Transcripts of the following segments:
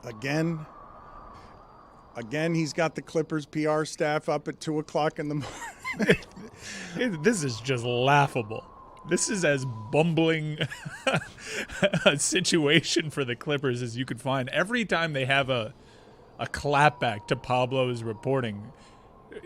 Again, he's got the Clippers PR staff up at 2 o'clock in the morning. This is just laughable. This is as bumbling a situation for the Clippers as you could find. Every time they have a clapback to Pablo's reporting,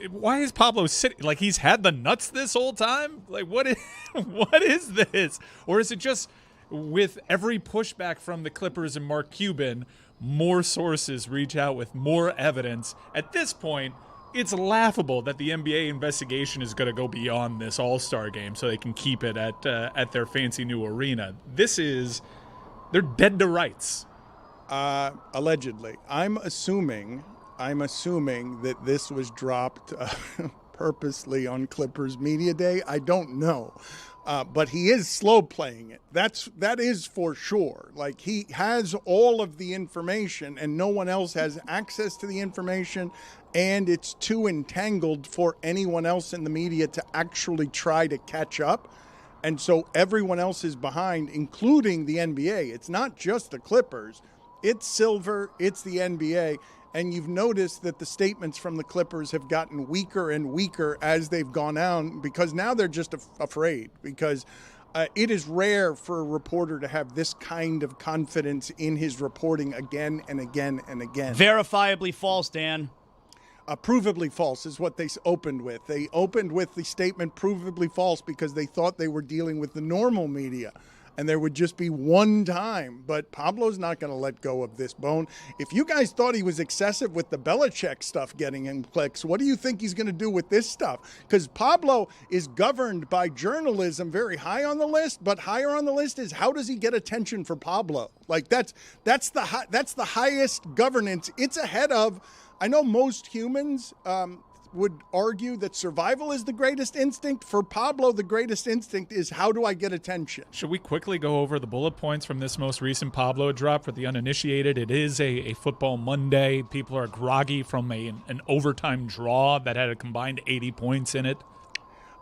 why is Pablo sitting? Like, he's had the nuts this whole time? Like, what is this? Or is it just with every pushback from the Clippers and Mark Cuban, more sources reach out with more evidence? At this point, it's laughable that the NBA investigation is going to go beyond this All-Star game so they can keep it at their fancy new arena. They're dead to rights. Allegedly. I'm assuming that this was dropped purposely on Clippers Media Day. I don't know. But he is slow playing it. That is for sure. Like, he has all of the information and no one else has access to the information, and it's too entangled for anyone else in the media to actually try to catch up. And so everyone else is behind, including the NBA. It's not just the Clippers. It's Silver. It's the NBA. And you've noticed that the statements from the Clippers have gotten weaker and weaker as they've gone on, because now they're just afraid, because it is rare for a reporter to have this kind of confidence in his reporting again and again and again. Verifiably false, Dan. Provably false is what they opened with. They opened with the statement provably false because they thought they were dealing with the normal media and there would just be one time. But Pablo's not going to let go of this bone. If you guys thought he was excessive with the Belichick stuff getting him clicks, what do you think he's going to do with this stuff? Because Pablo is governed by journalism very high on the list, but higher on the list is how does he get attention for Pablo? Like, that's the highest governance. It's ahead of, I know most humans would argue that survival is the greatest instinct. For Pablo, the greatest instinct is how do I get attention? Should we quickly go over the bullet points from this most recent Pablo drop for the uninitiated? It is a football Monday. People are groggy from an overtime draw that had a combined 80 points in it.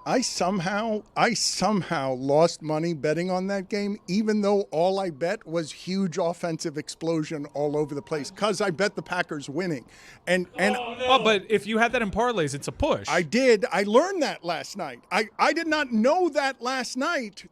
I somehow lost money betting on that game, even though all I bet was huge offensive explosion all over the place, because I bet the Packers winning. But if you had that in parlays, it's a push. I did. I learned that last night. I did not know that last night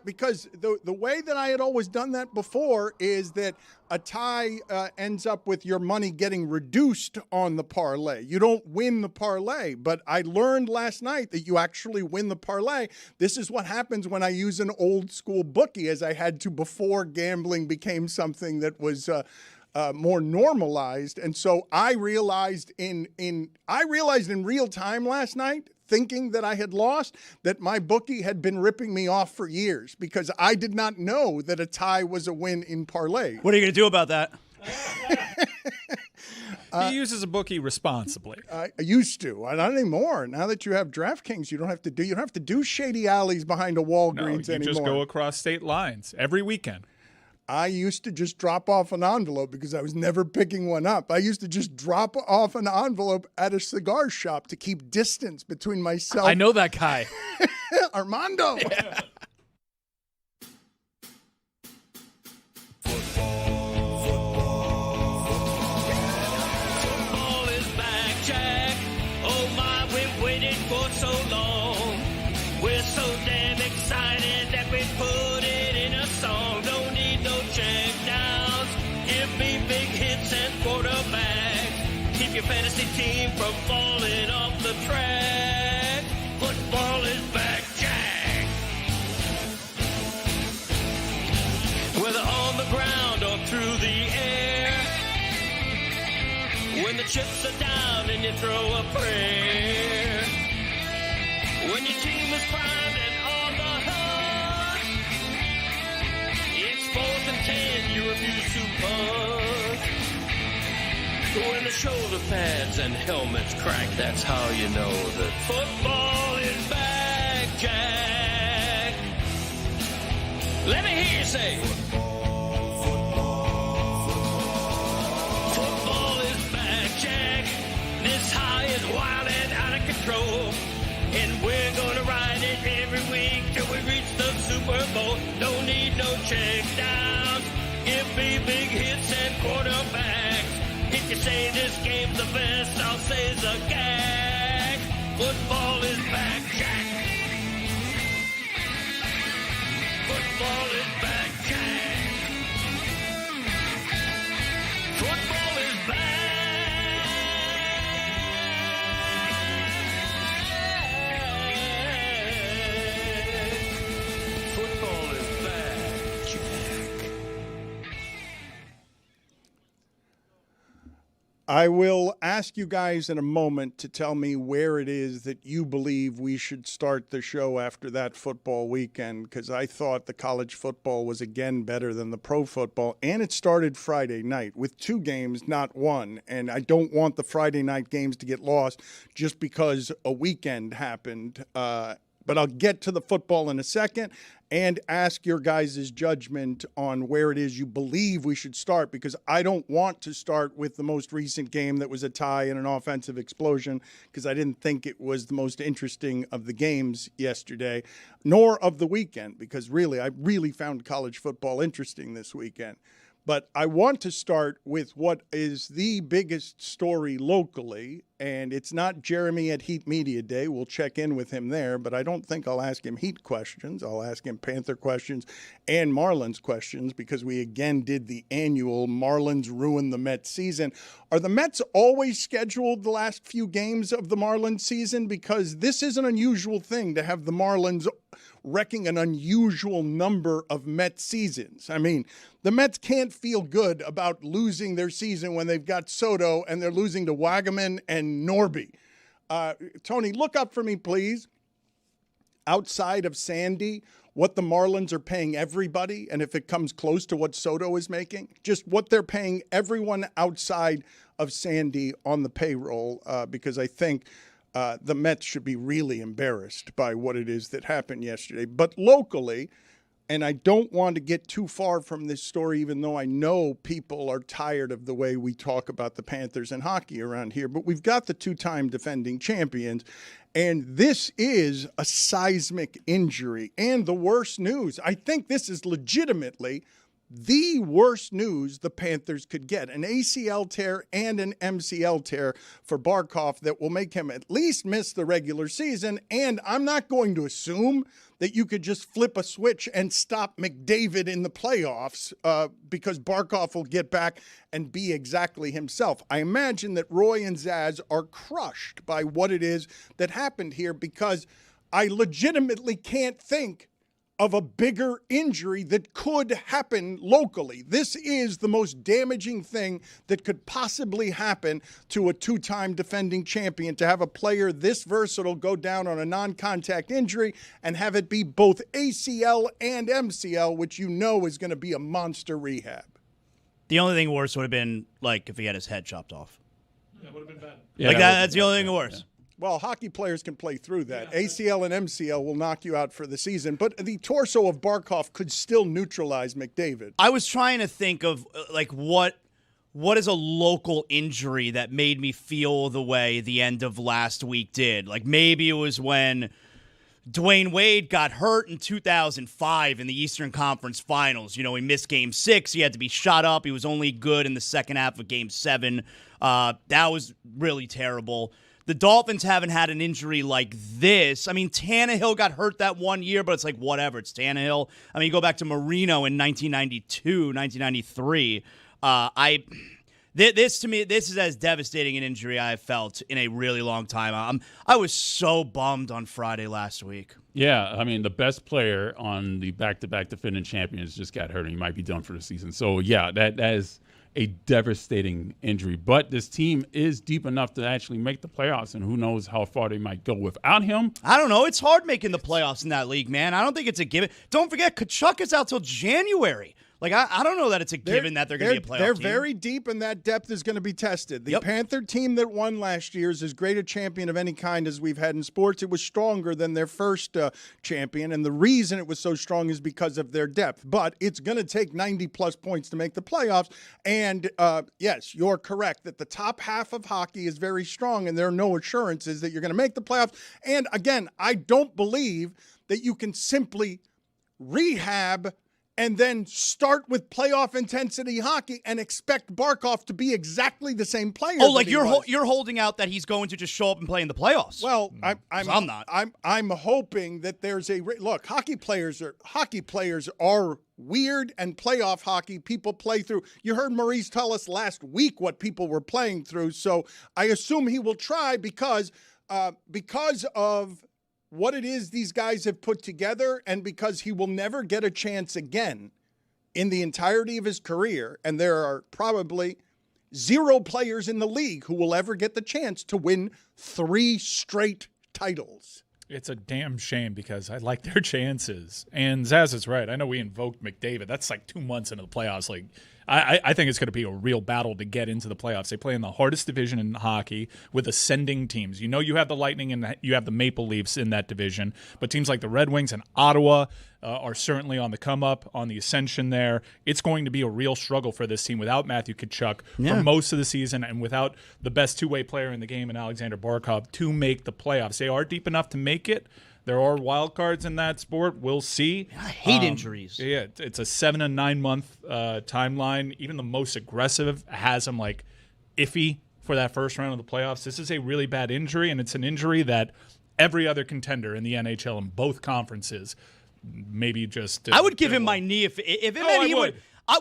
because the way that I had always done that before is that a tie ends up with your money getting reduced on the parlay. You don't win the parlay, but I learned last night that you actually win the parlay. This is what happens when I use an old school bookie, as I had to before gambling became something that was more normalized. And so I realized in real time last night, thinking that I had lost, that my bookie had been ripping me off for years, because I did not know that a tie was a win in parlay. What are you going to do about that? He uses a bookie responsibly. I used to. Not anymore. Now that you have DraftKings, you don't have to do shady alleys behind a Walgreens anymore. You just go across state lines every weekend. I used to just drop off an envelope because I was never picking one up. I used to just drop off an envelope at a cigar shop to keep distance between myself. I know that guy. Armando. Yeah. Football is back, Jack. Oh my, we've waited for so long. We're so damn excited that we put it in a song. Don't need no check downs. Give me big hits and quarterbacks. Keep your fantasy team from falling off the track. Football is back, Jack. Whether on the ground or through the air, when the chips are down and you throw a prayer, when your team is primed and on the hunt, it's 4th and 10, you refuse to punt. When the shoulder pads and helmets crack, that's how you know that football is back, Jack. Let me hear you say, football is back, Jack. This high is wild and out of control, and we're gonna ride it every week till we reach the Super Bowl. Don't need no check downs. Give me big hits and quarterbacks. say this game's the best, I'll say it's a gag. Football is back, Jack. Football is back, Jack. Football is back. Football is back, Jack. I will ask you guys in a moment to tell me where it is that you believe we should start the show after that football weekend, because I thought the college football was again better than the pro football, and it started Friday night with 2 games, not 1, and I don't want the Friday night games to get lost just because a weekend happened. But I'll get to the football in a second and ask your guys' judgment on where it is you believe we should start, because I don't want to start with the most recent game that was a tie and an offensive explosion, because I didn't think it was the most interesting of the games yesterday, nor of the weekend, because I really found college football interesting this weekend. But I want to start with what is the biggest story locally, and it's not Jeremy at Heat Media Day. We'll check in with him there, but I don't think I'll ask him Heat questions. I'll ask him Panther questions and Marlins questions, because we again did the annual Marlins ruin the Mets season. Are the Mets always scheduled the last few games of the Marlins season? Because this is an unusual thing to have the Marlins wrecking an unusual number of Mets seasons. I mean, the Mets can't feel good about losing their season when they've got Soto and they're losing to Wagaman and Norby. Tony, look up for me, please. Outside of Sandy, what the Marlins are paying everybody, and if it comes close to what Soto is making, just what they're paying everyone outside of Sandy on the payroll, because I think the Mets should be really embarrassed by what it is that happened yesterday. But locally, and I don't want to get too far from this story, even though I know people are tired of the way we talk about the Panthers and hockey around here, but we've got the 2-time defending champions, and this is a seismic injury. And the worst news, I think this is legitimately the worst news the Panthers could get, an ACL tear and an MCL tear for Barkov that will make him at least miss the regular season. And I'm not going to assume that you could just flip a switch and stop McDavid in the playoffs because Barkov will get back and be exactly himself. I imagine that Roy and Zaz are crushed by what it is that happened here, because I legitimately can't think of a bigger injury that could happen locally. This is the most damaging thing that could possibly happen to a 2-time defending champion, to have a player this versatile go down on a non-contact injury and have it be both ACL and MCL, which you know is going to be a monster rehab. The only thing worse would have been, like, if he had his head chopped off. That would have been bad. Yeah, that's the only thing worse. Yeah. Well, hockey players can play through that. ACL and MCL will knock you out for the season, but the torso of Barkov could still neutralize McDavid. I was trying to think of, like, what is a local injury that made me feel the way the end of last week did. Like, maybe it was when Dwayne Wade got hurt in 2005 in the Eastern Conference Finals. You know, he missed Game 6. He had to be shot up. He was only good in the second half of Game 7. That was really terrible. The Dolphins haven't had an injury like this. I mean, Tannehill got hurt that one year, but it's like, whatever. It's Tannehill. I mean, you go back to Marino in 1992, 1993. This to me, this is as devastating an injury I have felt in a really long time. I was so bummed on Friday last week. Yeah, I mean, the best player on the back-to-back defending champions just got hurt, and he might be done for the season. So, yeah, that is a devastating injury. But this team is deep enough to actually make the playoffs, and who knows how far they might go without him. I don't know. It's hard making the playoffs in that league, man. I don't think it's a given. Don't forget, Kachuk is out till January. Like, I don't know that it's a given that they're going to be a playoff They're team. very deep, and that depth is going to be tested. The Panther team that won last year is as great a champion of any kind as we've had in sports. It was stronger than their first champion, and the reason it was so strong is because of their depth. But it's going to take 90-plus points to make the playoffs, and yes, you're correct that the top half of hockey is very strong, and there are no assurances that you're going to make the playoffs. And, again, I don't believe that you can simply rehab and then start with playoff intensity hockey and expect Barkov to be exactly the same player. Oh, like you're you're holding out that he's going to just show up and play in the playoffs. Well, I'm not. I'm hoping that there's a look. Hockey players are weird, and playoff hockey people play through. You heard Maurice tell us last week what people were playing through. So I assume he will try because of what it is these guys have put together, and because he will never get a chance again in the entirety of his career. And there are probably 0 players in the league who will ever get the chance to win 3 straight titles. It's a damn shame because I like their chances. And Zaz is right. I know we invoked McDavid. That's like 2 months into the playoffs. Like, I think it's going to be a real battle to get into the playoffs. They play in the hardest division in hockey with ascending teams. You know, you have the Lightning and you have the Maple Leafs in that division, but teams like the Red Wings and Ottawa are certainly on the come up, on the ascension there. It's going to be a real struggle for this team without Matthew Tkachuk for most of the season and without the best two-way player in the game in Alexander Barkov to make the playoffs. They are deep enough to make it. There are wild cards in that sport. We'll see. I hate injuries. Yeah, it's a 7 and 9 month timeline. Even the most aggressive has them like iffy for that first round of the playoffs. This is a really bad injury, and it's an injury that every other contender in the NHL in both conferences maybe just. I would give him my knee if it meant he would.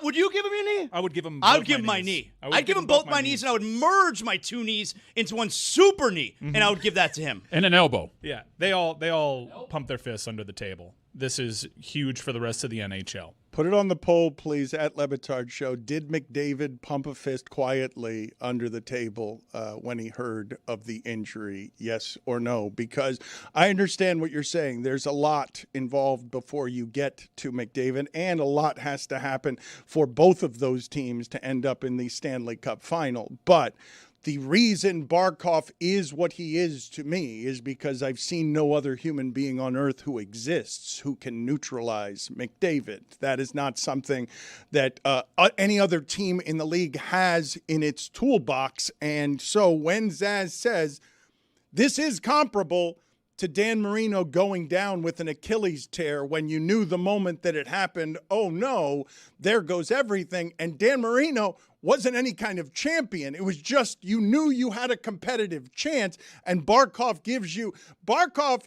Would you give him your knee? I would give him. I would give him my knee. I'd give him both my knees, and I would merge my 2 knees into one super knee, and I would give that to him. And an elbow. Yeah, they all pump their fists under the table. This is huge for the rest of the NHL. Put it on the poll, please, at Le Batard Show. Did McDavid pump a fist quietly under the table when he heard of the injury? Yes or no? Because I understand what you're saying. There's a lot involved before you get to McDavid, and a lot has to happen for both of those teams to end up in the Stanley Cup final. But the reason Barkov is what he is to me is because I've seen no other human being on earth who exists who can neutralize McDavid. That is not something that any other team in the league has in its toolbox. And so when Zaz says this is comparable to Dan Marino going down with an Achilles tear when you knew the moment that it happened, oh no, there goes everything. And Dan Marino wasn't any kind of champion. It was just you knew you had a competitive chance, and Barkov gives you Barkov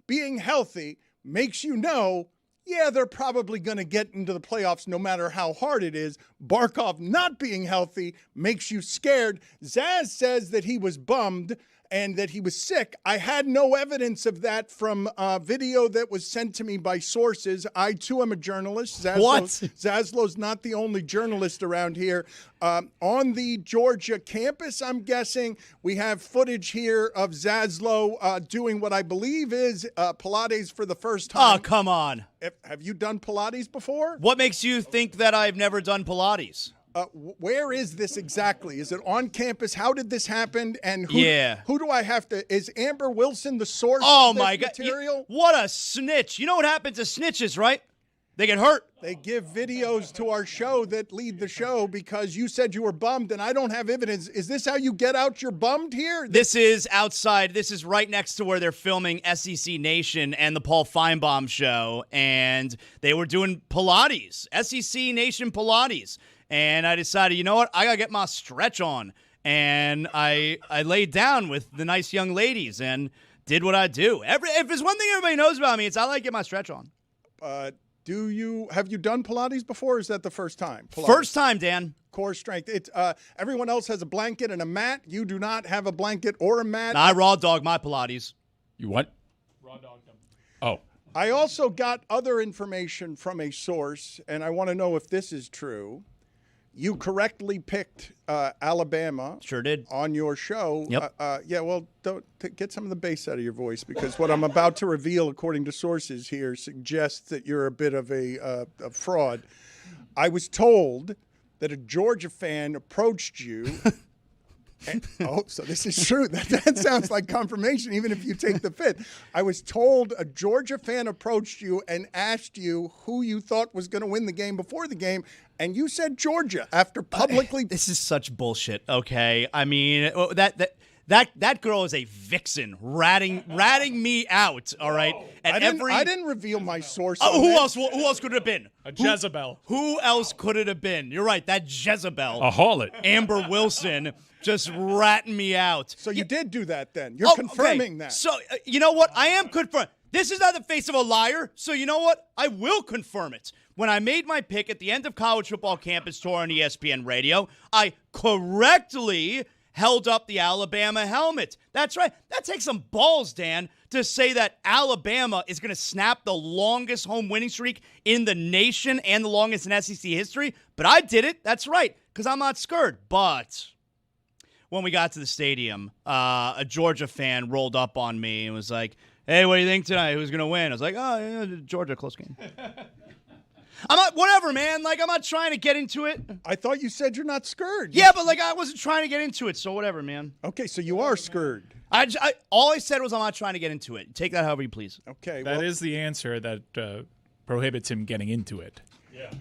being healthy makes you know, yeah, they're probably going to get into the playoffs no matter how hard it is. Barkov not being healthy makes you scared. Zaz says that he was bummed and that he was sick. I had no evidence of that from video that was sent to me by sources. I, too, am a journalist. Zaslow's not the only journalist around here. On the Georgia campus, I'm guessing, we have footage here of Zaslow doing what I believe is Pilates for the first time. Oh, come on. Have you done Pilates before? What makes you think that I've never done Pilates? Where is this exactly? Is it on campus? How did this happen? And who do I have to? Is Amber Wilson the source of this material? What a snitch. You know what happens to snitches, right? They get hurt. They give videos to our show that lead the show because you said you were bummed and I don't have evidence. Is this how you get out you're bummed here? This is outside. This is right next to where they're filming SEC Nation and the Paul Feinbaum show. And they were doing Pilates, SEC Nation Pilates. And I decided, you know what? I got to get my stretch on. And I laid down with the nice young ladies and did what I do. If there's one thing everybody knows about me, it's I like to get my stretch on. Have you done Pilates before, or is that the first time? Pilates. First time, Dan. Core strength. It's everyone else has a blanket and a mat. You do not have a blanket or a mat. I raw dog my Pilates. You what? Raw dog them. Oh. I also got other information from a source, and I want to know if this is true. You correctly picked Alabama. Sure did. On your show. Yep. Get some of the bass out of your voice, because what I'm about to reveal, according to sources here, suggests that you're a bit of a fraud. I was told that a Georgia fan approached you. So this is true. That sounds like confirmation, even if you take the fifth. I was told a Georgia fan approached you and asked you who you thought was going to win the game before the game, and you said Georgia after publicly. This is such bullshit. Okay, I mean That girl is a vixen, ratting me out. All right, I didn't reveal my source. Who else could it have been? A Jezebel. Who else could it have been? You're right, that Jezebel. A harlot. Amber Wilson just ratting me out. So you did do that then. You're confirming that. So, you know what? I am confirming. This is not the face of a liar, so you know what? I will confirm it. When I made my pick at the end of College Football Campus Tour on ESPN Radio, I correctly held up the Alabama helmet. That's right. That takes some balls, Dan, to say that Alabama is going to snap the longest home winning streak in the nation and the longest in SEC history. But I did it. That's right, because I'm not scared. But when we got to the stadium, a Georgia fan rolled up on me and was like, hey, what do you think tonight? Who's going to win? I was like, oh, yeah, Georgia, close game. I'm not, whatever, man. Like, I'm not trying to get into it. I thought you said you're not scared. Yeah, but, like, I wasn't trying to get into it, so whatever, man. Okay, so you are scared. All I said was I'm not trying to get into it. Take that however you please. Okay. That is the answer that prohibits him getting into it. Yeah.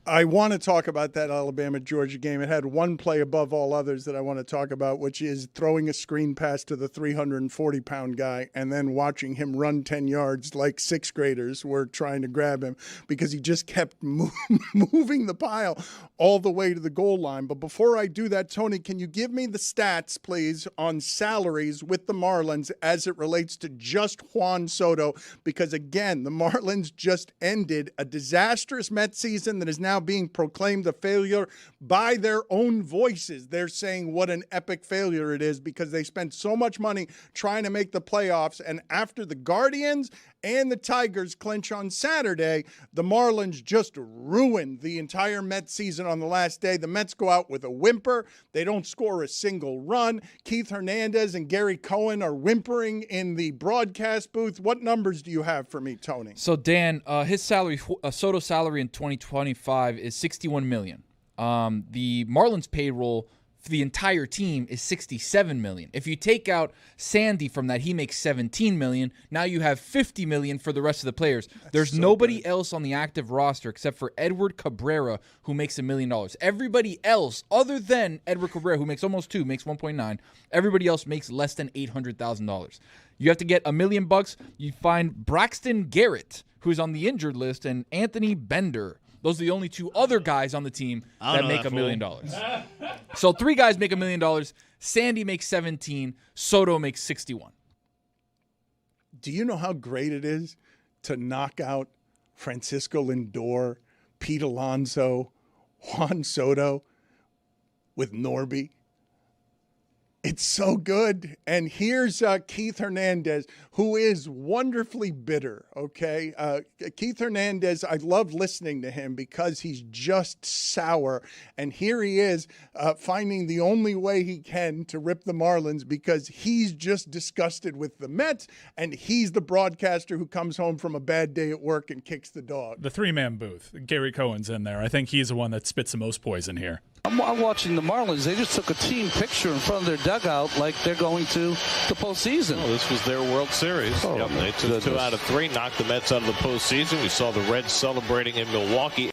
I want to talk about that Alabama-Georgia game. It had one play above all others that I want to talk about, which is throwing a screen pass to the 340-pound guy and then watching him run 10 yards like sixth graders were trying to grab him because he just kept moving the pile all the way to the goal line. But before I do that, Tony, can you give me the stats, please, on salaries with the Marlins as it relates to just Juan Soto? Because, again, the Marlins just ended a disastrous Mets season that is now being proclaimed a failure by their own voices. They're saying what an epic failure it is because they spent so much money trying to make the playoffs. And after the Guardians and the Tigers clinch on Saturday, the Marlins just ruined the entire Mets season on the last day. The Mets go out with a whimper. They don't score a single run. Keith Hernandez and Gary Cohen are whimpering in the broadcast booth. What numbers do you have for me, Tony? So, Dan, his salary, Soto's salary in 2025 is $61 million. The Marlins payroll for the entire team is $67 million. If you take out Sandy from that, he makes $17 million. Now you have $50 million for the rest of the players. There's nobody else on the active roster except for Edward Cabrera, who makes $1 million. Everybody else, other than Edward Cabrera, who makes almost $2 million, makes 1.9, everybody else makes less than $800,000. You have to get $1 million. You find Braxton Garrett, who's on the injured list, and Anthony Bender. Those are the only two other guys on the team that make $1 million. So 3 guys make $1 million. Sandy makes 17. Soto makes 61. Do you know how great it is to knock out Francisco Lindor, Pete Alonso, Juan Soto with Norby? It's so good. And here's Keith Hernandez, who is wonderfully bitter, okay? Keith Hernandez, I love listening to him because he's just sour. And here he is finding the only way he can to rip the Marlins because he's just disgusted with the Mets, and he's the broadcaster who comes home from a bad day at work and kicks the dog. The 3-man booth. Gary Cohen's in there. I think he's the one that spits the most poison here. I'm watching the Marlins. They just took a team picture in front of their dugout like they're going to the postseason. Oh, this was their World Series. Oh, yep, they took 2 out of 3, knocked the Mets out of the postseason. We saw the Reds celebrating in Milwaukee.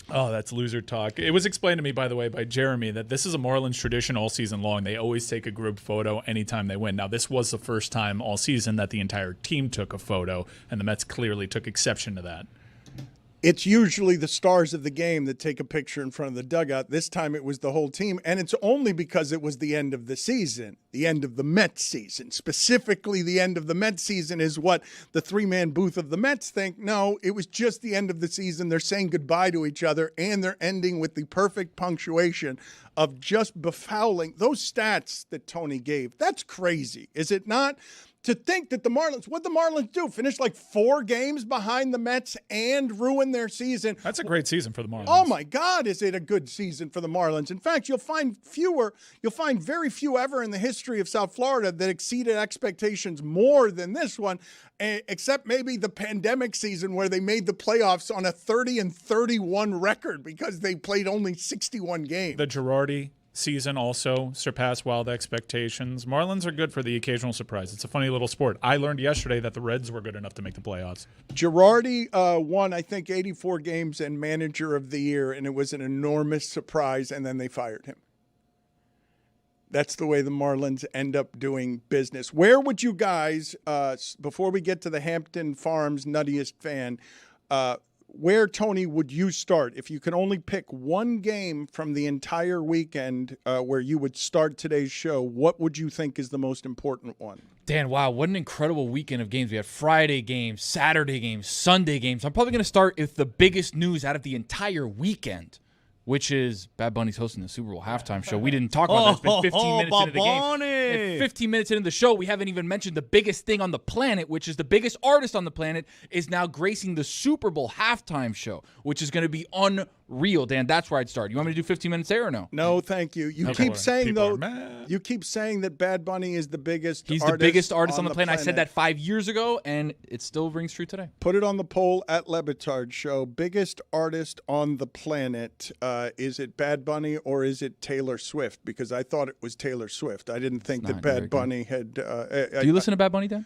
Oh, that's loser talk. It was explained to me, by the way, by Jeremy, that this is a Marlins tradition all season long. They always take a group photo anytime they win. Now, this was the first time all season that the entire team took a photo, and the Mets clearly took exception to that. It's usually the stars of the game that take a picture in front of the dugout. This time it was the whole team, and it's only because it was the end of the season, the end of the Mets season. Specifically, the end of the Mets season is what the 3-man booth of the Mets think. No, it was just the end of the season. They're saying goodbye to each other, and they're ending with the perfect punctuation of just befouling. Those stats that Tony gave, that's crazy, is it not? To think that the Marlins, what the Marlins do, finish like 4 games behind the Mets and ruin their season. That's a great season for the Marlins. Oh my God, is it a good season for the Marlins? In fact, you'll find very few ever in the history of South Florida that exceeded expectations more than this one, except maybe the pandemic season where they made the playoffs on a 30-31 record because they played only 61 games. The Girardi season also surpassed wild expectations. Marlins are good for the occasional surprise. It's a funny little sport. I learned yesterday that the Reds were good enough to make the playoffs. Girardi won, I think, 84 games and Manager of the Year, and it was an enormous surprise, and then they fired him. That's the way the Marlins end up doing business. Where would you guys, before we get to the Hampton Farms nuttiest fan, where, Tony, would you start? If you can only pick one game from the entire weekend where you would start today's show, what would you think is the most important one? Dan, wow, what an incredible weekend of games. We had Friday games, Saturday games, Sunday games. I'm probably going to start with the biggest news out of the entire weekend, which is Bad Bunny's hosting the Super Bowl halftime show. We didn't talk about that. It's been 15 minutes into the game. And 15 minutes into the show, we haven't even mentioned the biggest thing on the planet, which is the biggest artist on the planet is now gracing the Super Bowl halftime show, which is going to be unreal. Dan, that's where I'd start. You want me to do 15 minutes there or no? No, thank you. You keep saying, though, you keep saying that Bad Bunny is the biggest He's artist the biggest artist on the planet. planet. I said that 5 years ago, and it still rings true today. Put it on the poll at Le Batard Show. Biggest artist on the planet. Is it Bad Bunny or is it Taylor Swift? Because I thought it was Taylor Swift. I didn't think that Bad Bunny had. Do you listen to Bad Bunny, Dan?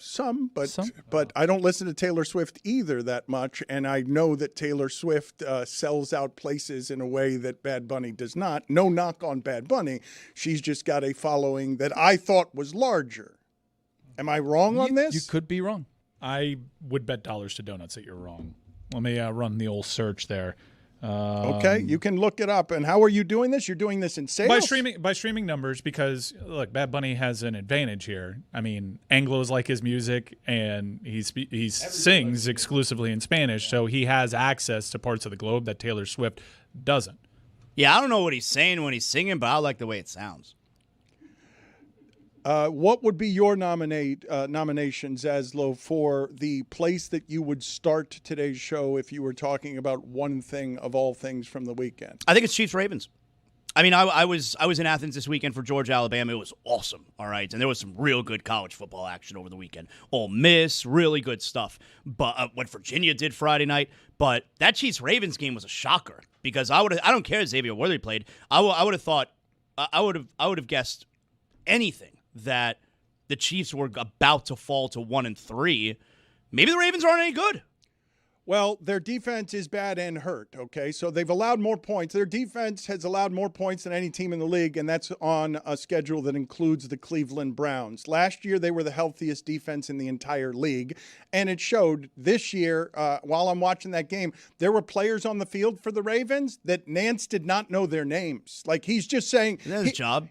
Some, but I don't listen to Taylor Swift either that much, and I know that Taylor Swift sells out places in a way that Bad Bunny does not. No knock on Bad Bunny. She's just got a following that I thought was larger. Am I wrong on this? You could be wrong. I would bet dollars to donuts that you're wrong. Let me run the old search there. Okay, you can look it up. And how are you doing this? You're doing this in sales? By streaming numbers, because look, Bad Bunny has an advantage here. I mean, Anglos like his music, and he sings exclusively in Spanish, so he has access to parts of the globe that Taylor Swift doesn't. Yeah, I don't know what he's saying when he's singing, but I like the way it sounds. What would be your nomination, Zaslow, for the place that you would start today's show if you were talking about one thing of all things from the weekend? I think it's Chiefs-Ravens. I mean, I was in Athens this weekend for Georgia, Alabama. It was awesome, all right? And there was some real good college football action over the weekend. Ole Miss, really good stuff. But what Virginia did Friday night. But that Chiefs-Ravens game was a shocker because I don't care if Xavier Worthy played. I would have thought I would have guessed anything that the Chiefs were about to fall to 1-3. Maybe the Ravens aren't any good. Well, their defense is bad and hurt, okay? So they've allowed more points. Their defense has allowed more points than any team in the league, and that's on a schedule that includes the Cleveland Browns. Last year, they were the healthiest defense in the entire league, and it showed this year, while I'm watching that game, there were players on the field for the Ravens that Nance did not know their names. Like, he's just saying... Isn't that his job?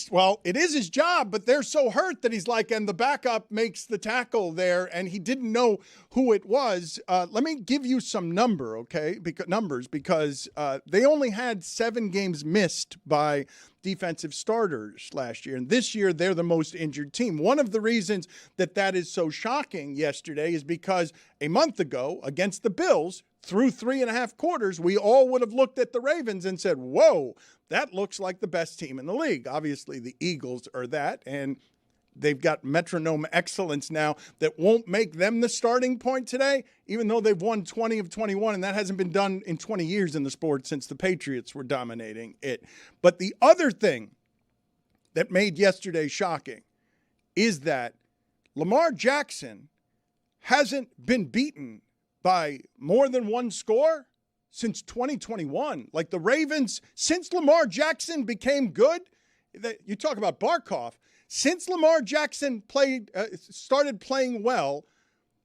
Well, it is his job, but they're so hurt that he's like, and the backup makes the tackle there, and he didn't know who it was. Let me give you some numbers because they only had 7 games missed by defensive starters last year, and this year they're the most injured team. One of the reasons that is so shocking yesterday is because a month ago against the Bills, through 3.5 quarters, we all would have looked at the Ravens and said, whoa, that looks like the best team in the league. Obviously, the Eagles are that, and they've got metronome excellence now that won't make them the starting point today, even though they've won 20 of 21, and that hasn't been done in 20 years in the sport since the Patriots were dominating it. But the other thing that made yesterday shocking is that Lamar Jackson hasn't been beaten by more than one score since 2021. Like the Ravens, since Lamar Jackson became good, you talk about Barkov, since Lamar Jackson started playing well,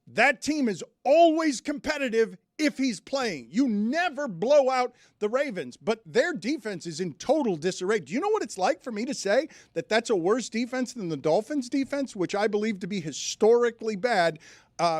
that team is always competitive if he's playing. You never blow out the Ravens, but their defense is in total disarray. Do you know what it's like for me to say that that's a worse defense than the Dolphins' defense, which I believe to be historically bad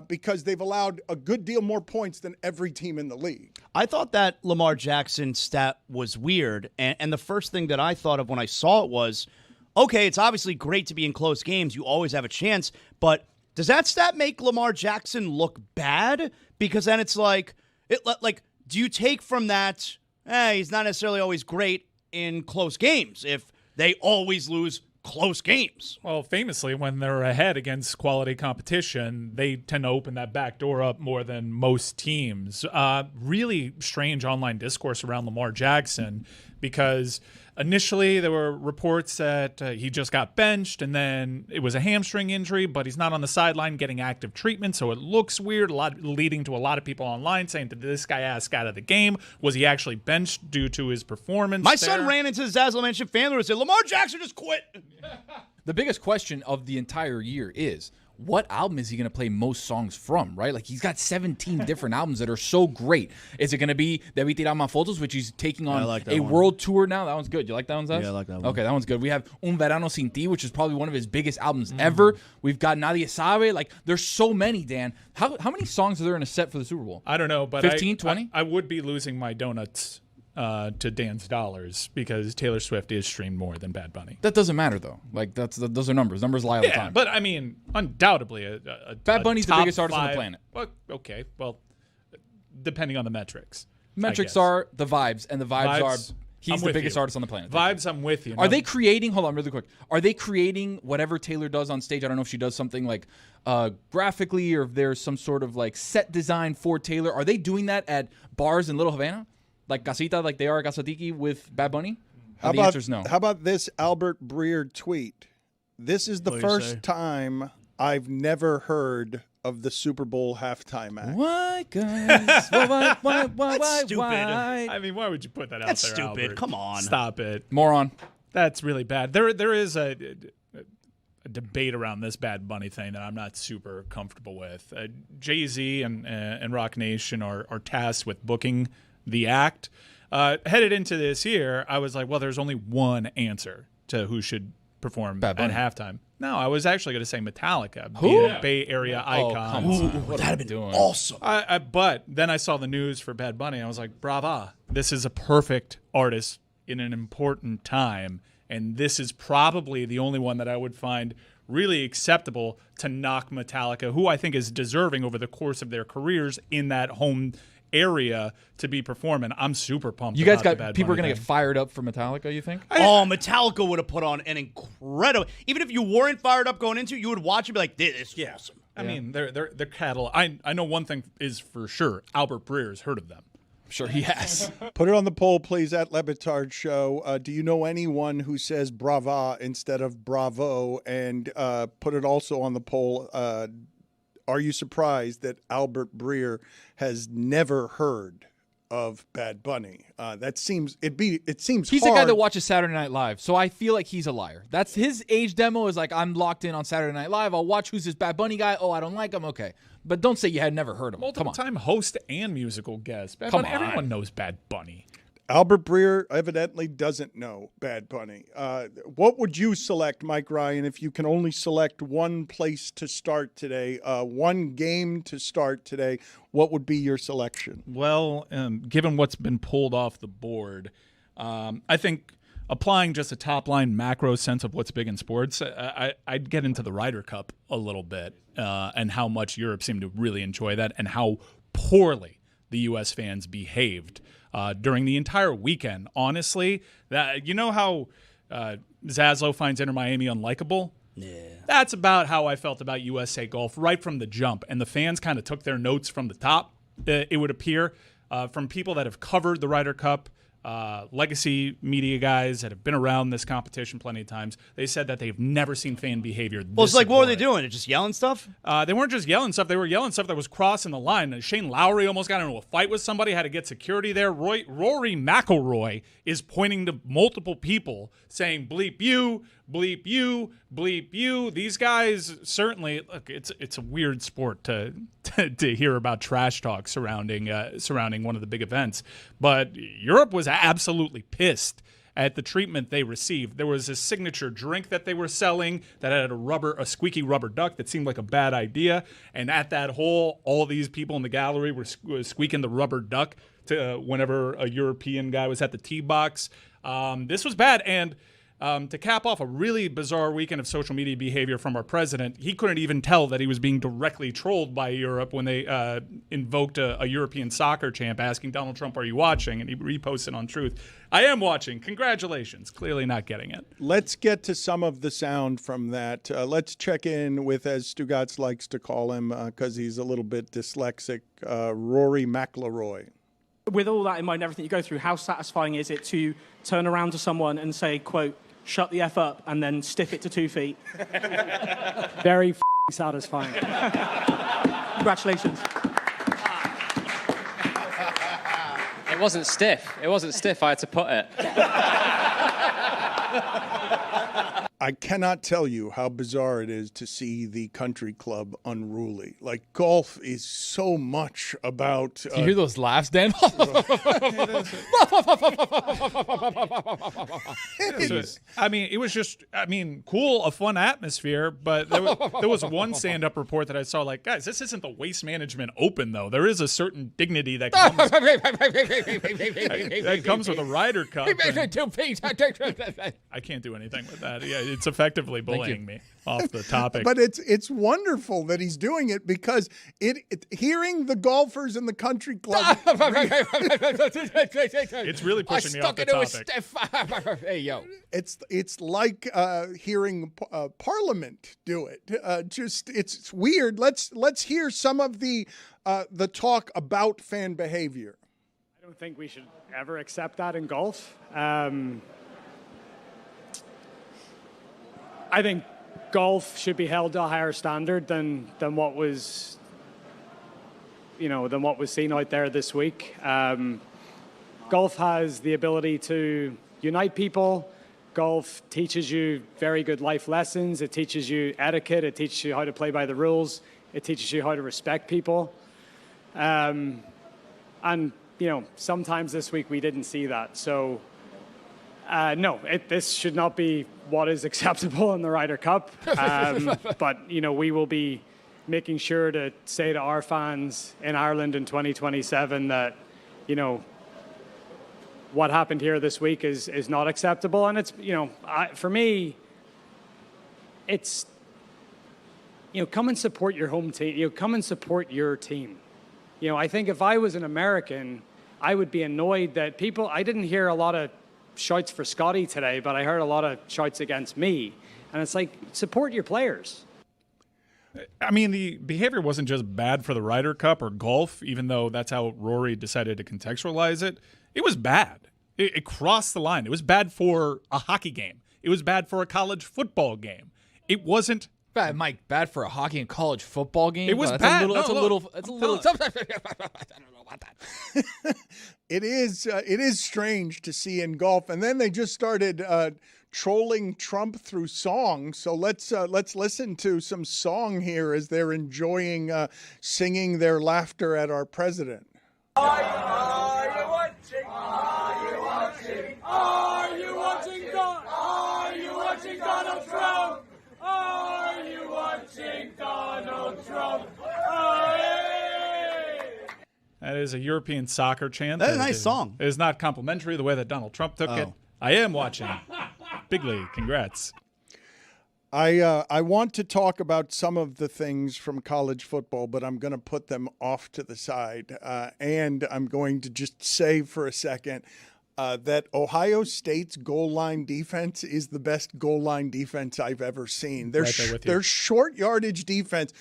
because they've allowed a good deal more points than every team in the league? I thought that Lamar Jackson stat was weird, and the first thing that I thought of when I saw it was, okay, it's obviously great to be in close games. You always have a chance. But does that stat make Lamar Jackson look bad? Because then it's like, do you take from that, he's not necessarily always great in close games if they always lose close games? Well, famously, when they're ahead against quality competition, they tend to open that back door up more than most teams. Really strange online discourse around Lamar Jackson because Initially, there were reports that he just got benched, and then it was a hamstring injury, but he's not on the sideline getting active treatment, so it looks weird, leading to a lot of people online saying, did this guy ask out of the game? Was he actually benched due to his performance? My son ran into the Zazzle Mansion fan and said, Lamar Jackson just quit. The biggest question of the entire year is, what album is he going to play most songs from, right? Like, he's got 17 different albums that are so great. Is it going to be Debí Tirar Más Fotos, which he's taking on world tour now? That one's good. You like that one, Zaz? Yeah, I like that one. Okay, that one's good. We have Un Verano Sin Ti, which is probably one of his biggest albums ever. We've got Nadie Sabe. Like, there's so many, Dan. How many songs are there in a set for the Super Bowl? I don't know, but 15, 20? I would be losing my donuts to Dan's dollars because Taylor Swift is streamed more than Bad Bunny. That doesn't matter, though. Like, those are numbers. Numbers lie all the time. But I mean, undoubtedly, Bad Bunny's the top biggest artist on the 5 planet. Well, okay, well, depending on the metrics. Metrics are the vibes, and the vibes are he's I'm the with biggest you. artist on the planet. Vibes, I'm with you. Are they creating, hold on really quick, are they creating whatever Taylor does on stage? I don't know if she does something like graphically or if there's some sort of like set design for Taylor. Are they doing that at bars in Little Havana? Like Casita, like they are at Casatiki with Bad Bunny? The answer is no. How about this Albert Breer tweet? This is the first time I've never heard of the Super Bowl halftime act. Why, guys? Why? That's stupid. Why? I mean, why would you put that That's out there, stupid. Albert? Come on. Stop it. Moron. That's really bad. There is a debate around this Bad Bunny thing that I'm not super comfortable with. Jay-Z and Rock Nation are tasked with booking the act. Headed into this year, I was like, well, there's only one answer to who should perform at halftime. No, I was actually going to say Metallica, being a Bay Area icon. What have been doing? Awesome. But then I saw the news for Bad Bunny. I was like, brava. This is a perfect artist in an important time. And this is probably the only one that I would find really acceptable to knock Metallica, who I think is deserving over the course of their careers in that home area to be performing. I'm super pumped. You guys about got the people are Bad going Bunny to get fired up for Metallica, you think? Metallica would have put on an incredible. Even if you weren't fired up going into, you would watch and be like, "This is awesome." I mean, their catalog. I know one thing is for sure. Albert Breer's heard of them. Sure he has. Put it on the poll, please, at Le Batard Show. Do you know anyone who says brava instead of bravo? And put it also on the poll. Are you surprised that Albert Breer has never heard of Bad Bunny? It seems He's hard. the guy that watches Saturday Night Live, so I feel like he's a liar. That's his age demo is like, I'm locked in on Saturday Night Live. I'll watch who's this Bad Bunny guy. Oh, I don't like him. Okay. But don't say you had never heard of him. Multiple-time host and musical guest. Bad Come Bunny, on. everyone knows Bad Bunny. Albert Breer evidently doesn't know Bad Bunny. What would you select, Mike Ryan, if you can only select one place to start today, one game to start today? What would be your selection? Well, given what's been pulled off the board, I think applying just a top-line macro sense of what's big in sports, I'd get into the Ryder Cup a little bit and how much Europe seemed to really enjoy that and how poorly the U.S. fans behaved during the entire weekend. Honestly, that you know how Zaslow finds Inter Miami unlikable? Yeah. That's about how I felt about USA Golf right from the jump. And the fans kind of took their notes from the top, it would appear, from people that have covered the Ryder Cup, legacy media guys that have been around this competition plenty of times. They said that they've never seen fan behavior this Well, it's like, what were they abhorrent. doing? Just yelling stuff? They weren't just yelling stuff. They were yelling stuff that was crossing the line. Shane Lowry almost got into a fight with somebody, had to get security there. Rory McIlroy is pointing to multiple people saying, bleep you, bleep you, bleep you. These guys certainly, look, it's a weird sport to hear about trash talk surrounding one of the big events. But Europe was absolutely pissed at the treatment they received. There was a signature drink that they were selling that had a squeaky rubber duck that seemed like a bad idea. And at that hole, all these people in the gallery were squeaking the rubber duck to whenever a European guy was at the tee box. This was bad. And to cap off a really bizarre weekend of social media behavior from our president, he couldn't even tell that he was being directly trolled by Europe when they invoked a European soccer champ asking Donald Trump, "Are you watching?" And he reposted on Truth, "I am watching. Congratulations." Clearly not getting it. Let's get to some of the sound from that. Let's check in with, as Stugotz likes to call him, because he's a little bit dyslexic, Rory McIlroy. With all that in mind, everything you go through, how satisfying is it to turn around to someone and say, quote, shut the F up, and then stiff it to 2 feet? Very satisfying. Congratulations. It wasn't stiff. It wasn't stiff. I had to put it. I cannot tell you how bizarre it is to see the country club unruly. Like, golf is so much about... Do you hear those laughs, Dan? It was just, cool, a fun atmosphere, but there was one stand-up report that I saw, like, guys, this isn't the Waste Management Open, though. There is a certain dignity that comes with a Ryder Cup. I can't do anything with that. Yeah, it's effectively bullying me off the topic. But it's wonderful that he's doing it, because hearing the golfers in the country club... It's really pushing me off the topic. Hey, yo. It's like hearing Parliament do it. It's weird. Let's hear some of the talk about fan behavior. I don't think we should ever accept that in golf. I think golf should be held to a higher standard than what was seen out there this week. Golf has the ability to unite people. Golf teaches you very good life lessons. It teaches you etiquette. It teaches you how to play by the rules. It teaches you how to respect people. And sometimes this week we didn't see that. So no, this should not be what is acceptable in the Ryder Cup. But, we will be making sure to say to our fans in Ireland in 2027 that, what happened here this week is not acceptable. And it's, for me, it's, come and support your home team. Come and support your team. I think if I was an American, I would be annoyed that I didn't hear a lot of shouts for Scotty today, but I heard a lot of shouts against me. And it's like, support your players. The behavior wasn't just bad for the Ryder Cup or golf, even though that's how Rory decided to contextualize it. It was bad. It crossed the line. It was bad for a hockey game. It was bad for a college football game. It wasn't bad, Mike. Bad for a hockey and college football game. It was bad. That's a little. I don't know about that. It is strange to see in golf, and then they just started trolling Trump through song. So let's listen to some song here as they're enjoying singing their laughter at our president. Are you watching? Are you watching? Are you watching God? Are you watching Donald Trump? Are you watching Donald Trump? That is a European soccer chant. That's a nice song. It is not complimentary the way that Donald Trump took it. I am watching. Big league. Congrats. I want to talk about some of the things from college football, but I'm going to put them off to the side. And I'm going to just say for a second that Ohio State's goal line defense is the best goal line defense I've ever seen. Their short yardage defense.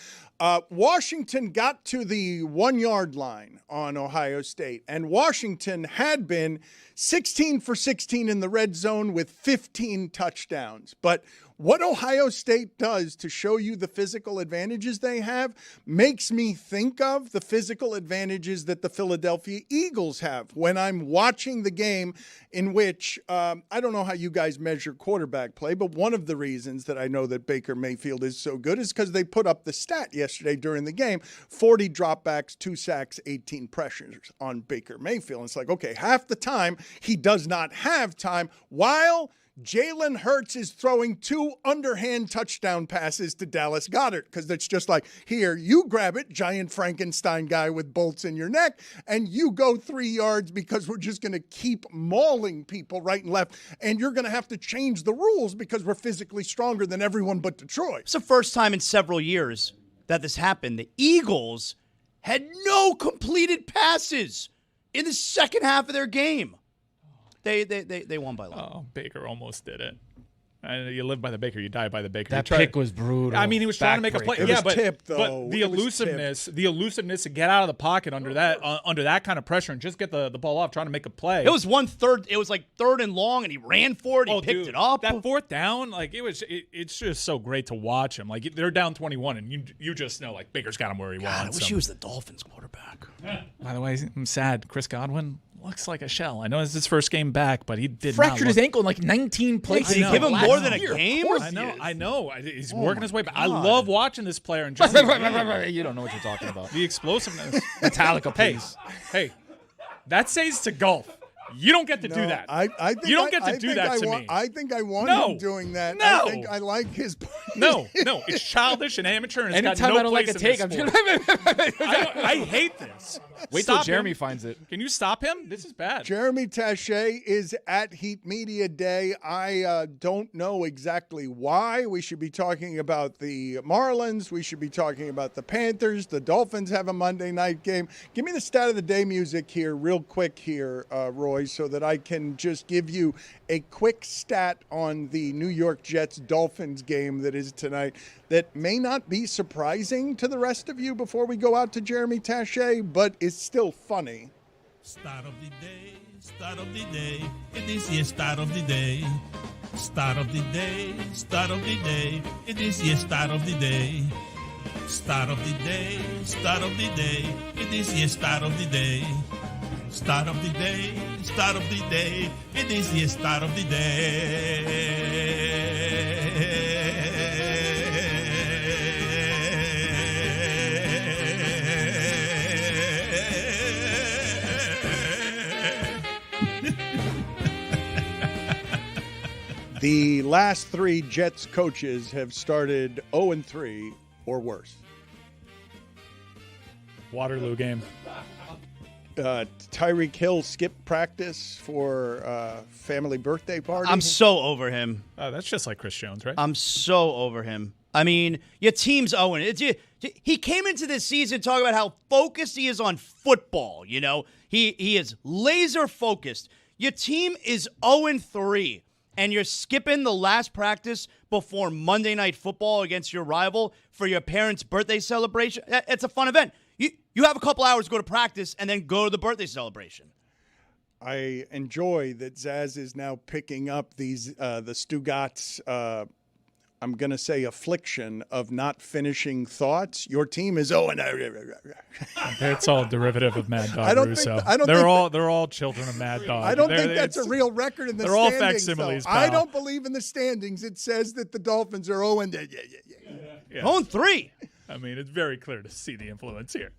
Washington got to the 1 yard line on Ohio State, and Washington had been 16 for 16 in the red zone with 15 touchdowns. But what Ohio State does to show you the physical advantages they have makes me think of the physical advantages that the Philadelphia Eagles have when I'm watching the game in which, I don't know how you guys measure quarterback play, but one of the reasons that I know that Baker Mayfield is so good is because they put up the stat yesterday during the game, 40 dropbacks, 2 sacks, 18 pressures on Baker Mayfield. And it's like, okay, half the time he does not have time while Jalen Hurts is throwing 2 underhand touchdown passes to Dallas Goedert, because it's just like, here, you grab it, giant Frankenstein guy with bolts in your neck, and you go 3 yards because we're just going to keep mauling people right and left, and you're going to have to change the rules because we're physically stronger than everyone but Detroit. It's the first time in several years that this happened. The Eagles had no completed passes in the second half of their game. They won by a lot. Oh, Baker almost did it. You live by the baker, you die by the baker. That pick was brutal. I mean, he was trying to make a play. It was tipped, though. But the elusiveness to get out of the pocket under that kind of pressure and just get the ball off, trying to make a play. It was 1/3. It was like 3rd and long, and he ran for it. He picked it up. That 4th down, like it's just so great to watch him. Like they're down 21, and you just know like Baker's got him where he wants. I wish he was the Dolphins quarterback. By the way, I'm sad. Chris Godwin looks like a shell. I know it's his first game back, but he did fractured his ankle in like 19 places. Did he give him more than a game? I know. He's working his way back. I love watching this player. And just you don't know what you're talking about. The explosiveness. Metallica, please. Hey, that says to golf. You don't get to do that. I think you don't get to do that to me. I think I want him doing that. No. I think I like his. No, it's childish and amateur, and it's Anytime got no I don't like a take, I'm just I hate this. Wait till Jeremy finds it. Can you stop him? This is bad. Jeremy Taché is at Heat Media Day. I don't know exactly why. We should be talking about the Marlins. We should be talking about the Panthers. The Dolphins have a Monday night game. Give me the stat of the day music here real quick here, Roy, so that I can just give you a quick stat on the New York Jets-Dolphins game that is tonight that may not be surprising to the rest of you before we go out to Jeremy Taché, but is still funny. Start of the day, start of the day, it is your start of the day. Start of the day, start of the day, it is your start of the day. Start of the day, start of the day, it is your start of the day. Start of the day, start of the day, it is your start of the day. The last 3 Jets coaches have started 0-3 or worse. Waterloo game. Tyreek Hill skipped practice for family birthday party. I'm so over him. That's just like Chris Jones, right? I'm so over him. I mean, your team's Owen. He came into this season talking about how focused he is on football. You know, he is laser focused. Your team is 0-3, and you're skipping the last practice before Monday Night Football against your rival for your parents' birthday celebration. It's a fun event. You have a couple hours to go to practice and then go to the birthday celebration. I enjoy that Zaz is now picking up these the Stugotz, I'm going to say, affliction of not finishing thoughts. Your team is It's all derivative of Mad Dog Russo. They're all children of Mad Dog. I don't think that's a real record in the standings. They're all facsimiles, I don't believe in the standings. It says that the Dolphins are 0-3. 0-3. I mean, it's very clear to see the influence here.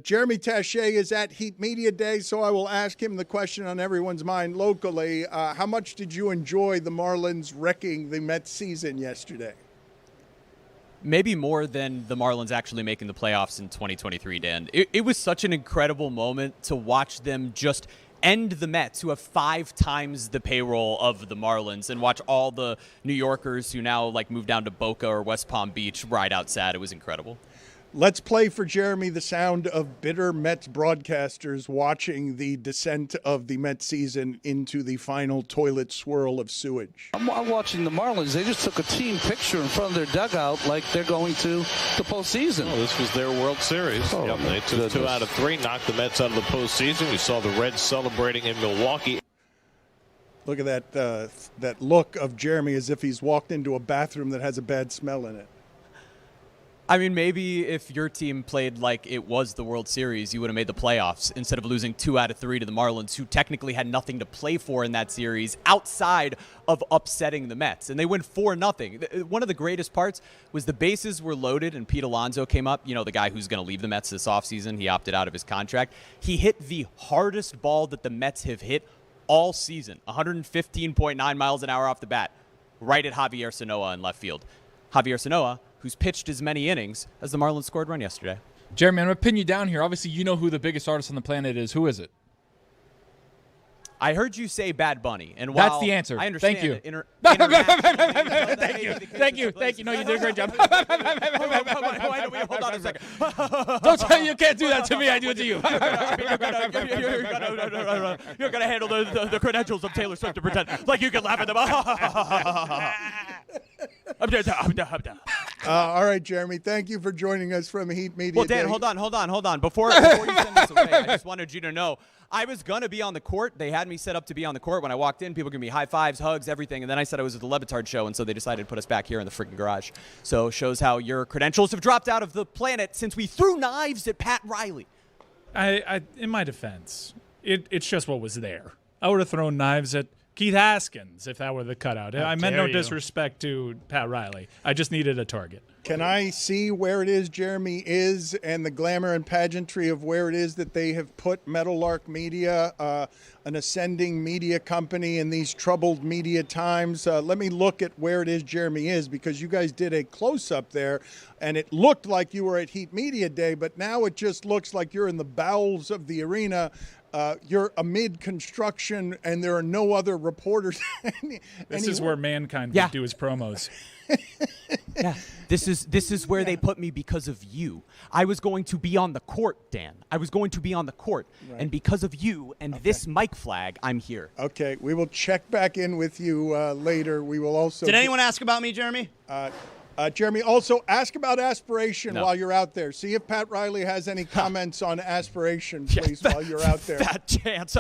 Jeremy Taché is at Heat Media Day, so I will ask him the question on everyone's mind locally. How much did you enjoy the Marlins wrecking the Mets season yesterday? Maybe more than the Marlins actually making the playoffs in 2023, Dan. It was such an incredible moment to watch them just end the Mets, who have 5 times the payroll of the Marlins, and watch all the New Yorkers who now move down to Boca or West Palm Beach ride out sad. It was incredible. Let's play for Jeremy the sound of bitter Mets broadcasters watching the descent of the Mets season into the final toilet swirl of sewage. I'm watching the Marlins. They just took a team picture in front of their dugout like they're going to the postseason. Well, this was their World Series. They took 2 out of 3, knocked the Mets out of the postseason. We saw the Reds celebrating in Milwaukee. Look at that look of Jeremy as if he's walked into a bathroom that has a bad smell in it. I mean, maybe if your team played like it was the World Series, you would have made the playoffs instead of losing 2 out of 3 to the Marlins, who technically had nothing to play for in that series outside of upsetting the Mets. And they win 4-0. One of the greatest parts was the bases were loaded and Pete Alonso came up, the guy who's going to leave the Mets this offseason. He opted out of his contract. He hit the hardest ball that the Mets have hit all season, 115.9 miles an hour off the bat, right at Javier Sanoa in left field. Javier Sanoa, who's pitched as many innings as the Marlins scored run yesterday. Jeremy, I'm going to pin you down here. Obviously, you know who the biggest artist on the planet is. Who is it? I heard you say Bad Bunny, and while That's the answer. I understand Thank you. Thank you. No, you did a great job. Hold on a second. Don't tell you can't do that to me. I do it to you. You're gonna handle the credentials of Taylor Swift to pretend like you can laugh at them. All right, Jeremy. Thank you for joining us from Heat Media. Well, Dan, Day. hold on. Before you send this away, I just wanted you to know I was gonna be on the court. They had me set up to be on the court when I walked in. People were giving me high fives, hugs, everything, and then I said I was at the Le Batard Show, and so they decided to put us back here in the freaking garage. So shows how your credentials have dropped out of the planet since we threw knives at Pat Riley. I in my defense, it's just what was there. I would have thrown knives at Keith Haskins if that were the cutout. I meant no disrespect to Pat Riley. I just needed a target. Can I see where it is Jeremy is and the glamour and pageantry of where it is that they have put Meadowlark Media, an ascending media company in these troubled media times? Let me look at where it is Jeremy is, because you guys did a close-up there, and it looked like you were at Heat Media Day, but now it just looks like you're in the bowels of the arena. You're amid construction, and there are no other reporters. This is where Mankind would do his promos. Yeah, this is where they put me because of you. I was going to be on the court, Dan. I was going to be on the court, and because of you and this mic flag, I'm here. Okay, we will check back in with you later. We will also. Did anyone ask about me, Jeremy? Jeremy, also ask about aspiration while you're out there. See if Pat Riley has any comments on aspiration, please, while you're out there. Fat chance.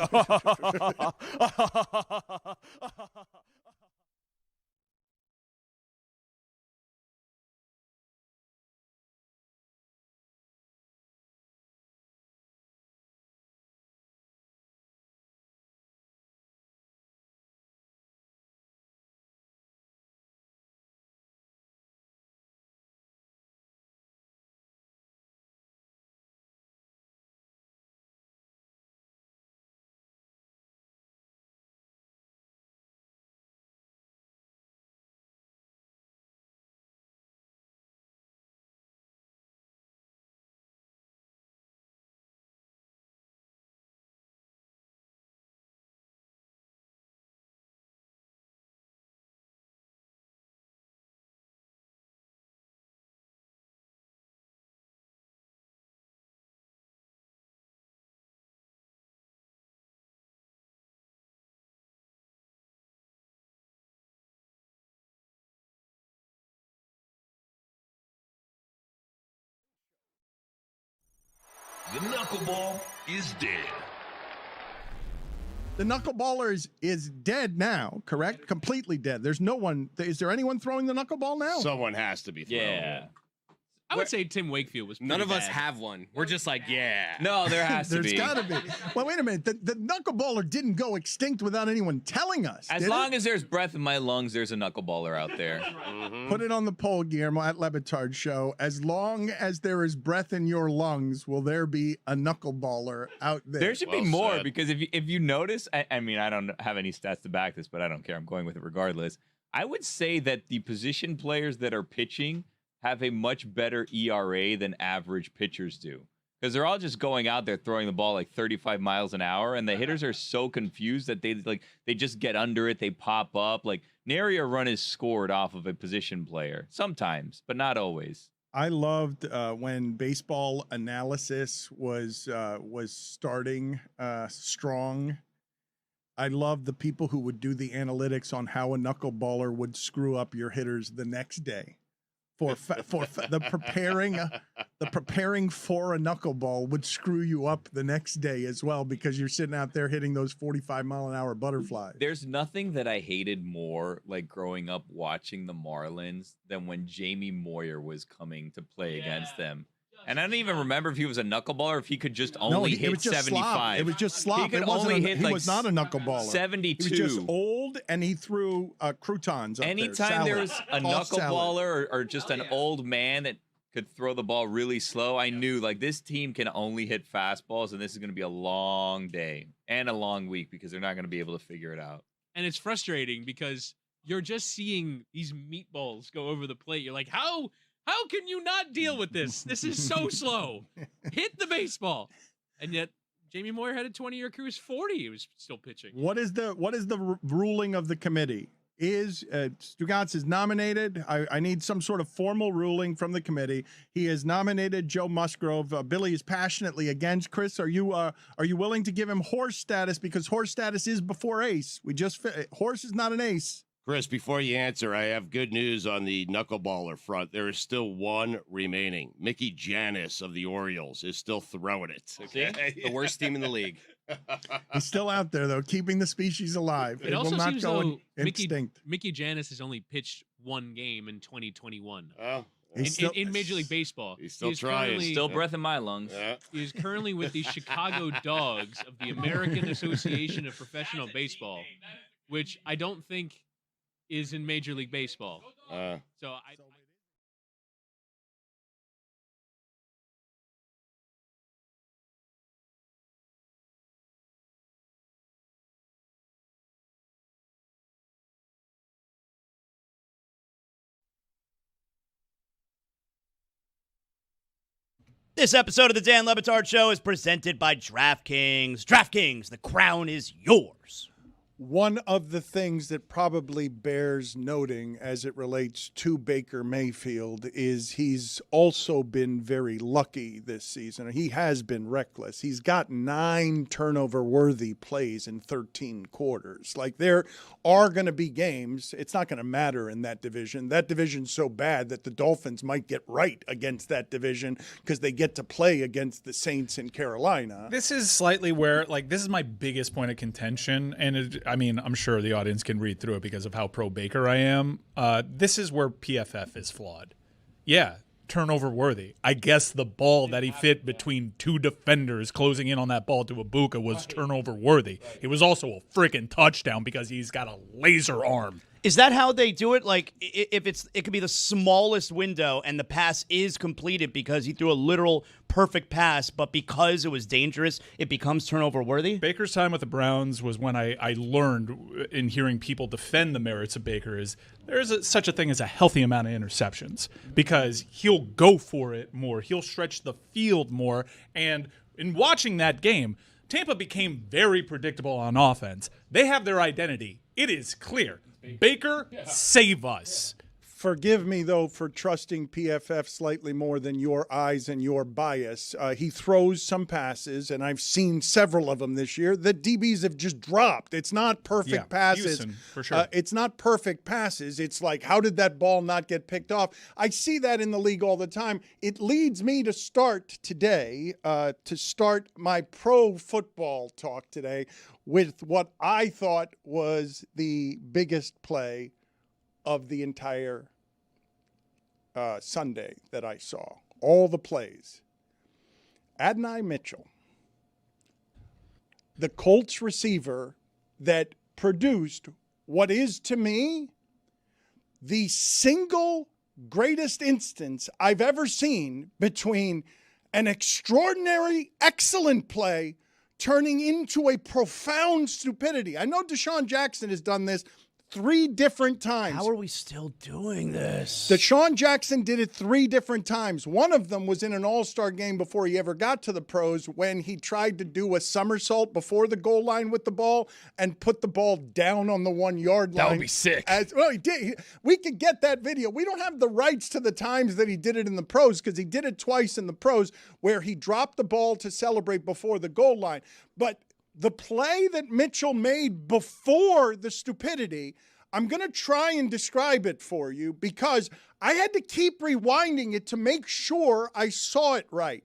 The knuckleball is dead. The knuckleballer is dead now, correct? Completely dead. There's no one. Is there anyone throwing the knuckleball now? Someone has to be throwing. Yeah. I would say Tim Wakefield was pretty None of us bad. have one. We're just like, yeah. No, there has to be. There's got to be. Well, wait a minute. The knuckleballer didn't go extinct without anyone telling us. As long as there's breath in my lungs, there's a knuckleballer out there. Put it on the poll, Guillermo, at Le Batard Show. As long as there is breath in your lungs, will there be a knuckleballer out there? There should be more, because if you notice, I mean, I don't have any stats to back this, but I don't care. I'm going with it regardless. I would say that the position players that are pitching have a much better ERA than average pitchers do, because they're all just going out there throwing the ball like 35 miles an hour, and the hitters are so confused that they just get under it, they pop up. Like, nary a run is scored off of a position player sometimes, but not always. I loved when baseball analysis was starting strong. I loved the people who would do the analytics on how a knuckleballer would screw up your hitters the next day. For the preparing for a knuckleball would screw you up the next day as well, because you're sitting out there hitting those 45-mile-an-hour butterflies. There's nothing that I hated more, like growing up watching the Marlins, than when Jamie Moyer was coming to play against them. And I don't even remember if he was a knuckleballer or if he could just only hit it was just 75. Slop. It was just slop. He could only hit he like was not a knuckleballer. 72. He was just old, and he threw croutons up Anytime there. there was a knuckleballer or just an old man that could throw the ball really slow, I knew, like, this team can only hit fastballs, and this is going to be a long day and a long week, because they're not going to be able to figure it out. And it's frustrating because you're just seeing these meatballs go over the plate. You're like, how can you not deal with this? This is so slow. Hit the baseball. And yet Jamie Moyer had a 20-year career. He was 40. He was still pitching. What is the ruling of the committee? Is Stugotz is nominated? I need some sort of formal ruling from the committee. He has nominated Joe Musgrove. Billy is passionately against. Chris, are you willing to give him horse status, because horse status is before ace? Horse is not an ace. Chris, before you answer, I have good news on the knuckleballer front. There is still one remaining. Mickey Janis of the Orioles is still throwing it. Okay? The worst team in the league. He's still out there, though, keeping the species alive. It also will not seems go though extinct. Mickey Janis has only pitched one game in 2021. Oh. In Major League Baseball. He's still trying. Still breath in my lungs. Yeah. He is currently with the Chicago Dogs of the American Association of Professional Baseball, which I don't think is in Major League Baseball. This episode of the Dan Le Batard Show is presented by DraftKings. DraftKings, the crown is yours. One of the things that probably bears noting as it relates to Baker Mayfield is he's also been very lucky this season. He has been reckless. He's got 9 turnover-worthy plays in 13 quarters. Like, there are going to be games. It's not going to matter in that division. That division's so bad that the Dolphins might get right against that division because they get to play against the Saints in Carolina. This is slightly where, like, this is my biggest point of contention, and I mean, I'm sure the audience can read through it because of how pro Baker I am. This is where PFF is flawed. Yeah, turnover worthy. I guess the ball that he fit between 2 defenders closing in on that ball to Ibuka was turnover worthy. It was also a freaking touchdown because he's got a laser arm. Is that how they do it? Like, if it could be the smallest window and the pass is completed because he threw a literal perfect pass, but because it was dangerous, it becomes turnover worthy? Baker's time with the Browns was when I learned in hearing people defend the merits of Baker is there's such a thing as a healthy amount of interceptions because he'll go for it more. He'll stretch the field more. And in watching that game, Tampa became very predictable on offense. They have their identity. It is clear. Baker, save us. Forgive me, though, for trusting PFF slightly more than your eyes and your bias. He throws some passes, and I've seen several of them this year, that DBs have just dropped. It's not perfect passes. Houston, for sure. It's not perfect passes. It's like, how did that ball not get picked off? I see that in the league all the time. It leads me to start today, to start my pro football talk today with what I thought was the biggest play of the entire Sunday that I saw. All the plays. Adonai Mitchell, the Colts receiver that produced what is to me the single greatest instance I've ever seen between an extraordinary, excellent play turning into a profound stupidity. I know Deshaun Jackson has done this 3 different times. How are we still doing this? Deshaun Jackson did it 3 different times. One of them was in an all-star game before he ever got to the pros when he tried to do a somersault before the goal line with the ball and put the ball down on the 1-yard line. That would be sick. Well, he did. We could get that video. We don't have the rights to the times that he did it in the pros because he did it twice in the pros where he dropped the ball to celebrate before the goal line. But the play that Mitchell made before the stupidity, I'm going to try and describe it for you because I had to keep rewinding it to make sure I saw it right.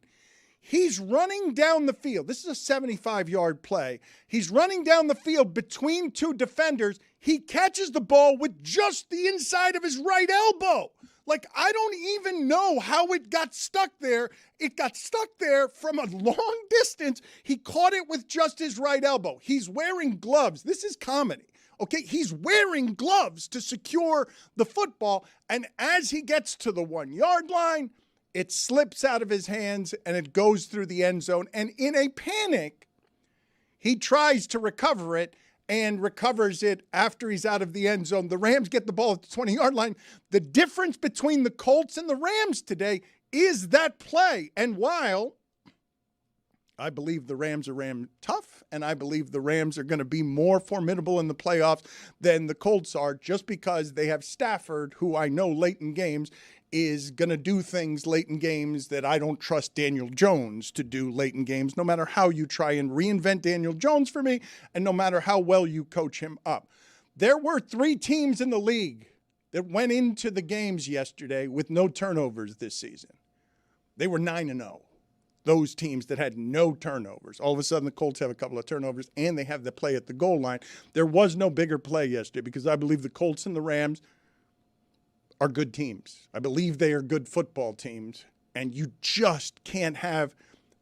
He's running down the field. This is a 75-yard play. He's running down the field between 2 defenders. He catches the ball with just the inside of his right elbow. Like, I don't even know how it got stuck there. It got stuck there from a long distance. He caught it with just his right elbow. He's wearing gloves. This is comedy. Okay, he's wearing gloves to secure the football. And as he gets to the 1-yard line, it slips out of his hands and it goes through the end zone. And in a panic, he tries to recover it and recovers it after he's out of the end zone. The Rams get the ball at the 20-yard line. The difference between the Colts and the Rams today is that play. And while I believe the Rams are Ram tough, and I believe the Rams are going to be more formidable in the playoffs than the Colts are, just because they have Stafford, who I know late in games is going to do things late in games that I don't trust Daniel Jones to do late in games, no matter how you try and reinvent Daniel Jones for me, and no matter how well you coach him up. There were 3 teams in the league that went into the games yesterday with no turnovers this season. They were 9-0. Those teams that had no turnovers. All of a sudden, the Colts have a couple of turnovers, and they have the play at the goal line. There was no bigger play yesterday because I believe the Colts and the Rams are good teams. I believe they are good football teams, and you just can't have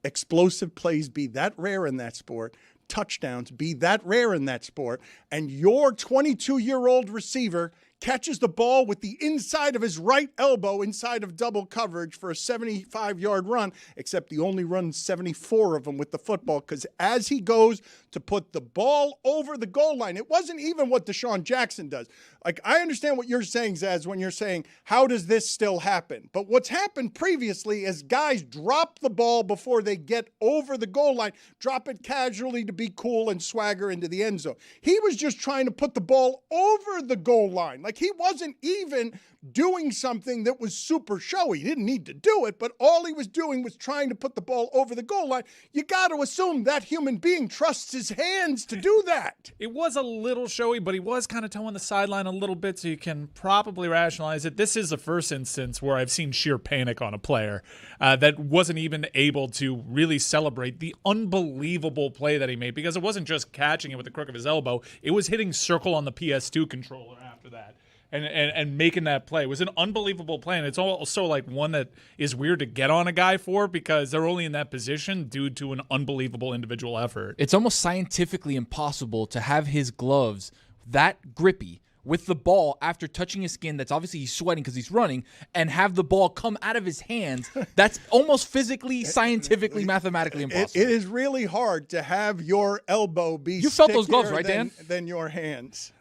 explosive plays be that rare in that sport, touchdowns be that rare in that sport, and your 22-year-old receiver catches the ball with the inside of his right elbow inside of double coverage for a 75-yard run, except he only runs 74 of them with the football, because as he goes to put the ball over the goal line, it wasn't even what Deshaun Jackson does. Like, I understand what you're saying, Zaz, when you're saying, how does this still happen? But what's happened previously is guys drop the ball before they get over the goal line, drop it casually to be cool and swagger into the end zone. He was just trying to put the ball over the goal line. Like, he wasn't even doing something that was super showy. He didn't need to do it, but all he was doing was trying to put the ball over the goal line. You got to assume that human being trusts his hands to do that. It was a little showy, but he was kind of towing the sideline a little bit, so you can probably rationalize it. This is the first instance where I've seen sheer panic on a player that wasn't even able to really celebrate the unbelievable play that he made, because it wasn't just catching it with the crook of his elbow. It was hitting circle on the PS2 controller after that. And making that play. It was an unbelievable play, and it's also like one that is weird to get on a guy for, because they're only in that position due to an unbelievable individual effort. It's almost scientifically impossible to have his gloves that grippy with the ball after touching his skin, that's obviously he's sweating because he's running, and have the ball come out of his hands. That's almost physically, scientifically, mathematically impossible. It is really hard to have your elbow be You felt those gloves, right, Dan? Than your hands.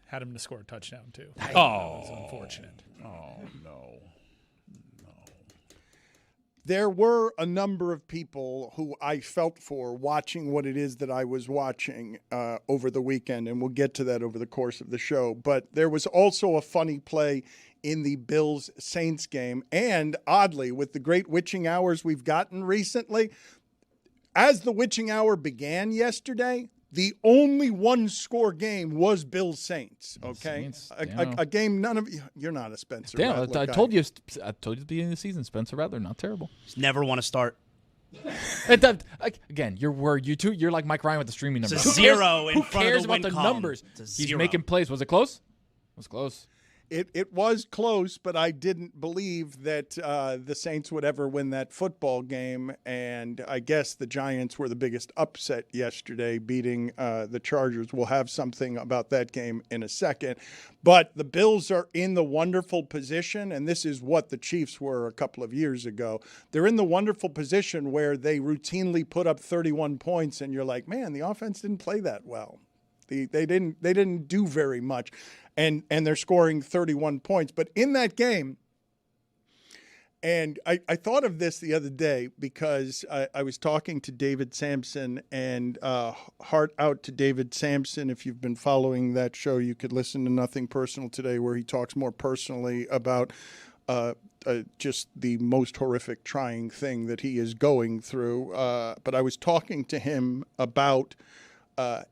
Had him to score a touchdown, too. Oh, that was unfortunate. Oh, no. There were a number of people who I felt for watching what it is that I was watching over the weekend, and we'll get to that over the course of the show. But there was also a funny play in the Bills-Saints game, and oddly, with the great witching hours we've gotten recently, as the witching hour began yesterday, the only one-score game was Bills-Saints, okay? Saints, a game none of – you're not a Spencer Damn, Rattler I guy. told you at the beginning of the season, Spencer Rattler, not terrible. Just never want to start. Again, you're like Mike Ryan with the streaming numbers. It's a zero in Who front cares of the about win the column. numbers? It's a He's zero. making plays. Was it close? It was close. It was close, but I didn't believe that the Saints would ever win that football game, and I guess the Giants were the biggest upset yesterday, beating the Chargers. We'll have something about that game in a second. But the Bills are in the wonderful position, and this is what the Chiefs were a couple of years ago. They're in the wonderful position where they routinely put up 31 points, and you're like, man, the offense didn't play that well. They didn't do very much. And they're scoring 31 points. But in that game, and I thought of this the other day because I was talking to David Sampson, and heart out to David Sampson. If you've been following that show, you could listen to Nothing Personal Today, where he talks more personally about just the most horrific, trying thing that he is going through. But I was talking to him about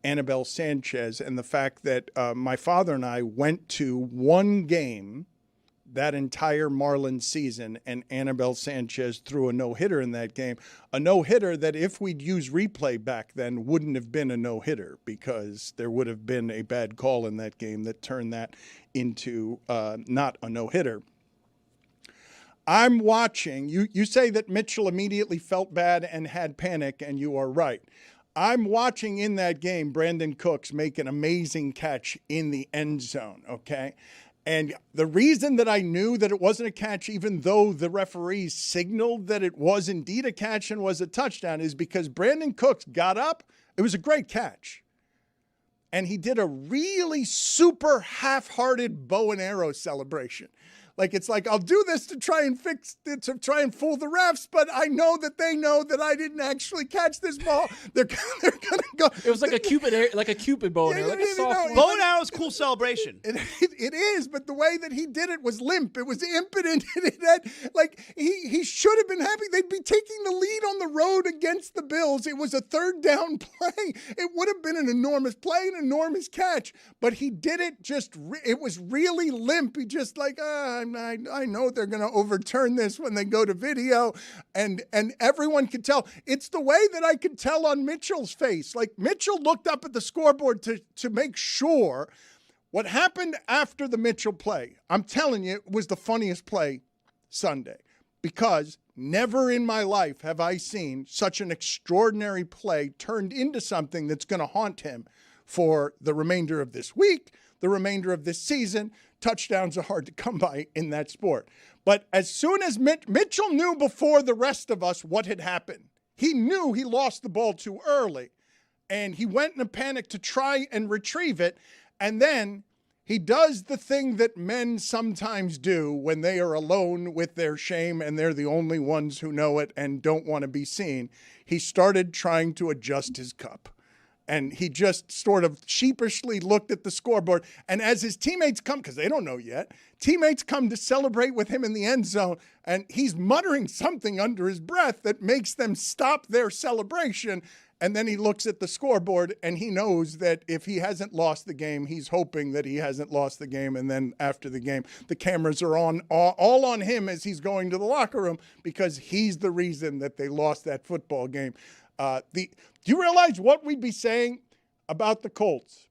Annabelle Sanchez and the fact that my father and I went to one game that entire Marlins season, and Annabelle Sanchez threw a no-hitter in that game. A no-hitter that if we'd used replay back then wouldn't have been a no-hitter, because there would have been a bad call in that game that turned that into not a no-hitter. I'm watching. You say that Mitchell immediately felt bad and had panic, and you are right. I'm watching in that game Brandon Cooks make an amazing catch in the end zone, okay? And the reason that I knew that it wasn't a catch, even though the referees signaled that it was indeed a catch and was a touchdown, is because Brandon Cooks got up. It was a great catch. And he did a really super half-hearted bow and arrow celebration. Like, it's like, I'll do this to try and fool the refs, but I know that they know that I didn't actually catch this ball. They're gonna go. It was like a Cupid bow and arrow, like a soft Bow and arrow is cool celebration. It is, but the way that he did it was limp. It was impotent. He should have been happy. They'd be taking the lead on the road against the Bills. It was a third down play. It would have been an enormous play, an enormous catch, but he did it it was really limp. He just I know they're going to overturn this when they go to video, and everyone could tell. It's the way that I could tell on Mitchell's face. Like, Mitchell looked up at the scoreboard to make sure. What happened after the Mitchell play, I'm telling you, it was the funniest play Sunday, because never in my life have I seen such an extraordinary play turned into something that's going to haunt him for the remainder of this week, the remainder of this season. Touchdowns are hard to come by in that sport. But as soon as Mitchell knew before the rest of us what had happened, he knew he lost the ball too early, and he went in a panic to try and retrieve it. And then he does the thing that men sometimes do when they are alone with their shame and they're the only ones who know it and don't want to be seen. He started trying to adjust his cup. And he just sort of sheepishly looked at the scoreboard. And as his teammates come, because they don't know yet, teammates come to celebrate with him in the end zone, and he's muttering something under his breath that makes them stop their celebration. And then he looks at the scoreboard, and he knows that if he hasn't lost the game, he's hoping that he hasn't lost the game. And then after the game, the cameras are all on him as he's going to the locker room, because he's the reason that they lost that football game. Do you realize what we'd be saying about the Colts?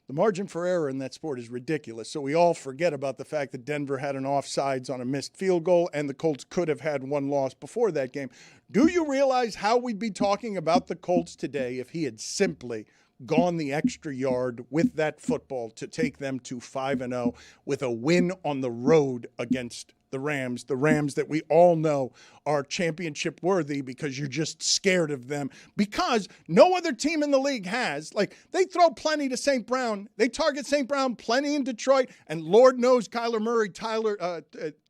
The margin for error in that sport is ridiculous. So we all forget about the fact that Denver had an offsides on a missed field goal, and the Colts could have had one loss before that game. Do you realize how we'd be talking about the Colts today if he had simply gone the extra yard with that football to take them to 5-0 with a win on the road against the Rams that we all know are championship worthy, because you're just scared of them, because no other team in the league has. Like, they throw plenty to St. Brown. They target St. Brown plenty in Detroit, and Lord knows Kyler Murray,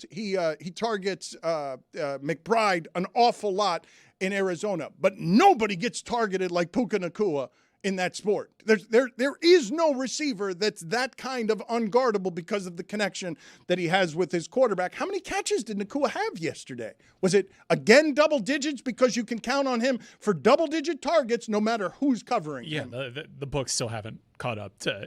he targets McBride an awful lot in Arizona, but nobody gets targeted like Puka Nacua in that sport. There is no receiver that's that kind of unguardable because of the connection that he has with his quarterback. How many catches did Nacua have yesterday? Was it, again, double digits, because you can count on him for double-digit targets no matter who's covering him? Yeah, the books still haven't caught up to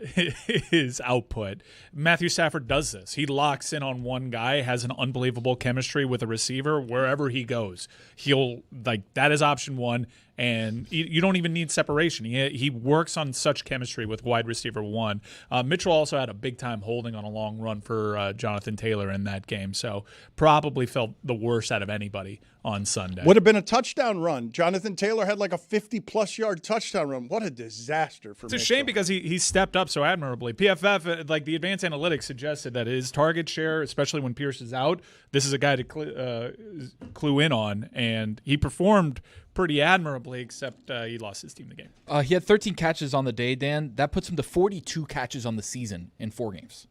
his output. Matthew Stafford does this. He locks in on one guy, has an unbelievable chemistry with a receiver wherever he goes. That is option one, and you don't even need separation. He works on such chemistry with wide receiver one. Mitchell also had a big-time holding on a long run for Jonathan Taylor in that game, so probably felt the worst out of anybody on Sunday. Would have been a touchdown run. Jonathan Taylor had like a 50-plus yard touchdown run. What a disaster for Mitchell. It's a shame, because he stepped up so admirably. PFF, like the advanced analytics, suggested that his target share, especially when Pierce is out, this is a guy to clue in on, and he performed pretty admirably, except he lost his team the game. He had 13 catches on the day, Dan. That puts him to 42 catches on the season in 4 games.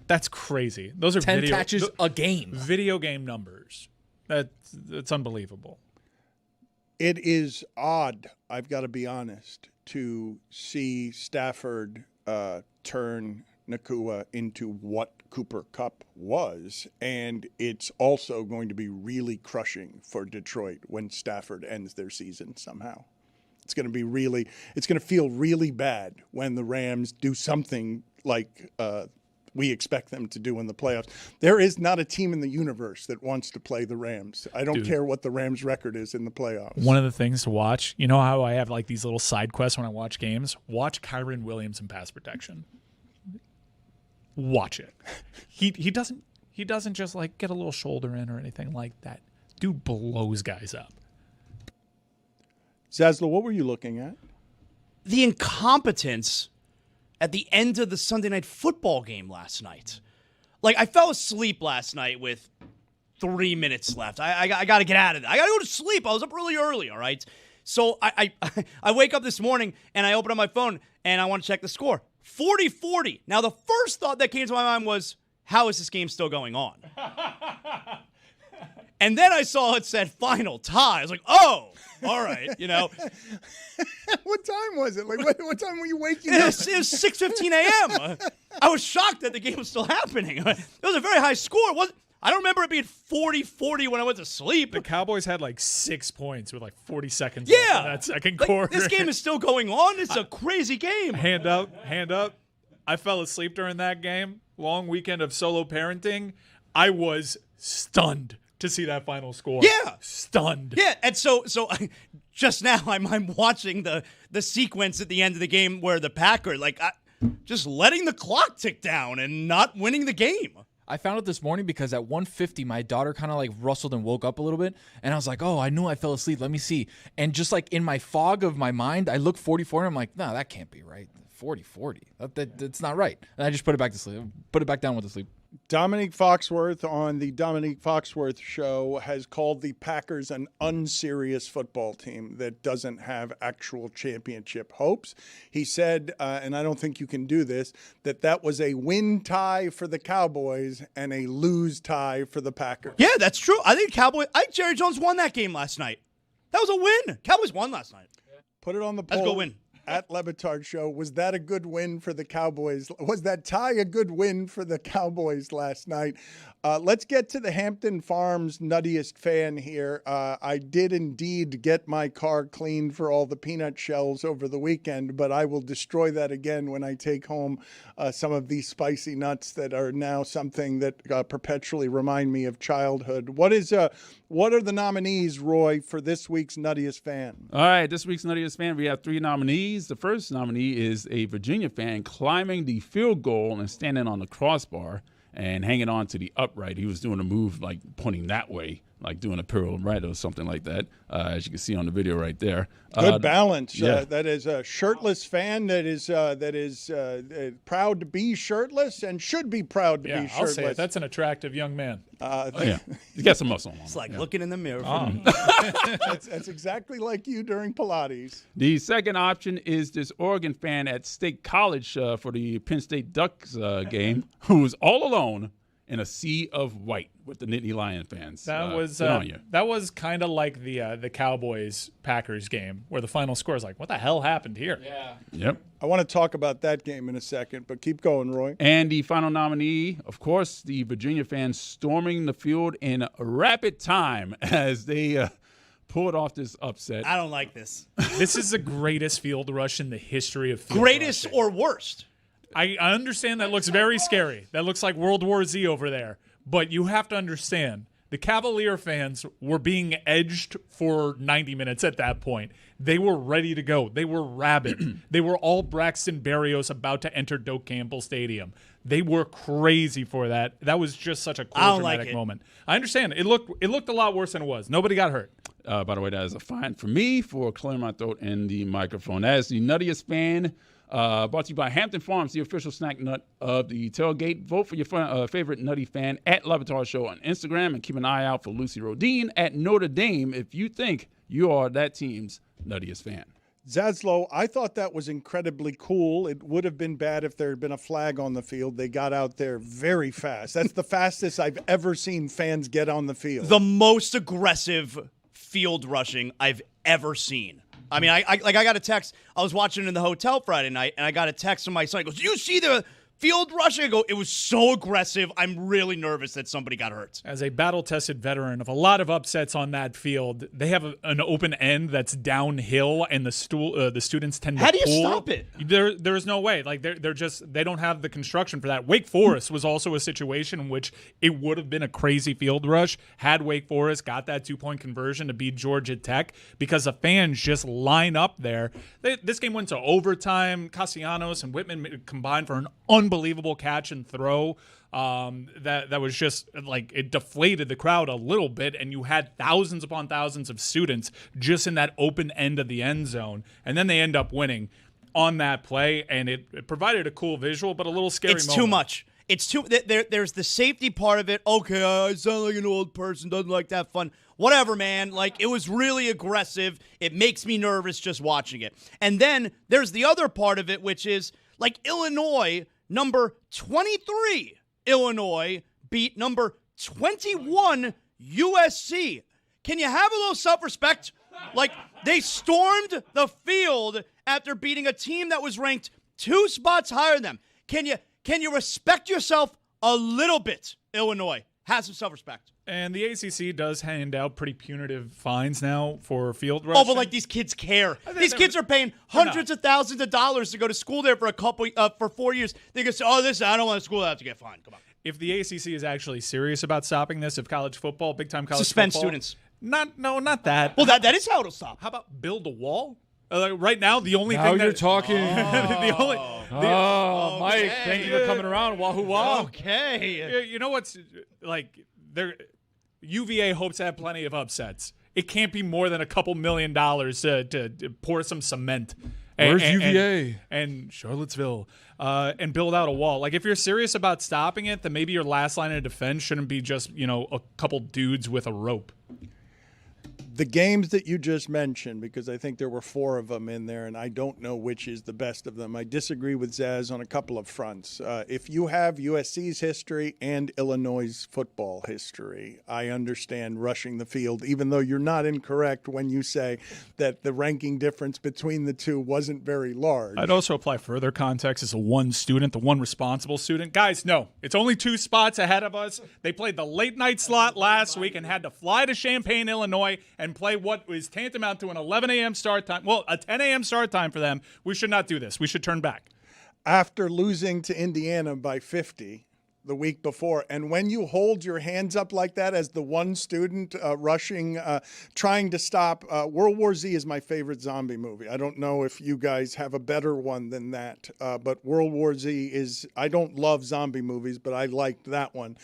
That's crazy. Those are 10 catches a game. Video game numbers. That's unbelievable. It is odd, I've got to be honest, to see Stafford turn Nacua into what Cooper Kupp was, and it's also going to be really crushing for Detroit when Stafford ends their season somehow. It's going to feel really bad when the Rams do something like we expect them to do in the playoffs. There is not a team in the universe that wants to play the Rams. I don't care what the Rams' record is in the playoffs. One of the things to watch, you know how I have like these little side quests when I watch games? Watch Kyren Williams in pass protection. Watch it. He doesn't just like get a little shoulder in or anything like that. Dude blows guys up. Zaslow, what were you looking at? The incompetence at the end of the Sunday Night Football game last night. Like, I fell asleep last night with 3 minutes left. I got to get out of it. I got to go to sleep. I was up really early, all right? So I wake up this morning, and I open up my phone, and I want to check the score. 40-40. Now, the first thought that came to my mind was, how is this game still going on? And then I saw it said final tie. I was like, oh, all right, you know. What time was it? Like, what time were you waking up? It was 6:15 a.m. I was shocked that the game was still happening. It was a very high score. I don't remember it being 40-40 when I went to sleep. The Cowboys had like 6 points with like 40 seconds Yeah. left in that second quarter. This game is still going on. It's a crazy game. Hand up. I fell asleep during that game. Long weekend of solo parenting. I was stunned to see that final score. Yeah. Stunned. Yeah, and so just now I'm watching the sequence at the end of the game where the Packers, just letting the clock tick down and not winning the game. I found it this morning because at 1:50, my daughter kind of like rustled and woke up a little bit. And I was like, oh, I knew I fell asleep. Let me see. And just like in my fog of my mind, I look 44 and I'm like, no, that can't be right. 40-40. That's not right. And I just put it back to sleep. Put it back down with the sleep. Dominique Foxworth on the Dominique Foxworth Show has called the Packers an unserious football team that doesn't have actual championship hopes. He said, and I don't think you can do this, that was a win tie for the Cowboys and a lose tie for the Packers. Yeah, that's true. I think Jerry Jones won that game last night. That was a win. Cowboys won last night. Put it on the poll. Let's go win. At Le Batard Show, was that a good win for the Cowboys? Was that tie a good win for the Cowboys last night? Let's get to the Hampton Farms nuttiest fan here. I did indeed get my car cleaned for all the peanut shells over the weekend, but I will destroy that again when I take home some of these spicy nuts that are now something that perpetually remind me of childhood. What are the nominees, Roy, for this week's nuttiest fan? All right, this week's nuttiest fan, we have 3 nominees. The first nominee is a Virginia fan climbing the field goal and standing on the crossbar and hanging on to the upright. He was doing a move like pointing that way, like doing a pirouette or something like that, as you can see on the video right there. Good balance. Yeah. That is a shirtless fan that is proud to be shirtless and should be proud to be shirtless. I'll say it. That's an attractive young man. Yeah, you got some muscle on him. It's like looking in the mirror. That's exactly like you during Pilates. The second option is this Oregon fan at State College for the Penn State Ducks game, who was all alone in a sea of white with the Nittany Lion fans. That was kind of like the Cowboys Packers game where the final score is like, what the hell happened here? Yeah. Yep. I want to talk about that game in a second, but keep going, Roy. And the final nominee, of course, the Virginia fans storming the field in rapid time as they pulled off this upset. I don't like this. This is the greatest field rush in the history of field Greatest rushing. or worst? I understand that looks very scary. That looks like World War Z over there. But you have to understand, the Cavalier fans were being edged for 90 minutes at that point. They were ready to go. They were rabid. They were all Braxton Berrios about to enter Doak Campbell Stadium. They were crazy for that. That was just such a cool, dramatic moment. I understand. It looked a lot worse than it was. Nobody got hurt. By the way, that is a fine for me for clearing my throat in the microphone. That is the nuttiest fan. Brought to you by Hampton Farms, the official snack nut of the tailgate. Vote for your favorite nutty fan at Le Batard Show on Instagram, and keep an eye out for Lucy Rodine at Notre Dame if you think you are that team's nuttiest fan. Zaslow, I thought that was incredibly cool. It would have been bad if there had been a flag on the field. They got out there very fast. That's the fastest I've ever seen fans get on the field. The most aggressive field rushing I've ever seen. I mean, I got a text. I was watching in the hotel Friday night, and I got a text from my son. He goes, "Do you see the field rushing?" I go, "It was so aggressive. I'm really nervous that somebody got hurt." As a battle-tested veteran of a lot of upsets on that field, they have an open end that's downhill, and the students tend to How do you pull. stop it? There's no way. Like they don't have the construction for that. Wake Forest was also a situation in which it would have been a crazy field rush had Wake Forest got that 2-point conversion to beat Georgia Tech, because the fans just line up there. This game went to overtime. Castellanos and Whitman combined for an unbelievable catch and throw that was just like, it deflated the crowd a little bit, and you had thousands upon thousands of students just in that open end of the end zone, and then they end up winning on that play, and it provided a cool visual but a little scary It's moment. too much. It's too there's the safety part of it. Okay, I sound like an old person, doesn't like that fun. Whatever, man. Like, it was really aggressive. It makes me nervous just watching it. And then there's the other part of it, which is like Illinois, number 23 Illinois beat number 21 USC. Can you have a little self-respect? Like, they stormed the field after beating a team that was ranked 2 spots higher than them. Can you respect yourself a little bit, Illinois? Have some self-respect. And the ACC does hand out pretty punitive fines now for field rushing. Oh, but like these kids care. These kids are paying hundreds of thousands of dollars to go to school there for for 4 years. They can say, "Oh, I don't want to school. I have to get fined." Come on. If the ACC is actually serious about stopping this, if college football, big time college Suspend football, students. Not that. Well, that is how it'll stop. How about build a wall? Right now, the only Now thing you're that, talking. Mike, thank you for coming around. Wahoo wah. Okay. You know what's like? UVA hopes to have plenty of upsets. It can't be more than a couple $1 million to pour some cement. Where's UVA? And Charlottesville, and build out a wall. Like, if you're serious about stopping it, then maybe your last line of defense shouldn't be just, a couple dudes with a rope. The games that you just mentioned, because I think there were 4 of them in there, and I don't know which is the best of them. I disagree with Zaz on a couple of fronts. If you have USC's history and Illinois' football history, I understand rushing the field, even though you're not incorrect when you say that the ranking difference between the two wasn't very large. I'd also apply further context as the one student, the one responsible student. Guys, no, it's only 2 spots ahead of us. They played the late night slot last week and had to fly to Champaign, Illinois, and play what is tantamount to an 11 a.m. start time. Well, a 10 a.m. start time for them. We should not do this. We should turn back. After losing to Indiana by 50 the week before, and when you hold your hands up like that as the one student rushing, trying to stop, World War Z is my favorite zombie movie. I don't know if you guys have a better one than that, but World War Z is, I don't love zombie movies, but I liked that one.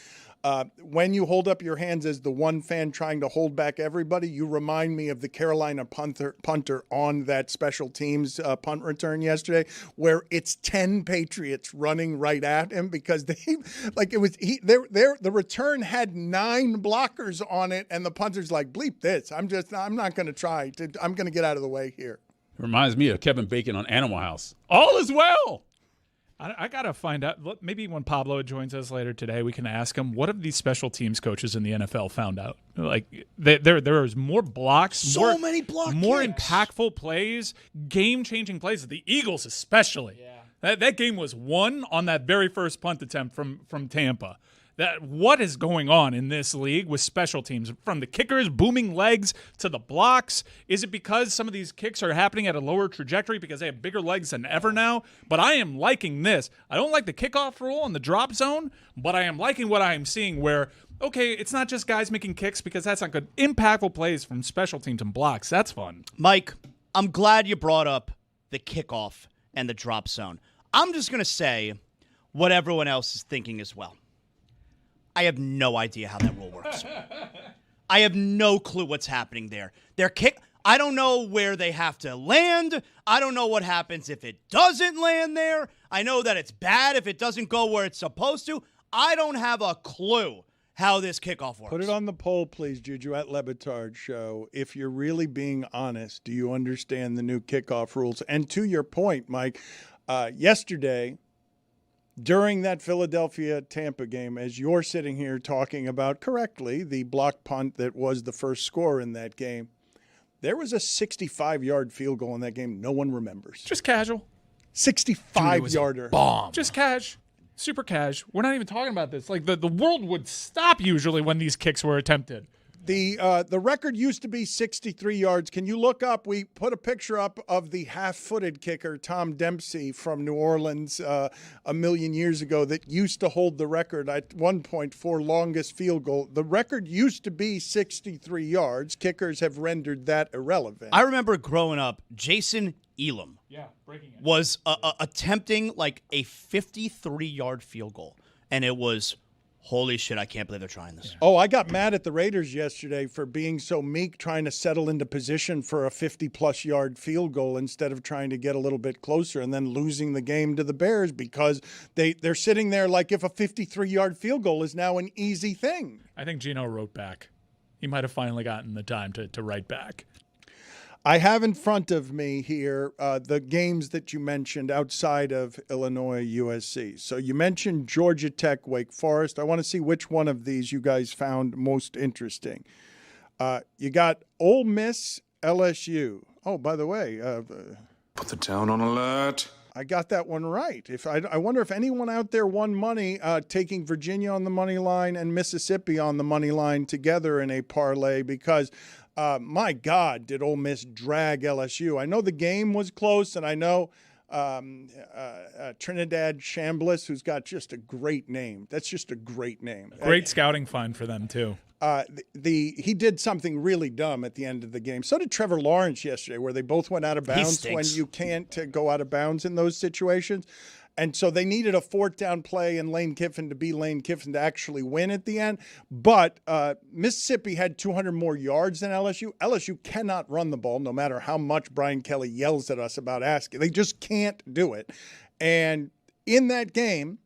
When you hold up your hands as the one fan trying to hold back everybody, you remind me of the Carolina punter on that special teams punt return yesterday, where it's 10 Patriots running right at him because the return had 9 blockers on it, and the punter's like, bleep this. I'm not going to try. I'm going to get out of the way here. Reminds me of Kevin Bacon on Animal House. All is well. I got to find out. Maybe when Pablo joins us later today, we can ask him, what have these special teams coaches in the NFL found out? Like, there is more blocks. Many blocks. More impactful plays, game-changing plays. The Eagles especially. Yeah. That game was won on that very first punt attempt from Tampa. What is going on in this league with special teams? From the kickers, booming legs, to the blocks. Is it because some of these kicks are happening at a lower trajectory because they have bigger legs than ever now? But I am liking this. I don't like the kickoff rule in the drop zone, but I am liking what I am seeing where, okay, it's not just guys making kicks because that's not good. Impactful plays from special teams and blocks. That's fun. Mike, I'm glad you brought up the kickoff and the drop zone. I'm just going to say what everyone else is thinking as well. I have no idea how that rule works. I have no clue what's happening there. I don't know where they have to land. I don't know what happens if it doesn't land there. I know that it's bad if it doesn't go where it's supposed to. I don't have a clue how this kickoff works. Put it on the poll, please, Juju, at Le Batard Show. If you're really being honest, do you understand the new kickoff rules? And to your point, Mike, yesterday, during that Philadelphia-Tampa game, as you're sitting here talking about correctly the block punt that was the first score in that game, there was a 65-yard field goal in that game no one remembers. Just casual. 65-yarder. Bomb. Just cash. Super cash. We're not even talking about this. Like, the world would stop usually when these kicks were attempted. The record used to be 63 yards. Can you look up? We put a picture up of the half-footed kicker, Tom Dempsey from New Orleans a million years ago that used to hold the record at one point for longest field goal. The record used to be 63 yards. Kickers have rendered that irrelevant. I remember growing up, Jason Elam was attempting like a 53-yard field goal, and it was – holy shit, I can't believe they're trying this. Oh, I got mad at the Raiders yesterday for being so meek, trying to settle into position for a 50-plus yard field goal instead of trying to get a little bit closer and then losing the game to the Bears because they're sitting there like if a 53-yard field goal is now an easy thing. I think Gino wrote back. He might have finally gotten the time to write back. I have in front of me here the games that you mentioned outside of Illinois USC. So you mentioned Georgia Tech, Wake Forest. I want to see which one of these you guys found most interesting. You got Ole Miss, LSU. Oh, by the way. Put the town on alert. I got that one right. I wonder if anyone out there won money taking Virginia on the money line and Mississippi on the money line together in a parlay because my God, did Ole Miss drag LSU. I know the game was close, and I know Trinidad Chambliss, who's got just a great name. That's just a great name. Great scouting find for them, too. He did something really dumb at the end of the game. So did Trevor Lawrence yesterday, where they both went out of bounds when you can't go out of bounds in those situations. And so they needed a fourth down play and Lane Kiffin to be Lane Kiffin to actually win at the end. But Mississippi had 200 more yards than LSU. LSU cannot run the ball, no matter how much Brian Kelly yells at us about asking. They just can't do it. And in that game,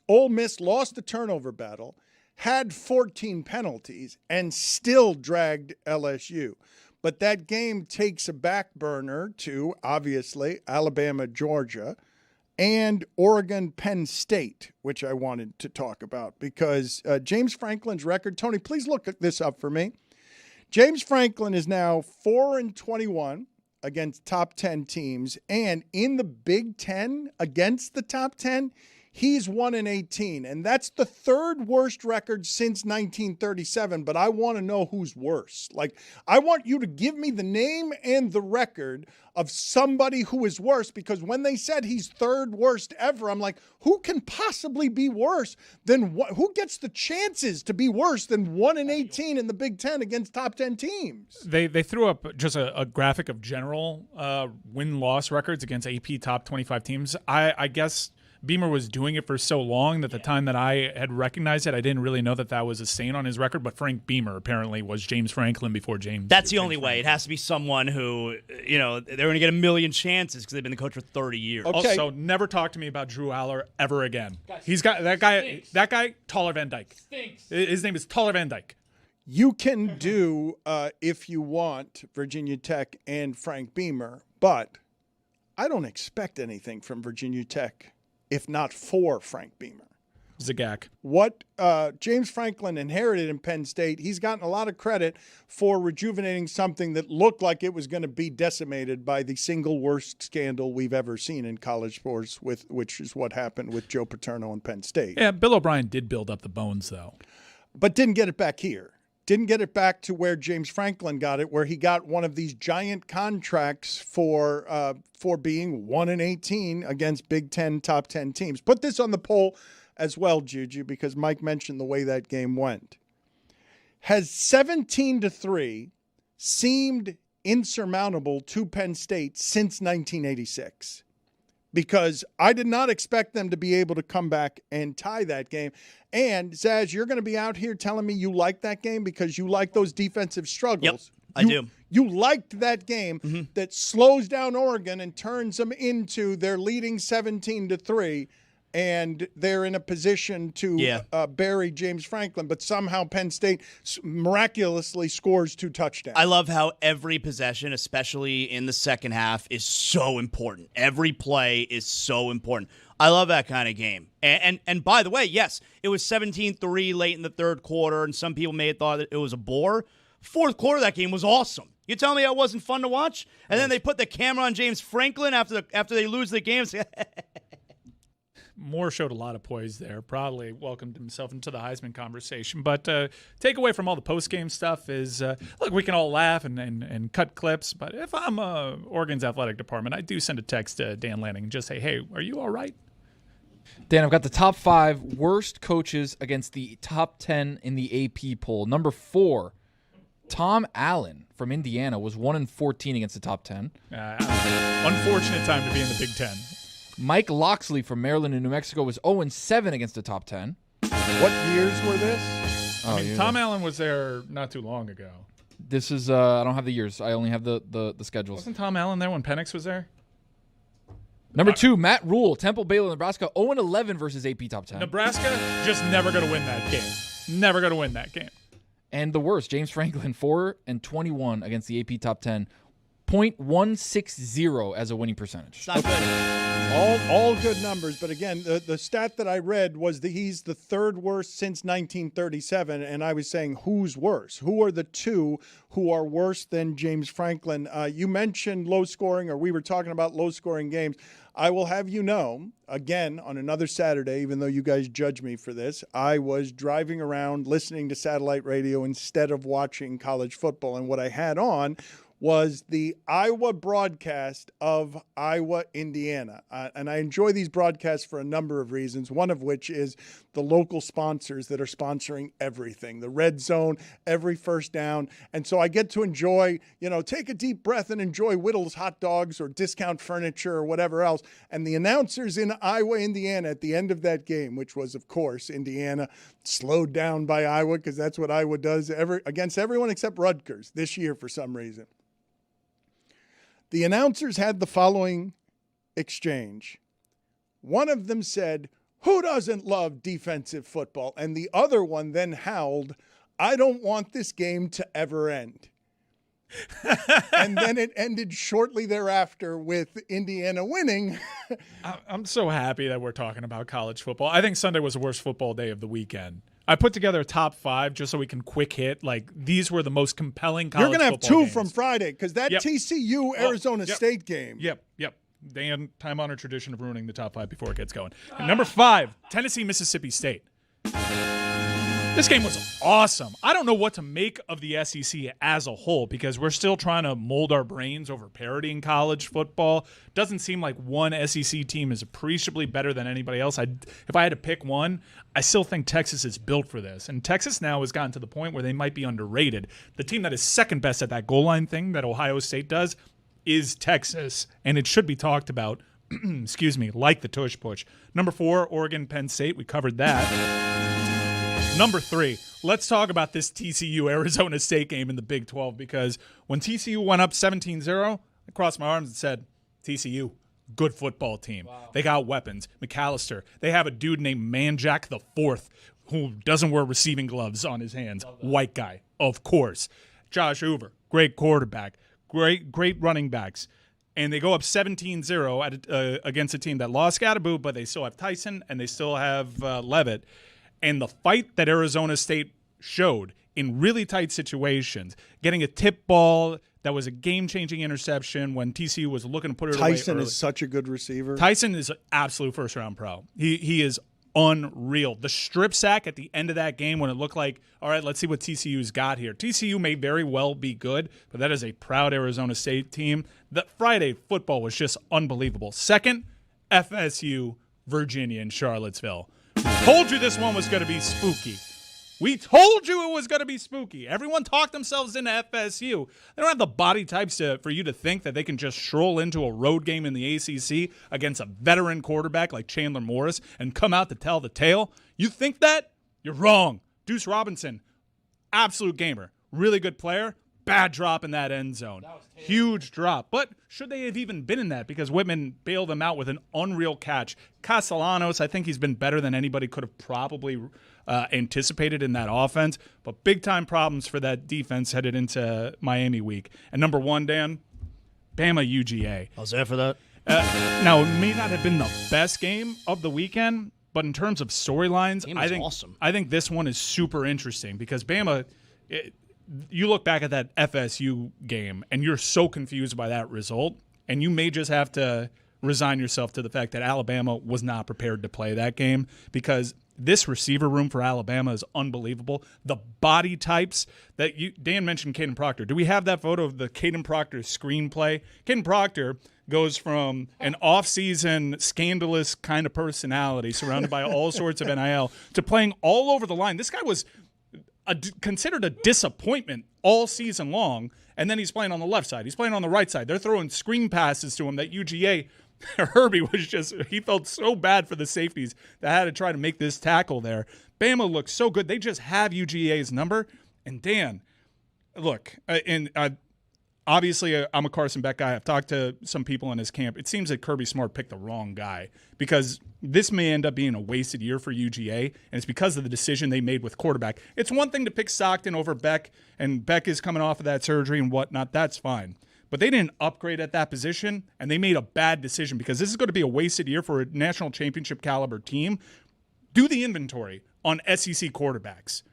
Ole Miss lost the turnover battle, had 14 penalties, and still dragged LSU. But that game takes a back burner to, obviously, Alabama, Georgia, and Oregon, Penn State, which I wanted to talk about because James Franklin's record, Tony, please look this up for me. James Franklin is now 4-21 against top 10 teams, and in the Big Ten against the top 10, he's 1-18, and that's the third worst record since 1937, but I want to know who's worse. Like, I want you to give me the name and the record of somebody who is worse, because when they said he's third worst ever, I'm like, who can possibly be worse than who gets the chances to be worse than 1-18 in the Big Ten against top 10 teams? They threw up just a graphic of general win-loss records against AP top 25 teams. I guess Beamer was doing it for so long that the time that I had recognized it, I didn't really know that that was a stain on his record. But Frank Beamer apparently was James Franklin before James. That's the only way. It has to be someone who, they're going to get a million chances because they've been the coach for 30 years. Okay. Also, never talk to me about Drew Aller ever again. He's got that guy. Stinks. That guy, Taller Van Dyke. Stinks. His name is Taller Van Dyke. You can do, if you want, Virginia Tech and Frank Beamer, but I don't expect anything from Virginia Tech if not for Frank Beamer. Zagak. What James Franklin inherited in Penn State, he's gotten a lot of credit for rejuvenating something that looked like it was going to be decimated by the single worst scandal we've ever seen in college sports, which is what happened with Joe Paterno in Penn State. Yeah, Bill O'Brien did build up the bones, though. But didn't get it back here. Didn't get it back to where James Franklin got it, where he got one of these giant contracts for being 1-18 against Big Ten top 10 teams. Put this on the poll as well, Juju, because Mike mentioned the way that game went. Has 17-3 seemed insurmountable to Penn State since 1986? Because I did not expect them to be able to come back and tie that game. And, Zaz, you're going to be out here telling me you like that game because you like those defensive struggles. Yep, I do. You liked that game that slows down Oregon and turns them into their leading 17-3, and they're in a position to bury James Franklin. But somehow Penn State miraculously scores 2 touchdowns. I love how every possession, especially in the second half, is so important. Every play is so important. I love that kind of game. And by the way, yes, it was 17-3 late in the third quarter, and some people may have thought that it was a bore. Fourth quarter of that game was awesome. You tell me it wasn't fun to watch? And then they put the camera on James Franklin after they lose the game. Moore showed a lot of poise there. Probably welcomed himself into the Heisman conversation. But takeaway from all the post-game stuff is, look, we can all laugh and cut clips. But if I'm Oregon's athletic department, I do send a text to Dan Lanning and just say, hey, are you all right? Dan, I've got the top 5 worst coaches against the top 10 in the AP poll. Number 4, Tom Allen from Indiana was 1-14 against the top 10. Unfortunate time to be in the Big Ten. Mike Loxley from Maryland and New Mexico was 0-7 against the top 10. What years were this? Tom Allen was there not too long ago. This is I don't have the years. I only have the schedules. Wasn't Tom Allen there when Penix was there? Number 2, Matt Rule, Temple, Baylor, Nebraska, 0-11 versus AP top 10. Nebraska just never going to win that game. Never going to win that game. And the worst, James Franklin, 4-21 against the AP top 10, .160 as a winning percentage. Not good. All good numbers, but again, the stat that I read was that he's the third worst since 1937, and I was saying who's worse? Who are the two who are worse than James Franklin? You mentioned low scoring, or we were talking about low scoring games. I will have you know, again, on another Saturday, even though you guys judge me for this, I was driving around listening to satellite radio instead of watching college football, and what I had on was the Iowa broadcast of Iowa, Indiana. And I enjoy these broadcasts for a number of reasons, one of which is the local sponsors that are sponsoring everything, the red zone, every first down. And so I get to enjoy, take a deep breath and enjoy Whittle's hot dogs or discount furniture or whatever else. And the announcers in Iowa, Indiana at the end of that game, which was, of course, Indiana slowed down by Iowa because that's what Iowa does against everyone except Rutgers this year for some reason. The announcers had the following exchange. One of them said, "Who doesn't love defensive football?" And the other one then howled, "I don't want this game to ever end." And then it ended shortly thereafter with Indiana winning. I'm so happy that we're talking about college football. I think Sunday was the worst football day of the weekend. I put together a top 5 just so we can quick hit. Like, these were the most compelling college football games. You're going to have 2 games from Friday because that TCU-Arizona State game. Yep. Dan, time-honored tradition of ruining the top 5 before it gets going. And number 5, Tennessee-Mississippi State. This game was awesome. I don't know what to make of the SEC as a whole because we're still trying to mold our brains over parity in college football. Doesn't seem like one SEC team is appreciably better than anybody else. If I had to pick one, I still think Texas is built for this. And Texas now has gotten to the point where they might be underrated. The team that is second best at that goal line thing that Ohio State does is Texas, and it should be talked about, like the tush push. Number 4, Oregon, Penn State. We covered that. Number 3, let's talk about this TCU-Arizona State game in the Big 12 because when TCU went up 17-0, I crossed my arms and said, TCU, good football team. Wow. They got weapons. McAllister. They have a dude named Manjack IV who doesn't wear receiving gloves on his hands. White guy, of course. Josh Hoover, great quarterback. Great running backs. And they go up 17-0 against a team that lost Gadaboo, but they still have Tyson and they still have Levitt. And the fight that Arizona State showed in really tight situations, getting a tip ball that was a game-changing interception when TCU was looking to put it away. Tyson is such a good receiver. Tyson is an absolute first-round pro. He is unreal. The strip sack at the end of that game when it looked like, all right, let's see what TCU's got here. TCU may very well be good, but that is a proud Arizona State team. The Friday football was just unbelievable. Second, FSU, Virginia, and Charlottesville. Told you this one was going to be spooky. We told you it was going to be spooky. Everyone talked themselves into FSU. They don't have the body types for you to think that they can just stroll into a road game in the ACC against a veteran quarterback like Chandler Morris and come out to tell the tale. You think that? You're wrong. Deuce Robinson, absolute gamer. Really good player. Bad drop in that end zone. Huge drop. But should they have even been in that? Because Whitman bailed them out with an unreal catch. Castellanos, I think he's been better than anybody could have probably anticipated in that offense. But big-time problems for that defense headed into Miami week. And number 1, Dan, Bama UGA. I was there for that. Now, it may not have been the best game of the weekend, but in terms of storylines, I think this one is super interesting because Bama you look back at that FSU game and you're so confused by that result, and you may just have to resign yourself to the fact that Alabama was not prepared to play that game because this receiver room for Alabama is unbelievable. The body types that Dan mentioned Caden Proctor. Do we have that photo of the Caden Proctor screenplay? Caden Proctor goes from an off-season scandalous kind of personality surrounded by all sorts of NIL to playing all over the line. This guy was considered a disappointment all season long, and then he's playing on the left side. He's playing on the right side. They're throwing screen passes to him that UGA, Herbie was he felt so bad for the safeties that had to try to make this tackle there. Bama looks so good. They just have UGA's number. And Dan, look, obviously I'm a Carson Beck guy. I've talked to some people in his camp. It seems that Kirby Smart picked the wrong guy because this may end up being a wasted year for UGA, and it's because of the decision they made with quarterback. It's one thing to pick Stockton over Beck, and Beck is coming off of that surgery and whatnot. That's fine. but they didn't upgrade at that position, and they made a bad decision because this is going to be a wasted year for a national championship caliber team. Do the inventory on SEC quarterbacks.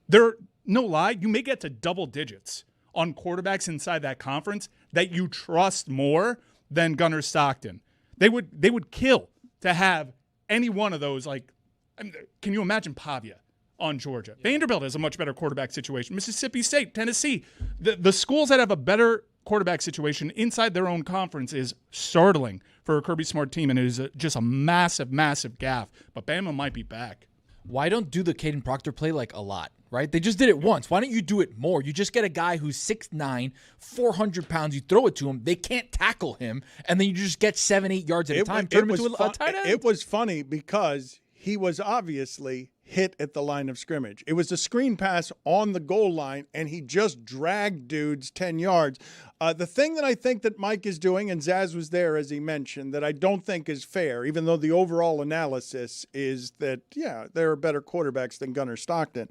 No lie, you may get to double digits on quarterbacks inside that conference that you trust more than Gunnar Stockton. They would kill to have any one of those. Like, can you imagine Pavia on Georgia? Vanderbilt has a much better quarterback situation. Mississippi State, Tennessee. The schools that have a better quarterback situation inside their own conference is startling for a Kirby Smart team, and it is just a massive, massive gaffe. But Bama might be back. Why don't do the Caden Proctor play like a lot, right? They just did it once. Why don't you do it more? You just get a guy who's 6'9", 400 pounds. You throw it to him. They can't tackle him. And then you just get 7-8 yards at a time. Turn him into a tight end. It was funny because he was obviously hit at the line of scrimmage. It was a screen pass on the goal line, and he just dragged dudes 10 yards. The thing that I think that Mike is doing, and Zaz was there as he mentioned, that I don't think is fair, even though the overall analysis is that, yeah, there are better quarterbacks than Gunnar Stockton.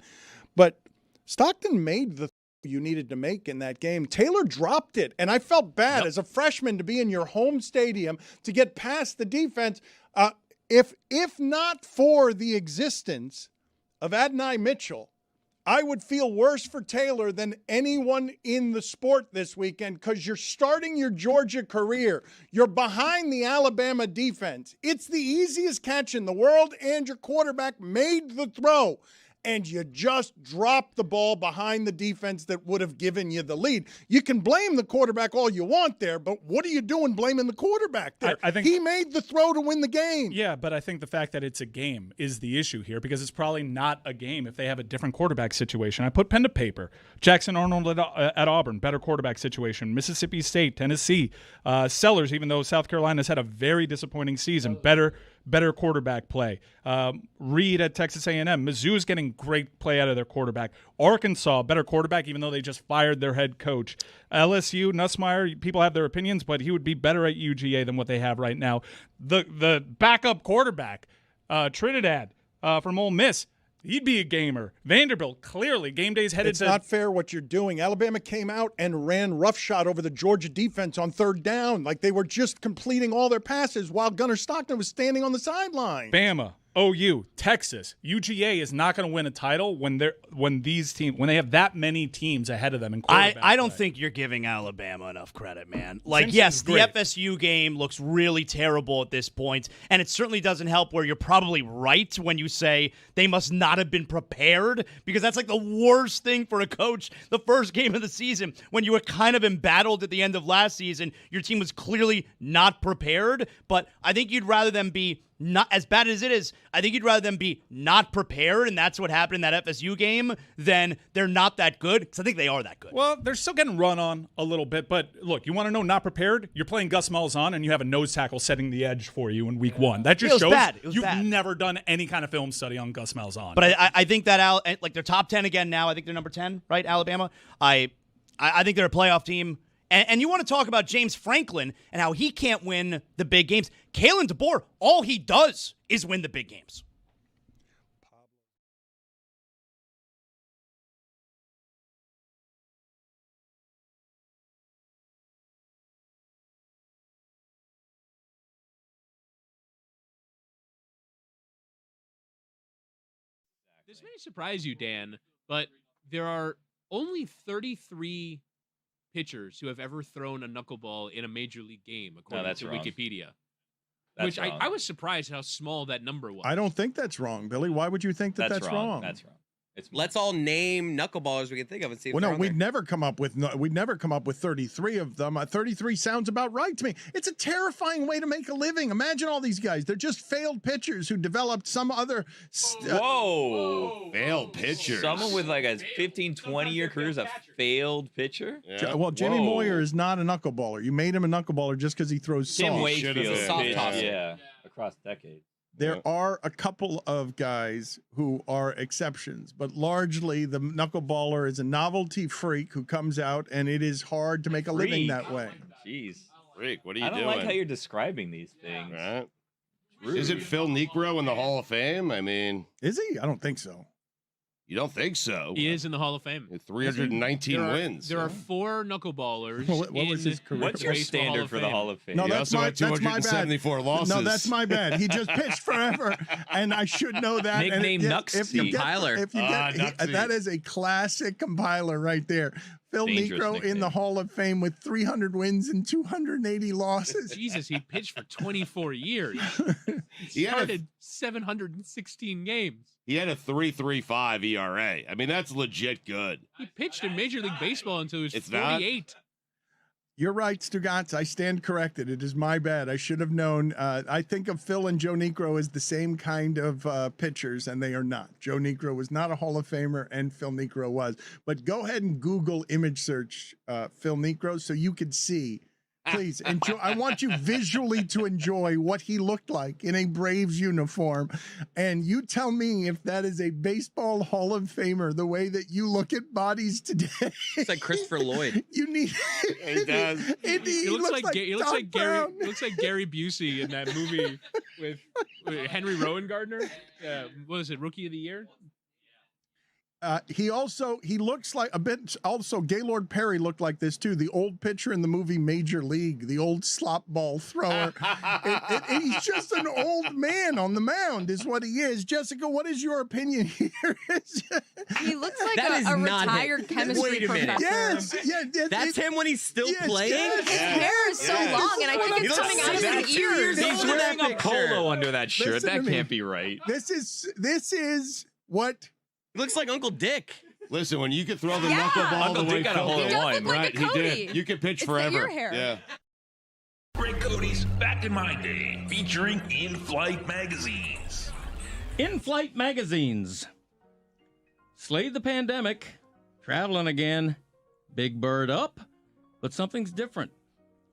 But Stockton made the you needed to make in that game. Taylor dropped it, and I felt bad as a freshman to be in your home stadium to get past the defense. If not for the existence of Adonai Mitchell, I would feel worse for Taylor than anyone in the sport this weekend because you're starting your Georgia career. You're behind the Alabama defense. It's the easiest catch in the world, and your quarterback made the throw. And you just dropped the ball behind the defense that would have given you the lead. You can blame the quarterback all you want there, but what are you doing blaming the quarterback there? I think he made the throw to win the game. Yeah, but I think the fact that it's a game is the issue here because it's probably not a game if they have a different quarterback situation. I put pen to paper. Jackson Arnold at Auburn, better quarterback situation. Mississippi State, Tennessee. Sellers, even though South Carolina's had a very disappointing season, better quarterback play. Reed at Texas A&M. Mizzou's getting great play out of their quarterback. Arkansas, better quarterback, even though they just fired their head coach. LSU, Nussmeier, people have their opinions, but he would be better at UGA than what they have right now. The backup quarterback, Trinidad from Ole Miss, he'd be a gamer. Vanderbilt, clearly, game day's headed to... It's not fair what you're doing. Alabama came out and ran roughshod over the Georgia defense on third down. Like they were just completing all their passes while Gunnar Stockton was standing on the sideline. Bama, OU, Texas, UGA is not going to win a title when they have that many teams ahead of them in quarterback I don't play. think you're giving Alabama enough credit, man. Like, Simpson's yes, the great. FSU game looks really terrible at this point, and it certainly doesn't help where you're probably right when you say they must not have been prepared, because that's like the worst thing for a coach the first game of the season when you were kind of embattled at the end of last season. Your team was clearly not prepared, but I think you'd rather them be not as bad as it is. I think you'd rather them be not prepared, and that's what happened in that FSU game, than they're not that good, because I think they are that good. Well, they're still getting run on a little bit, but look, you want to know not prepared? You're playing Gus Malzahn, and you have a nose tackle setting the edge for you in week one. That just shows you've never done any kind of film study on Gus Malzahn. But I think that like they're top 10 again now. I think they're number 10, right, Alabama? I think they're a playoff team. And you want to talk about James Franklin and how he can't win the big games. Kalen DeBoer, all he does is win the big games. This may surprise you, Dan, but there are only 33 pitchers who have ever thrown a knuckleball in a major league game, according to wrong. Wikipedia. That's which wrong. I was surprised how small that number was. I don't think that's wrong, Billy. Why would you think that that's wrong? That's wrong. Let's all name knuckleballers we can think of and see if Well, they're no, on we'd there. never come up with 33 of them. 33 sounds about right to me. It's a terrifying way to make a living. Imagine all these guys. They're just failed pitchers who developed some other Whoa. Failed pitchers. Someone with like a 15, 20-year career is a failed pitcher? Well, Jimmy Moyer is not a knuckleballer. You made him a knuckleballer just because he throws Tim soft. Wakefield. Soft tosser. Yeah, across decades. There are a couple of guys who are exceptions, but largely the knuckleballer is a novelty freak who comes out, and it is hard to make a living that way. Jeez. Freak, what are you I don't doing? like how you're describing these things. Right? Isn't Phil Niekro in the Hall of Fame? I mean, Is he? I don't think so. You don't think so? He is in the Hall of Fame. 319 wins. There are 4 knuckleballers. What was his career? What's your standard for the Hall of Fame? No, He that's also my, had that's my bad. 274 losses. No, that's my bad. He just pitched forever, and I should know that. Nickname Nuxie. Compiler. That is a classic compiler right there. Phil Dangerous Niekro in nickname. the Hall of Fame with 300 wins and 280 losses. Jesus, he pitched for 24 years. He had a- started 716 games. He had a 3.35 ERA. I mean, that's legit good. He pitched in Major League Baseball until he was It's not? 48. You're right, Stugotz. I stand corrected. It is my bad. I should have known. I think of Phil and Joe Niekro as the same kind of pitchers, and they are not. Joe Niekro was not a Hall of Famer, and Phil Niekro was. But go ahead and Google image search Phil Niekro so you could see. Please enjoy. I want you visually to enjoy what he looked like in a Braves uniform. And you tell me if that is a baseball Hall of Famer, the way that you look at bodies today. It's like Christopher Lloyd. You need. He does. He looks like Doc Brown. Gary Busey in that movie with Henry Rowan Gardner. What is it? Rookie of the Year. He looks like a bit. Also, Gaylord Perry looked like this too. The old pitcher in the movie Major League, the old slop ball thrower. He's just an old man on the mound, is what he is. Jessica, what is your opinion here? He looks like That is a not retired him. chemistry Wait a minute. professor. Yes, That's him when he's still yes, playing? yes. His hair is so long, and I think He it's looks coming out of his 62 years ears. old. He's Look at wearing that a picture. polo under that shirt. Listen to That me. can't be right. This is what. He looks like Uncle Dick. Listen, when you could throw the Yeah. knuckleball Uncle the way Dick got a Phil hole in did, one. He does look like right? a He Cody. did. You could pitch It's the forever. ear hair. Yeah. Greg Cody's Back in My Day, featuring in-flight magazines. In-flight magazines. Slayed the pandemic. Traveling again. Big bird up. But something's different.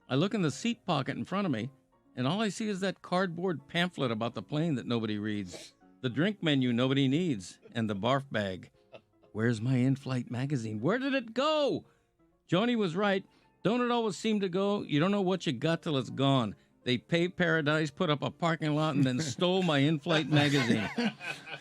I look in the seat pocket in front of me, and all I see is that cardboard pamphlet about the plane that nobody reads, the drink menu nobody needs, and the barf bag. Where's my in-flight magazine? Where did it go? Joni was right. Don't it always seem to go? You don't know what you got till it's gone. They paved paradise, put up a parking lot, and then stole my in-flight magazine.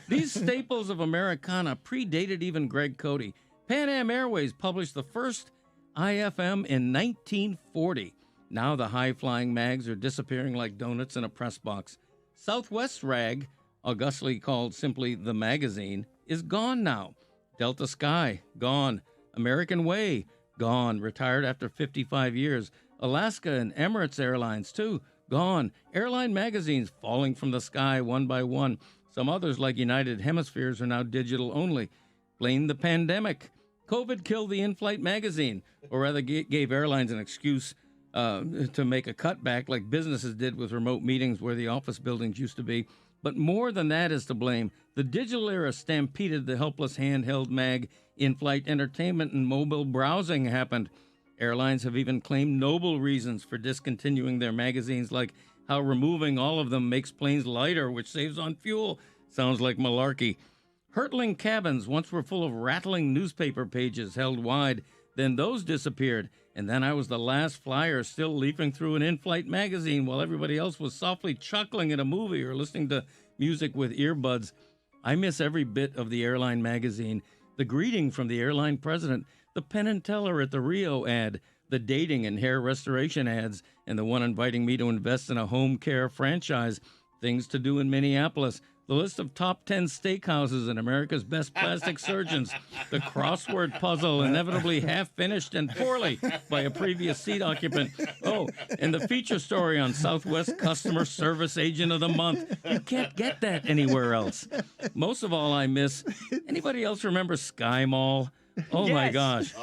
These staples of Americana predated even Greg Cody. Pan Am Airways published the first IFM in 1940. Now the high-flying mags are disappearing like donuts in a press box. Southwest Rag, augustly called simply The Magazine, is gone now. Delta Sky, gone. American Way, gone. Retired after 55 years. Alaska and Emirates Airlines, too, gone. Airline magazines falling from the sky one by one. Some others, like United Hemispheres, are now digital only. Blame the pandemic. COVID killed the in-flight magazine, or rather gave airlines an excuse to make a cutback like businesses did with remote meetings where the office buildings used to be. But more than that is to blame. The digital era stampeded the helpless handheld mag. In-flight entertainment and mobile browsing happened. Airlines have even claimed noble reasons for discontinuing their magazines, like how removing all of them makes planes lighter, which saves on fuel. Sounds like malarkey. Hurtling cabins once were full of rattling newspaper pages held wide. Then those disappeared, and then I was the last flyer still leafing through an in-flight magazine while everybody else was softly chuckling at a movie or listening to music with earbuds. I miss every bit of the airline magazine, the greeting from the airline president, the Penn and Teller at the Rio ad, the dating and hair restoration ads, and the one inviting me to invest in a home care franchise, things to do in Minneapolis, the list of top 10 steakhouses and America's best plastic surgeons, the crossword puzzle inevitably half-finished and poorly by a previous seat occupant. Oh, and the feature story on Southwest Customer Service Agent of the Month. You can't get that anywhere else. Most of all, I miss... Anybody else remember Sky Mall? Oh, my gosh.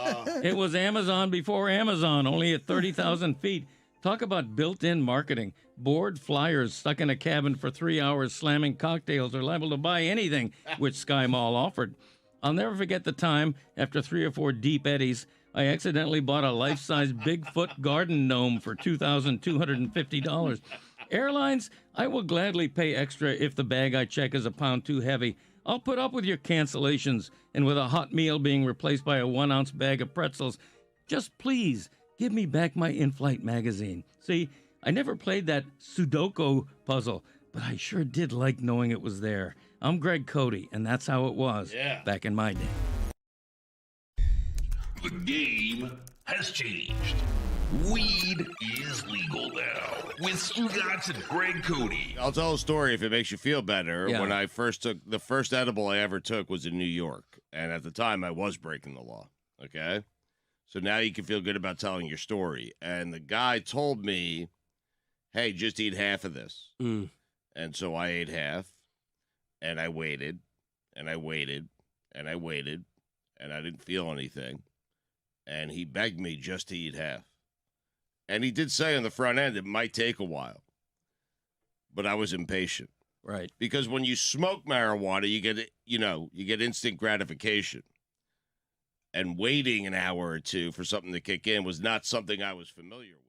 It was Amazon before Amazon, only at 30,000 feet. Talk about built-in marketing. Bored flyers stuck in a cabin for 3 hours slamming cocktails are liable to buy anything, which Sky Mall offered. I'll never forget the time, after 3 or 4 deep eddies, I accidentally bought a life-size Bigfoot garden gnome for $2,250. Airlines, I will gladly pay extra if the bag I check is a pound too heavy. I'll put up with your cancellations, and with a hot meal being replaced by a 1-ounce bag of pretzels. Just please give me back my in-flight magazine. See, I never played that Sudoku puzzle, but I sure did like knowing it was there. I'm Greg Cody, and that's how it was back in my day. The game has changed. Weed is legal now with Stugotz and Greg Cody. I'll tell a story if it makes you feel better. Yeah. When I first took the first edible I ever took was in New York, and at the time I was breaking the law. Okay, so now you can feel good about telling your story. And the guy told me, "Hey, just eat half of this." And so I ate half, and I waited, and I waited, and I waited, and I didn't feel anything. And he begged me just to eat half. And he did say on the front end it might take a while. But I was impatient. Right. Because when you smoke marijuana, you get instant gratification. And waiting an hour or two for something to kick in was not something I was familiar with.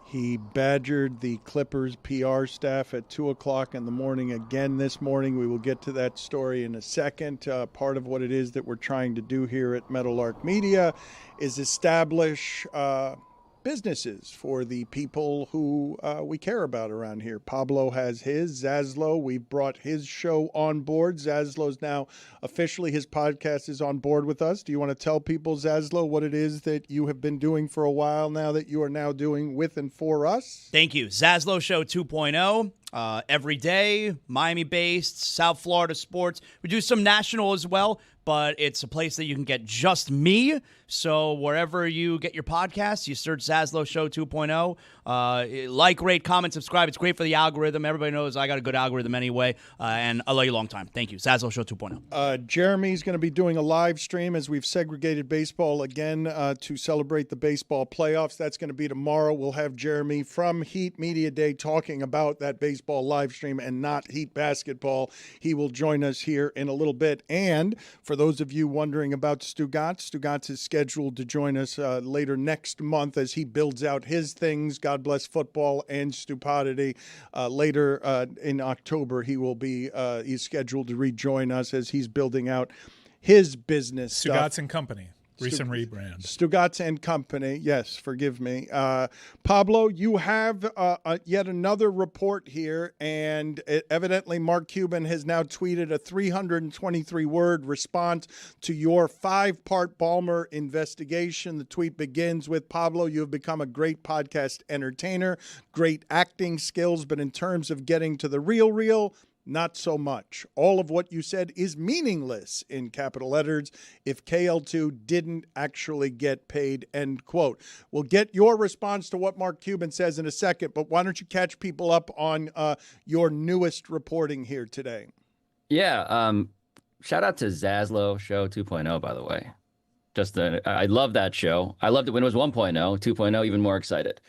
He badgered the Clippers PR staff at 2 o'clock in the morning again this morning. We will get to that story in a second. Part of what it is that we're trying to do here at Meadowlark Media is establish businesses for the people who we care about around here. Pablo has his. Zaslow, we've brought his show on board. Zaslow's now officially, his podcast is on board with us. Do you want to tell people, Zaslow, what it is that you have been doing for a while now that you are now doing with and for us? Thank you. Zaslow Show 2.0. Every day, Miami-based, South Florida sports. We do some national as well, but it's a place that you can get just me. So wherever you get your podcasts, you search Zaslow Show 2.0. Like, rate, comment, subscribe. It's great for the algorithm. Everybody knows I got a good algorithm anyway, and I love you a long time. Thank you. Zaslow Show 2.0. Jeremy's going to be doing a live stream as we've segregated baseball again to celebrate the baseball playoffs. That's going to be tomorrow. We'll have Jeremy from Heat Media Day talking about that baseball live stream and not Heat basketball. He will join us here in a little bit. And for those of you wondering about Stugotz is scheduled to join us later next month as he builds out his things, God Bless Football and Stupidity. Later in October, he will be he's scheduled to rejoin us as he's building out his business stuff. Stugotz and Company. Recent rebrand. Stugotz and Company. Yes, forgive me. Pablo, you have yet another report here, and evidently Mark Cuban has now tweeted a 323-word response to your 5-part Ballmer investigation. The tweet begins with, Pablo, you have become a great podcast entertainer, great acting skills, but in terms of getting to the real, not so much. All of what you said is meaningless, in capital letters, if KL2 didn't actually get paid, end quote. We'll get your response to what Mark Cuban says in a second, but why don't you catch people up on your newest reporting here today? Yeah, shout out to Zaslow Show 2.0, by the way. I love that show. I loved it when it was 1.0, 2.0, even more excited.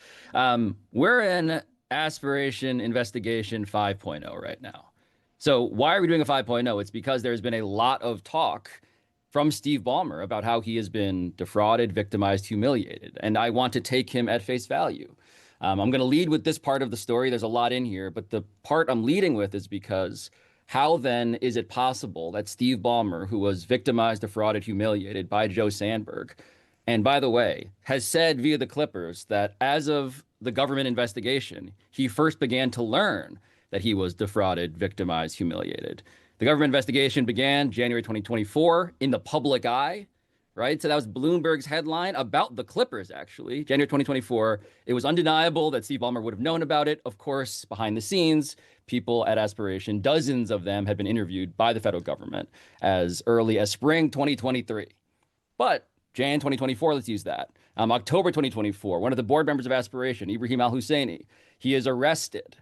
We're in Aspiration Investigation 5.0 right now. So why are we doing a 5.0? It's because there's been a lot of talk from Steve Ballmer about how he has been defrauded, victimized, humiliated. And I want to take him at face value. I'm going to lead with this part of the story. There's a lot in here, but the part I'm leading with is because how then is it possible that Steve Ballmer, who was victimized, defrauded, humiliated by Joe Sandberg, and by the way, has said via the Clippers that as of the government investigation, he first began to learn that he was defrauded, victimized, humiliated. The government investigation began January 2024 in the public eye, right? So that was Bloomberg's headline about the Clippers, actually. January 2024, it was undeniable that Steve Ballmer would have known about it. Of course, behind the scenes, people at Aspiration, dozens of them had been interviewed by the federal government as early as spring 2023. But Jan 2024, let's use that. October 2024, one of the board members of Aspiration, Ibrahim Al-Husseini, he is arrested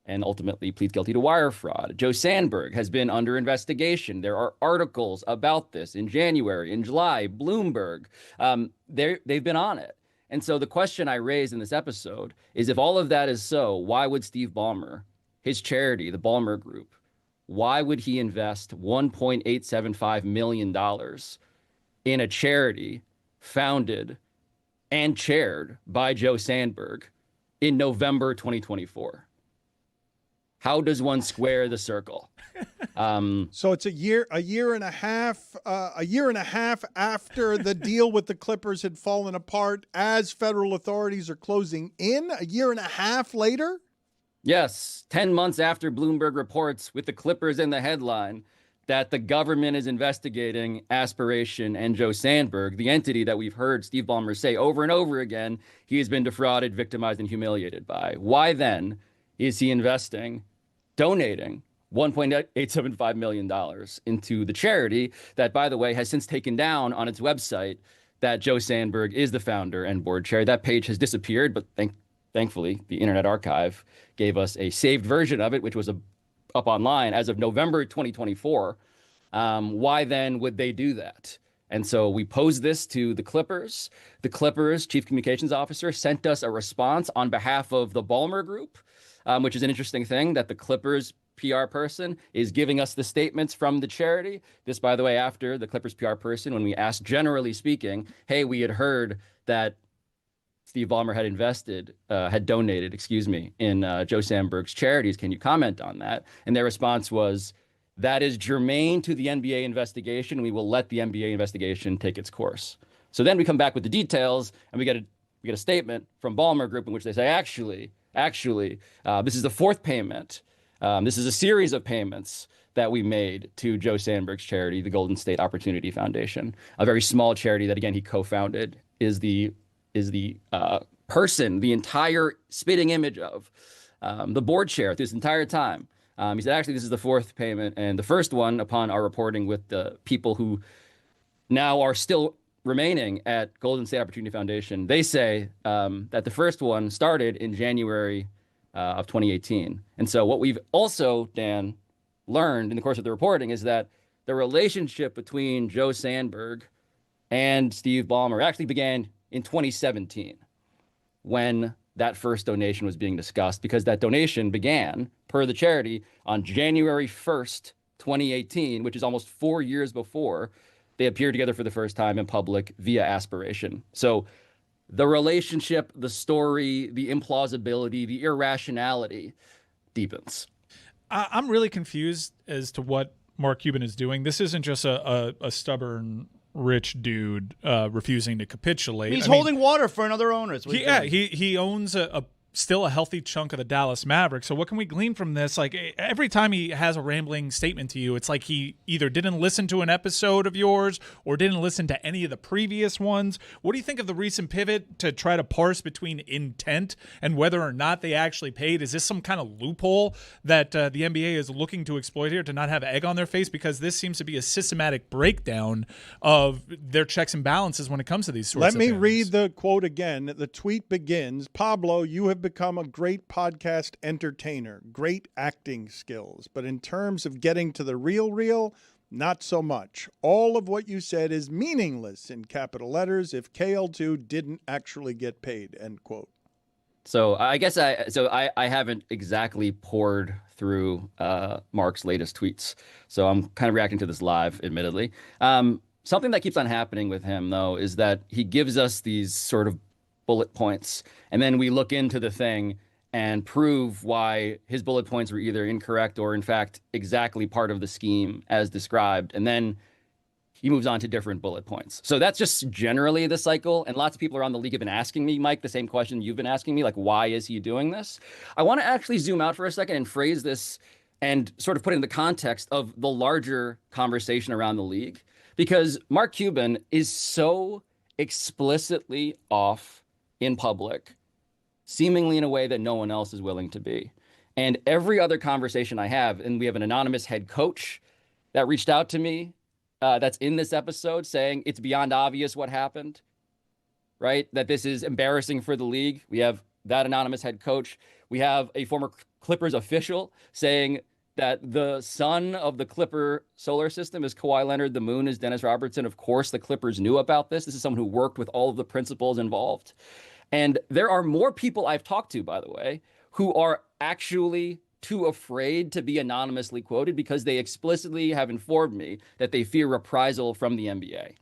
and ultimately pleads guilty to wire fraud. Joe Sandberg has been under investigation. There are articles about this in January, in July, Bloomberg. They've been on it. And so the question I raised in this episode is, if all of that is so, why would Steve Ballmer, his charity, the Ballmer Group, why would he invest $1.875 million in a charity founded and chaired by Joe Sandberg, in November 2024. How does one square the circle? So it's a year and a half after the deal with the Clippers had fallen apart, as federal authorities are closing in. A year and a half later. Yes, 10 months after Bloomberg reports with the Clippers in the headline that the government is investigating Aspiration and Joe Sandberg, the entity that we've heard Steve Ballmer say over and over again he has been defrauded, victimized, and humiliated by. Why then is he donating $1.875 million into the charity that, by the way, has since taken down on its website that Joe Sandberg is the founder and board chair? That page has disappeared, but thankfully, the Internet Archive gave us a saved version of it, which was up online as of November 2024. Why then would they do that? And so we posed this to the Clippers. The Clippers chief communications officer sent us a response on behalf of the Ballmer Group, which is an interesting thing that the Clippers PR person is giving us the statements from the charity. This, by the way, after the Clippers PR person, when we asked, generally speaking, hey, we had heard that Steve Ballmer had donated, in Joe Sandberg's charities. Can you comment on that? And their response was, that is germane to the NBA investigation. We will let the NBA investigation take its course. So then we come back with the details, and we get a statement from Ballmer Group in which they say, actually, this is the fourth payment. This is a series of payments that we made to Joe Sandberg's charity, the Golden State Opportunity Foundation, a very small charity that, again, he co-founded, is the person, the entire spitting image of the board chair this entire time. He said, actually, this is the fourth payment, and the first one, upon our reporting with the people who now are still remaining at Golden State Opportunity Foundation, they say that the first one started in January of 2018. And so what we've also, Dan, learned in the course of the reporting is that the relationship between Joe Sandberg and Steve Ballmer actually began in 2017 when that first donation was being discussed, because that donation began, per the charity, on January 1st, 2018, which is almost 4 years before they appeared together for the first time in public via Aspiration. So the relationship, the story, the implausibility, the irrationality deepens. I'm really confused as to what Mark Cuban is doing. This isn't just a stubborn rich dude refusing to capitulate. He's holding water for another owner. He owns still a healthy chunk of the Dallas Mavericks. So what can we glean from this? Like, every time he has a rambling statement to you, it's like he either didn't listen to an episode of yours or didn't listen to any of the previous ones. What do you think of the recent pivot to try to parse between intent and whether or not they actually paid? Is this some kind of loophole that the NBA is looking to exploit here to not have egg on their face? Because this seems to be a systematic breakdown of their checks and balances when it comes to these sorts of things. Let me read the quote again. The tweet begins, Pablo, you have become a great podcast entertainer, great acting skills. But in terms of getting to the real, not so much. All of what you said is meaningless in capital letters if KL2 didn't actually get paid, end quote. So I guess I haven't exactly poured through Mark's latest tweets. So I'm kind of reacting to this live, admittedly. Something that keeps on happening with him, though, is that he gives us these sort of bullet points, and then we look into the thing and prove why his bullet points were either incorrect or, in fact, exactly part of the scheme as described, and then he moves on to different bullet points. So that's just generally the cycle, and lots of people around the league have been asking me, Mike, the same question you've been asking me, like, why is he doing this? I want to actually zoom out for a second and phrase this and sort of put it in the context of the larger conversation around the league, because Mark Cuban is so explicitly off in public, seemingly in a way that no one else is willing to be. And every other conversation I have, and we have an anonymous head coach that reached out to me that's in this episode saying it's beyond obvious what happened, right? That this is embarrassing for the league. We have that anonymous head coach. We have a former Clippers official saying that the sun of the Clipper solar system is Kawhi Leonard, the moon is Dennis Robertson. Of course, the Clippers knew about this. This is someone who worked with all of the principals involved. And there are more people I've talked to, by the way, who are actually too afraid to be anonymously quoted because they explicitly have informed me that they fear reprisal from the NBA.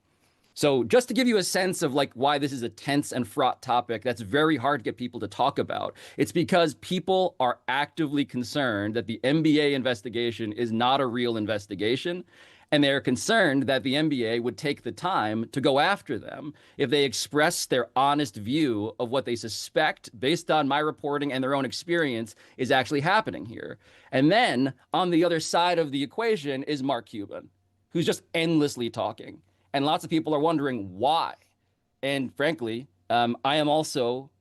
So just to give you a sense of like why this is a tense and fraught topic that's very hard to get people to talk about, it's because people are actively concerned that the NBA investigation is not a real investigation. And they're concerned that the NBA would take the time to go after them if they express their honest view of what they suspect, based on my reporting and their own experience, is actually happening here. And then on the other side of the equation is Mark Cuban, who's just endlessly talking. And lots of people are wondering why. And frankly, I am also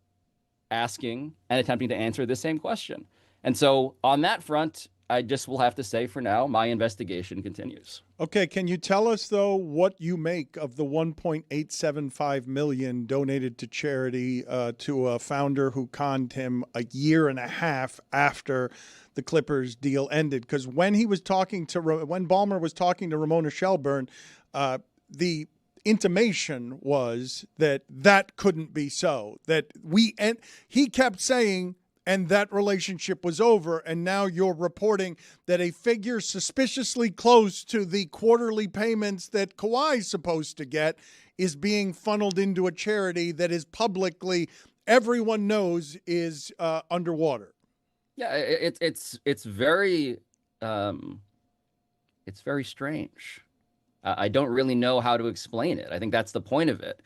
asking and attempting to answer the same question. And so on that front, I just will have to say for now, my investigation continues. Okay, can you tell us, though, what you make of the $1.875 million donated to charity to a founder who conned him a year and a half after the Clippers deal ended? Because when Ballmer was talking to Ramona Shelburne, the intimation was that couldn't be so. And he kept saying, and that relationship was over, and now you're reporting that a figure suspiciously close to the quarterly payments that Kawhi's supposed to get is being funneled into a charity that is publicly, everyone knows, is underwater. Yeah, it's very strange. I don't really know how to explain it. I think that's the point of it.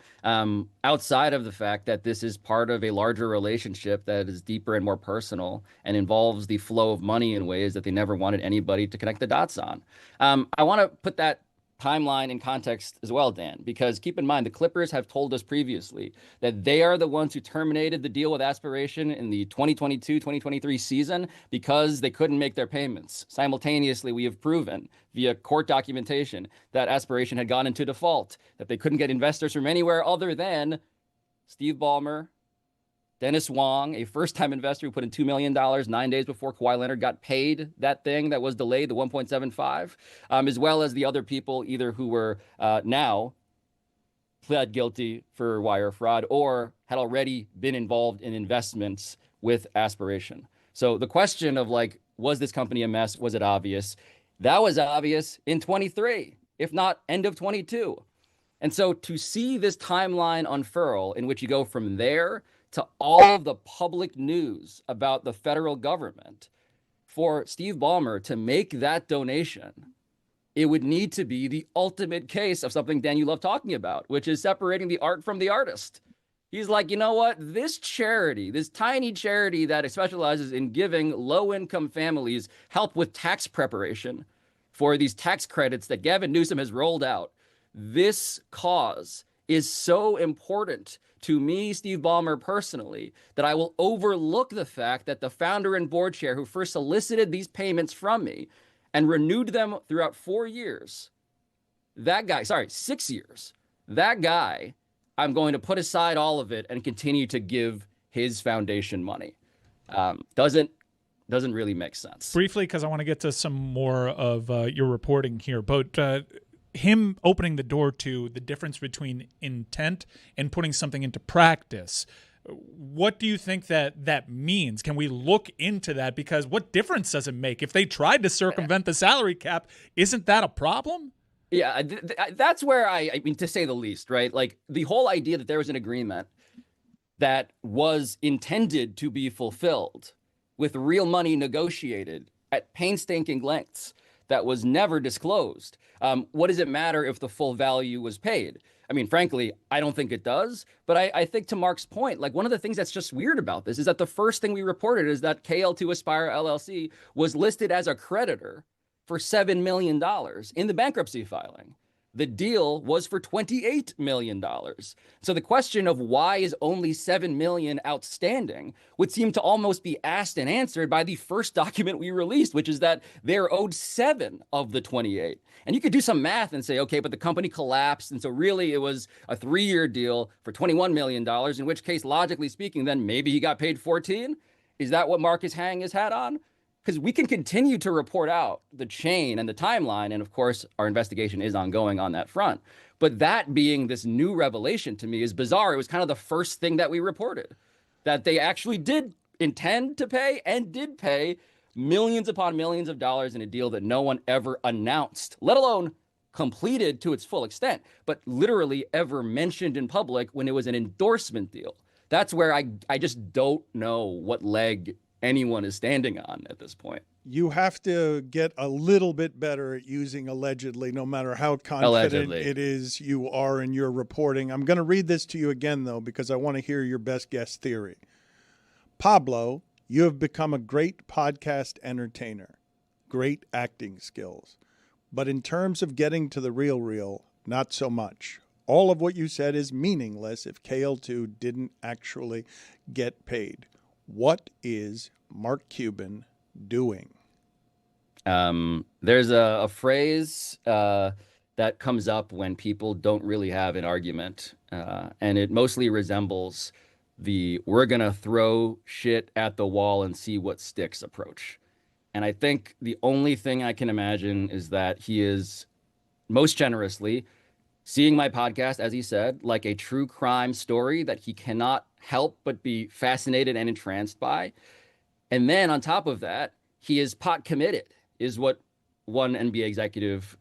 Outside of the fact that this is part of a larger relationship that is deeper and more personal and involves the flow of money in ways that they never wanted anybody to connect the dots on. I want to put that timeline in context as well, Dan, because keep in mind, the Clippers have told us previously that they are the ones who terminated the deal with Aspiration in the 2022-2023 season because they couldn't make their payments. Simultaneously, we have proven via court documentation that Aspiration had gone into default, that they couldn't get investors from anywhere other than Steve Ballmer, Dennis Wong, a first-time investor who put in $2 million 9 days before Kawhi Leonard got paid that thing that was delayed, the 1.75, as well as the other people either who were now pled guilty for wire fraud or had already been involved in investments with Aspiration. So the question of like, was this company a mess? Was it obvious? That was obvious in 23, if not end of 22. And so to see this timeline unfurl in which you go from there to all of the public news about the federal government, for Steve Ballmer to make that donation, it would need to be the ultimate case of something, Dan, you love talking about, which is separating the art from the artist. He's like, you know what? This charity, this tiny charity that specializes in giving low-income families help with tax preparation for these tax credits that Gavin Newsom has rolled out, this cause is so important to me, Steve Ballmer, personally, that I will overlook the fact that the founder and board chair who first solicited these payments from me and renewed them throughout 4 years, 6 years, that guy, I'm going to put aside all of it and continue to give his foundation money. Doesn't really make sense. Briefly, because I want to get to some more of your reporting here, but him opening the door to the difference between intent and putting something into practice. What do you think that means? Can we look into that? Because what difference does it make? If they tried to circumvent the salary cap, isn't that a problem? Yeah, that's where I mean, to say the least, right? Like the whole idea that there was an agreement that was intended to be fulfilled with real money negotiated at painstaking lengths that was never disclosed. What does it matter if the full value was paid? I mean, frankly, I don't think it does. But I think to Mark's point, like one of the things that's just weird about this is that the first thing we reported is that KL2 Aspire LLC was listed as a creditor for $7 million in the bankruptcy filing. The deal was for $28 million. So the question of why is only $7 million outstanding would seem to almost be asked and answered by the first document we released, which is that they're owed 7 of the 28. And you could do some math and say, okay, but the company collapsed. And so really it was a 3-year deal for $21 million, in which case, logically speaking, then maybe he got paid 14. Is that what Mark is hanging his hat on? Because we can continue to report out the chain and the timeline. And of course, our investigation is ongoing on that front. But that being this new revelation to me is bizarre. It was kind of the first thing that we reported, that they actually did intend to pay and did pay millions upon millions of dollars in a deal that no one ever announced, let alone completed to its full extent, but literally ever mentioned in public when it was an endorsement deal. That's where I just don't know what leg anyone is standing on at this point. You have to get a little bit better at using allegedly, no matter how confident it is you are in your reporting. I'm going to read this to you again, though, because I want to hear your best guess theory. Pablo, you have become a great podcast entertainer, great acting skills. But in terms of getting to the real, not so much. All of what you said is meaningless if KL2 didn't actually get paid. What is Mark Cuban doing? There's a phrase that comes up when people don't really have an argument, and it mostly resembles the "we're going to throw shit at the wall and see what sticks" approach. And I think the only thing I can imagine is that he is most generously seeing my podcast, as he said, like a true crime story that he cannot help but be fascinated and entranced by. And then on top of that, he is pot committed, is what one NBA executive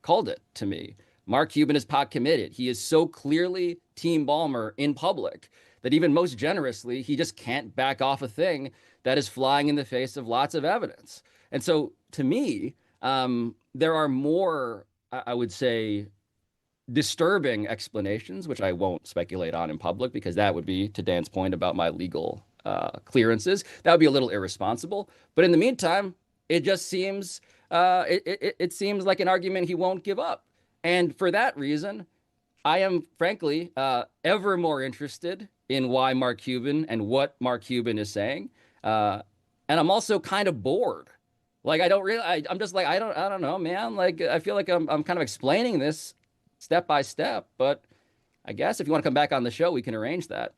called it to me. Mark Cuban is pot committed. He is so clearly Team Ballmer in public that even most generously, he just can't back off a thing that is flying in the face of lots of evidence. And so to me, there are more, I would say, disturbing explanations, which I won't speculate on in public because that would be, to Dan's point about my legal clearances, that would be a little irresponsible. But in the meantime, it just seems it seems like an argument he won't give up. And for that reason, I am frankly ever more interested in why Mark Cuban and what Mark Cuban is saying. And I'm also kind of bored. Like, I'm just like, I don't know, man. Like, I feel like I'm kind of explaining this step by step, but I guess if you want to come back on the show, we can arrange that.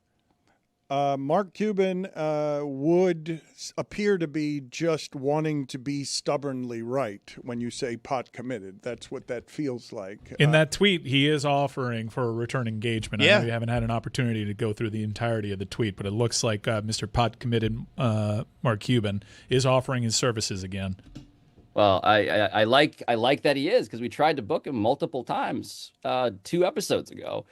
Mark Cuban would appear to be just wanting to be stubbornly right when you say pot committed. That's what that feels like. In that tweet, he is offering for a return engagement. I know you haven't had an opportunity to go through the entirety of the tweet, but it looks like Mr. Pot committed Mark Cuban is offering his services again. Well, I like that he is, because we tried to book him multiple times 2 episodes ago,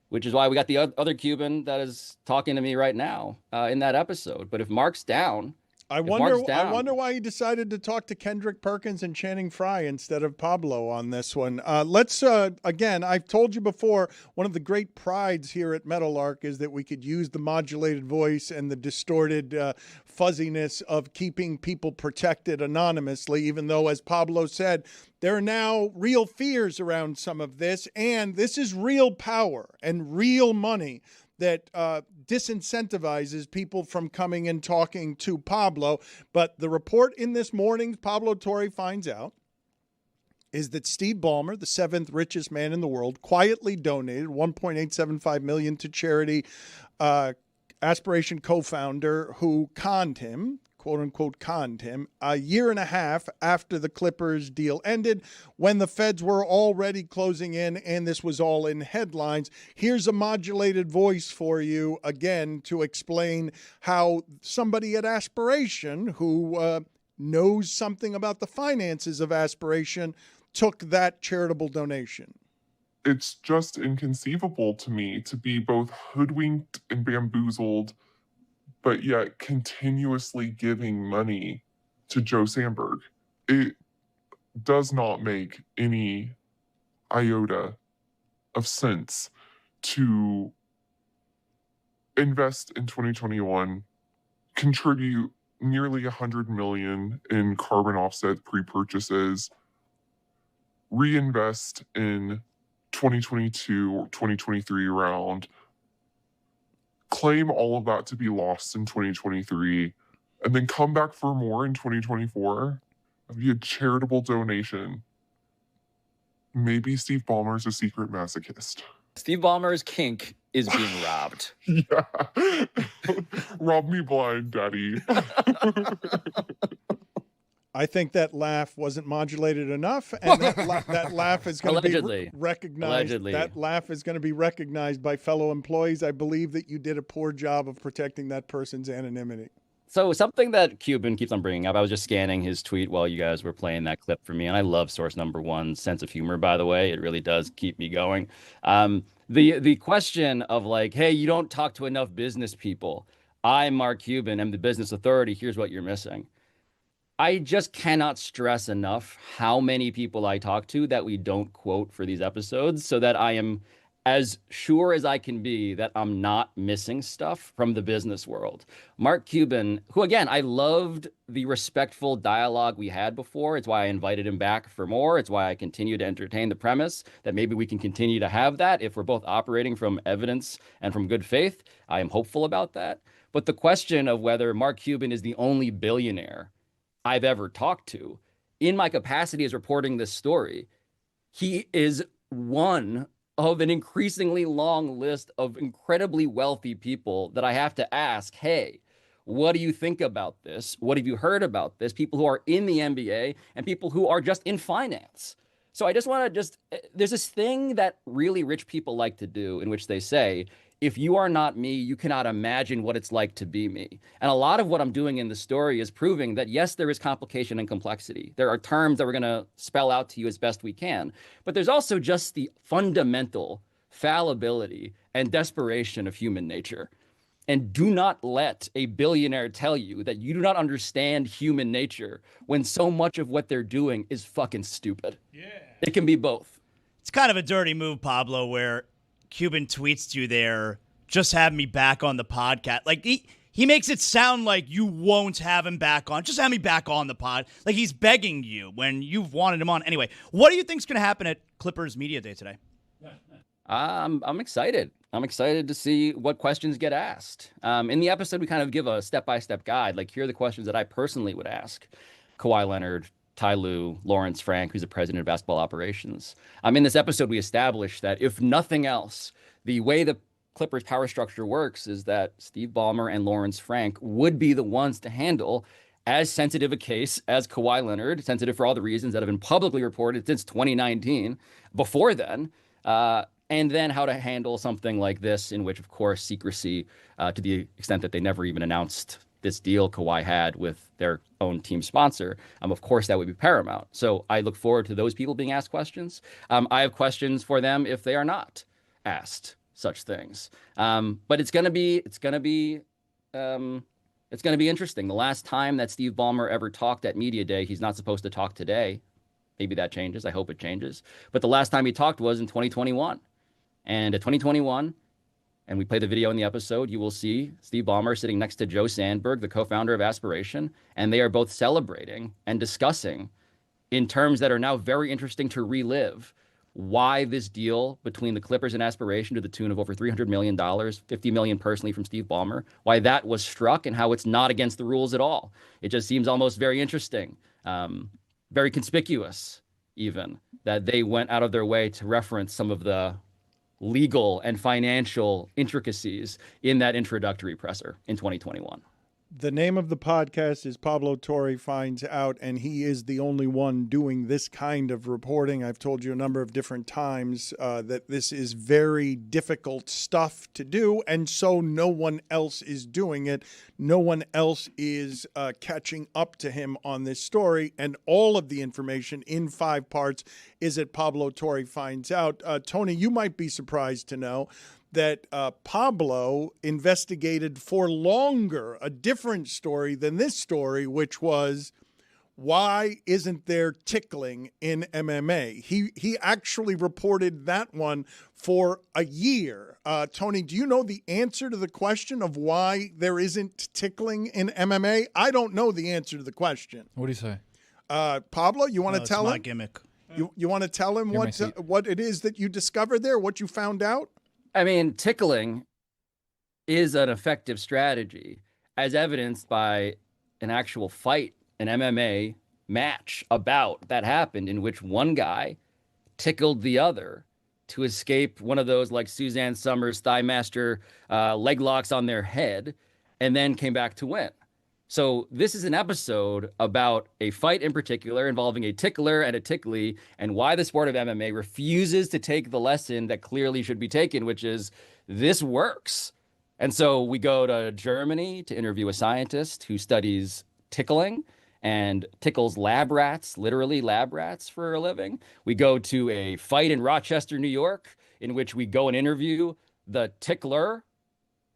which is why we got the other Cuban that is talking to me right now in that episode. But if Mark's down, I wonder why he decided to talk to Kendrick Perkins and Channing Frye instead of Pablo on this one. Let's again, I've told you before, one of the great prides here at Meadowlark is that we could use the modulated voice and the distorted fuzziness of keeping people protected anonymously, even though, as Pablo said, there are now real fears around some of this, and this is real power and real money that disincentivizes people from coming and talking to Pablo. But the report in this morning's Pablo Torre finds out is that Steve Ballmer, the 7th richest man in the world, quietly donated $1.875 million to charity. Aspiration co-founder who conned him, quote unquote conned him, a year and a half after the Clippers deal ended, when the feds were already closing in and this was all in headlines. Here's a modulated voice for you again to explain how somebody at Aspiration who knows something about the finances of Aspiration took that charitable donation. It's just inconceivable to me to be both hoodwinked and bamboozled, but yet continuously giving money to Joe Sandberg. It does not make any iota of sense to invest in 2021, contribute nearly $100 million in carbon offset pre-purchases, reinvest in 2022 or 2023 round, claim all of that to be lost in 2023, and then come back for more in 2024 via charitable donation. Maybe Steve Ballmer's a secret masochist. Steve Ballmer's kink is being robbed. Yeah. Rob me blind, daddy. I think that laugh wasn't modulated enough, and that laugh is going to be recognized. Allegedly. That laugh is going to be recognized by fellow employees. I believe that you did a poor job of protecting that person's anonymity. So something that Cuban keeps on bringing up, I was just scanning his tweet while you guys were playing that clip for me, and I love source number one's sense of humor, by the way. It really does keep me going. The question of like, hey, you don't talk to enough business people. I'm Mark Cuban, I'm the business authority. Here's what you're missing. I just cannot stress enough how many people I talk to that we don't quote for these episodes, so that I am as sure as I can be that I'm not missing stuff from the business world. Mark Cuban, who again, I loved the respectful dialogue we had before. It's why I invited him back for more. It's why I continue to entertain the premise that maybe we can continue to have that if we're both operating from evidence and from good faith. I am hopeful about that. But the question of whether Mark Cuban is the only billionaire I've ever talked to, in my capacity as reporting this story, he is one of an increasingly long list of incredibly wealthy people that I have to ask, hey, what do you think about this? What have you heard about this? People who are in the NBA and people who are just in finance. So I just want to there's this thing that really rich people like to do in which they say, if you are not me, you cannot imagine what it's like to be me. And a lot of what I'm doing in the story is proving that, yes, there is complication and complexity. There are terms that we're going to spell out to you as best we can. But there's also just the fundamental fallibility and desperation of human nature. And do not let a billionaire tell you that you do not understand human nature when so much of what they're doing is fucking stupid. Yeah. It can be both. It's kind of a dirty move, Pablo, where Cuban tweets to you there, just have me back on the podcast. Like, he makes it sound like you won't have him back on. Just have me back on the pod. Like, he's begging you when you've wanted him on. Anyway, what do you think's going to happen at Clippers Media Day today? I'm excited. I'm excited to see what questions get asked. In the episode, we kind of give a step-by-step guide. Like, here are the questions that I personally would ask Kawhi Leonard, Ty Lue, Lawrence Frank, who's the president of basketball operations. In this episode, we established that if nothing else, the way the Clippers power structure works is that Steve Ballmer and Lawrence Frank would be the ones to handle as sensitive a case as Kawhi Leonard, sensitive for all the reasons that have been publicly reported since 2019. Before then, and then how to handle something like this, in which, of course, secrecy, to the extent that they never even announced this deal Kawhi had with their own team sponsor, of course, that would be paramount. So I look forward to those people being asked questions. I have questions for them if they are not asked such things. But it's going to be interesting. The last time that Steve Ballmer ever talked at Media Day, he's not supposed to talk today. Maybe that changes. I hope it changes. But the last time he talked was in 2021. And at 2021, and we play the video in the episode, you will see Steve Ballmer sitting next to Joe Sandberg, the co-founder of Aspiration, and they are both celebrating and discussing in terms that are now very interesting to relive why this deal between the Clippers and Aspiration to the tune of over $300 million, $50 million personally from Steve Ballmer, why that was struck and how it's not against the rules at all. It just seems almost very interesting, very conspicuous even, that they went out of their way to reference some of the legal and financial intricacies in that introductory presser in 2021. The name of the podcast is Pablo Torre Finds Out, and he is the only one doing this kind of reporting. I've told you a number of different times that this is very difficult stuff to do, and so no one else is doing it. No one else is catching up to him on this story, and all of the information in 5 parts is at Pablo Torre Finds Out. Tony, you might be surprised to know that Pablo investigated for longer a different story than this story, which was, why isn't there tickling in MMA? He actually reported that one for a year. Tony, do you know the answer to the question of why there isn't tickling in MMA? I don't know the answer to the question. What do you say? Pablo, you want to tell him? It's my gimmick. You want to tell him what it is that you discovered there, what you found out? I mean, tickling is an effective strategy, as evidenced by an actual fight, an MMA match that happened, in which one guy tickled the other to escape one of those like Suzanne Summers thigh master leg locks on their head, and then came back to win. So this is an episode about a fight in particular involving a tickler and a tickly, and why the sport of MMA refuses to take the lesson that clearly should be taken, which is this works. And so we go to Germany to interview a scientist who studies tickling and tickles lab rats, literally lab rats, for a living. We go to a fight in Rochester, New York, in which we go and interview the tickler.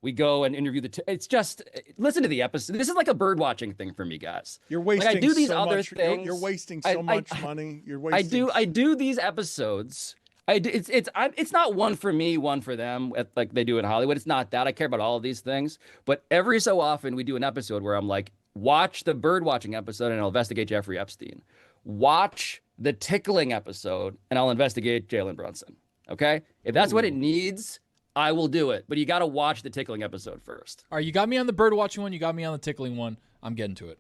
We go and interview it's just, listen to the episode. This is like a bird watching thing for me, guys. You're wasting I do these so other much, things. You're wasting so much money. You're wasting. I do these episodes. It's not one for me, one for them, like they do in Hollywood. It's not that. I care about all of these things. But every so often we do an episode where I'm like, watch the bird watching episode and I'll investigate Jeffrey Epstein. Watch the tickling episode and I'll investigate Jalen Brunson. Okay? If that's what it needs, I will do it. But you got to watch the tickling episode first. All right, you got me on the bird watching one. You got me on the tickling one. I'm getting to it.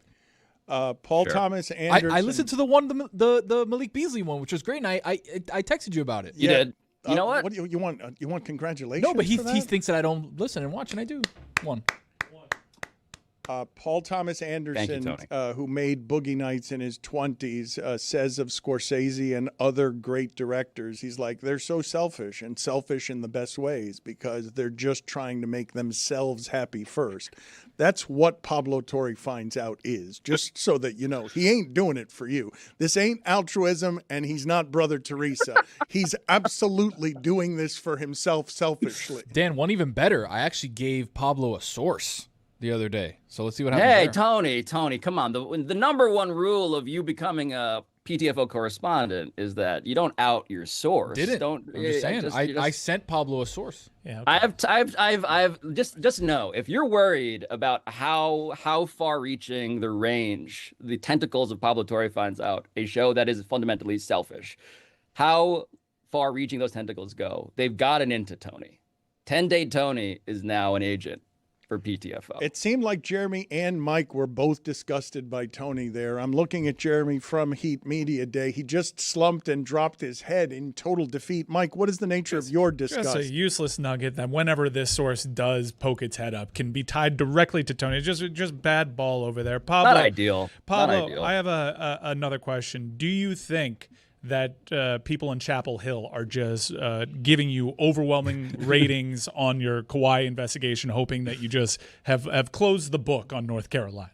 Paul Thomas Anderson. I listened to the one, the Malik Beasley one, which was great, and I texted you about it. You did. You know what? What do you want? You want congratulations? No, but he for that? thinks that I don't listen and watch, and I do. One. Paul Thomas Anderson, Thank you, who made Boogie Nights in his 20s, says of Scorsese and other great directors, he's like, they're so selfish, and selfish in the best ways, because they're just trying to make themselves happy first. That's what Pablo Torre finds out is, just so that you know. He ain't doing it for you. This ain't altruism, and he's not Brother Teresa. He's absolutely doing this for himself selfishly. Dan, one even better. I actually gave Pablo a source the other day. So let's see what happens Hey, there. Tony, come on. The number one rule of you becoming a PTFO correspondent is that you don't out your source. Didn't. I'm just saying. I sent Pablo a source. Yeah. Okay. I've just know, if you're worried about how far-reaching the range, the tentacles of Pablo Torre finds out, a show that is fundamentally selfish, how far-reaching those tentacles go, they've gotten into Tony. 10-Day Tony is now an agent for PTFO. It seemed like Jeremy and Mike were both disgusted by Tony there. I'm looking at Jeremy from Heat Media Day. He just slumped and dropped his head in total defeat. Mike, what is the nature of your disgust? Just a useless nugget that whenever this source does poke its head up can be tied directly to Tony. Just bad ball over there. Pablo, Not ideal. Pablo, Not ideal. I have another question. Do you think that people in Chapel Hill are just giving you overwhelming ratings on your Kawhi investigation, hoping that you just have closed the book on North Carolina?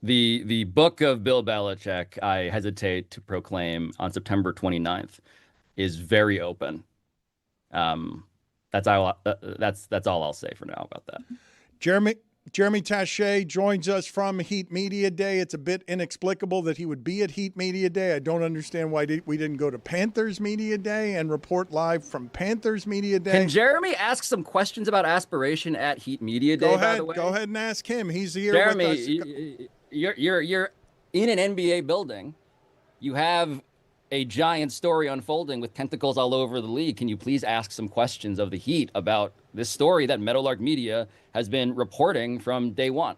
The book of Bill Belichick, I hesitate to proclaim on September 29th, is very open. That's all I'll say for now about that. Jeremy Taché joins us from Heat Media Day. It's a bit inexplicable that he would be at Heat Media Day. I don't understand why we didn't go to Panthers Media Day and report live from Panthers Media Day. Can Jeremy ask some questions about aspiration at Heat Media Day? By the way? Go ahead and ask him. He's here Jeremy, with us. You're in an NBA building. You have a giant story unfolding with tentacles all over the league. Can you please ask some questions of the Heat about this story that Meadowlark Media has been reporting from day one?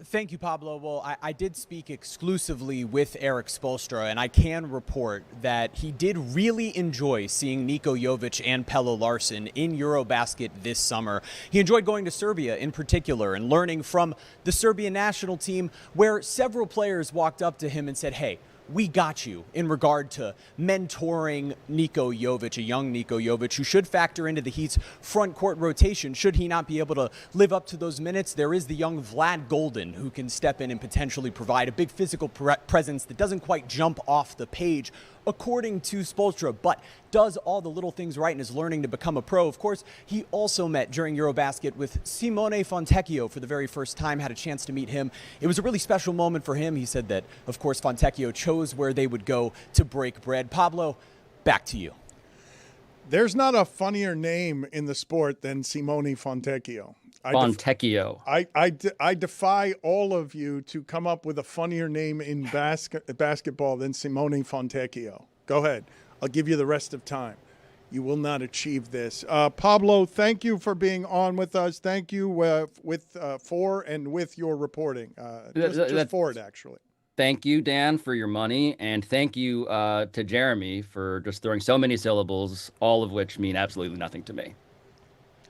Thank you, Pablo. Well, I did speak exclusively with Eric Spoelstra, and I can report that he did really enjoy seeing Niko Jovic and Pelle Larsson in Eurobasket this summer. He enjoyed going to Serbia in particular and learning from the Serbian national team, where several players walked up to him and said, hey, we got you, in regard to mentoring Niko Jovic, a young Niko Jovic, who should factor into the Heat's front court rotation. Should he not be able to live up to those minutes, there is the young Vlad Golden, who can step in and potentially provide a big physical presence that doesn't quite jump off the page, according to Spoelstra, but does all the little things right and is learning to become a pro. Of course, he also met during Eurobasket with Simone Fontecchio for the very first time, had a chance to meet him. It was a really special moment for him. He said that, of course, Fontecchio chose where they would go to break bread. Pablo, back to you. There's not a funnier name in the sport than Simone Fontecchio. Fontecchio. I defy all of you to come up with a funnier name in basketball than Simone Fontecchio. Go ahead. I'll give you the rest of time. You will not achieve this. Pablo, thank you for being on with us. Thank you for and with your reporting. Just for it, actually. Thank you, Dan, for your money, and thank you to Jeremy for just throwing so many syllables, all of which mean absolutely nothing to me.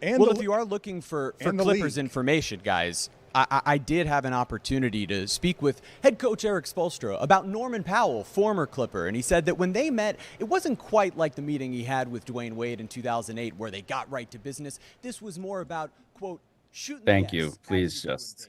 Well, if you are looking for Clippers information, guys, I did have an opportunity to speak with head coach Eric Spoelstra about Norman Powell, former Clipper, and he said that when they met, it wasn't quite like the meeting he had with Dwayne Wade in 2008 where they got right to business. This was more about, quote, shooting. Thank you. Please just.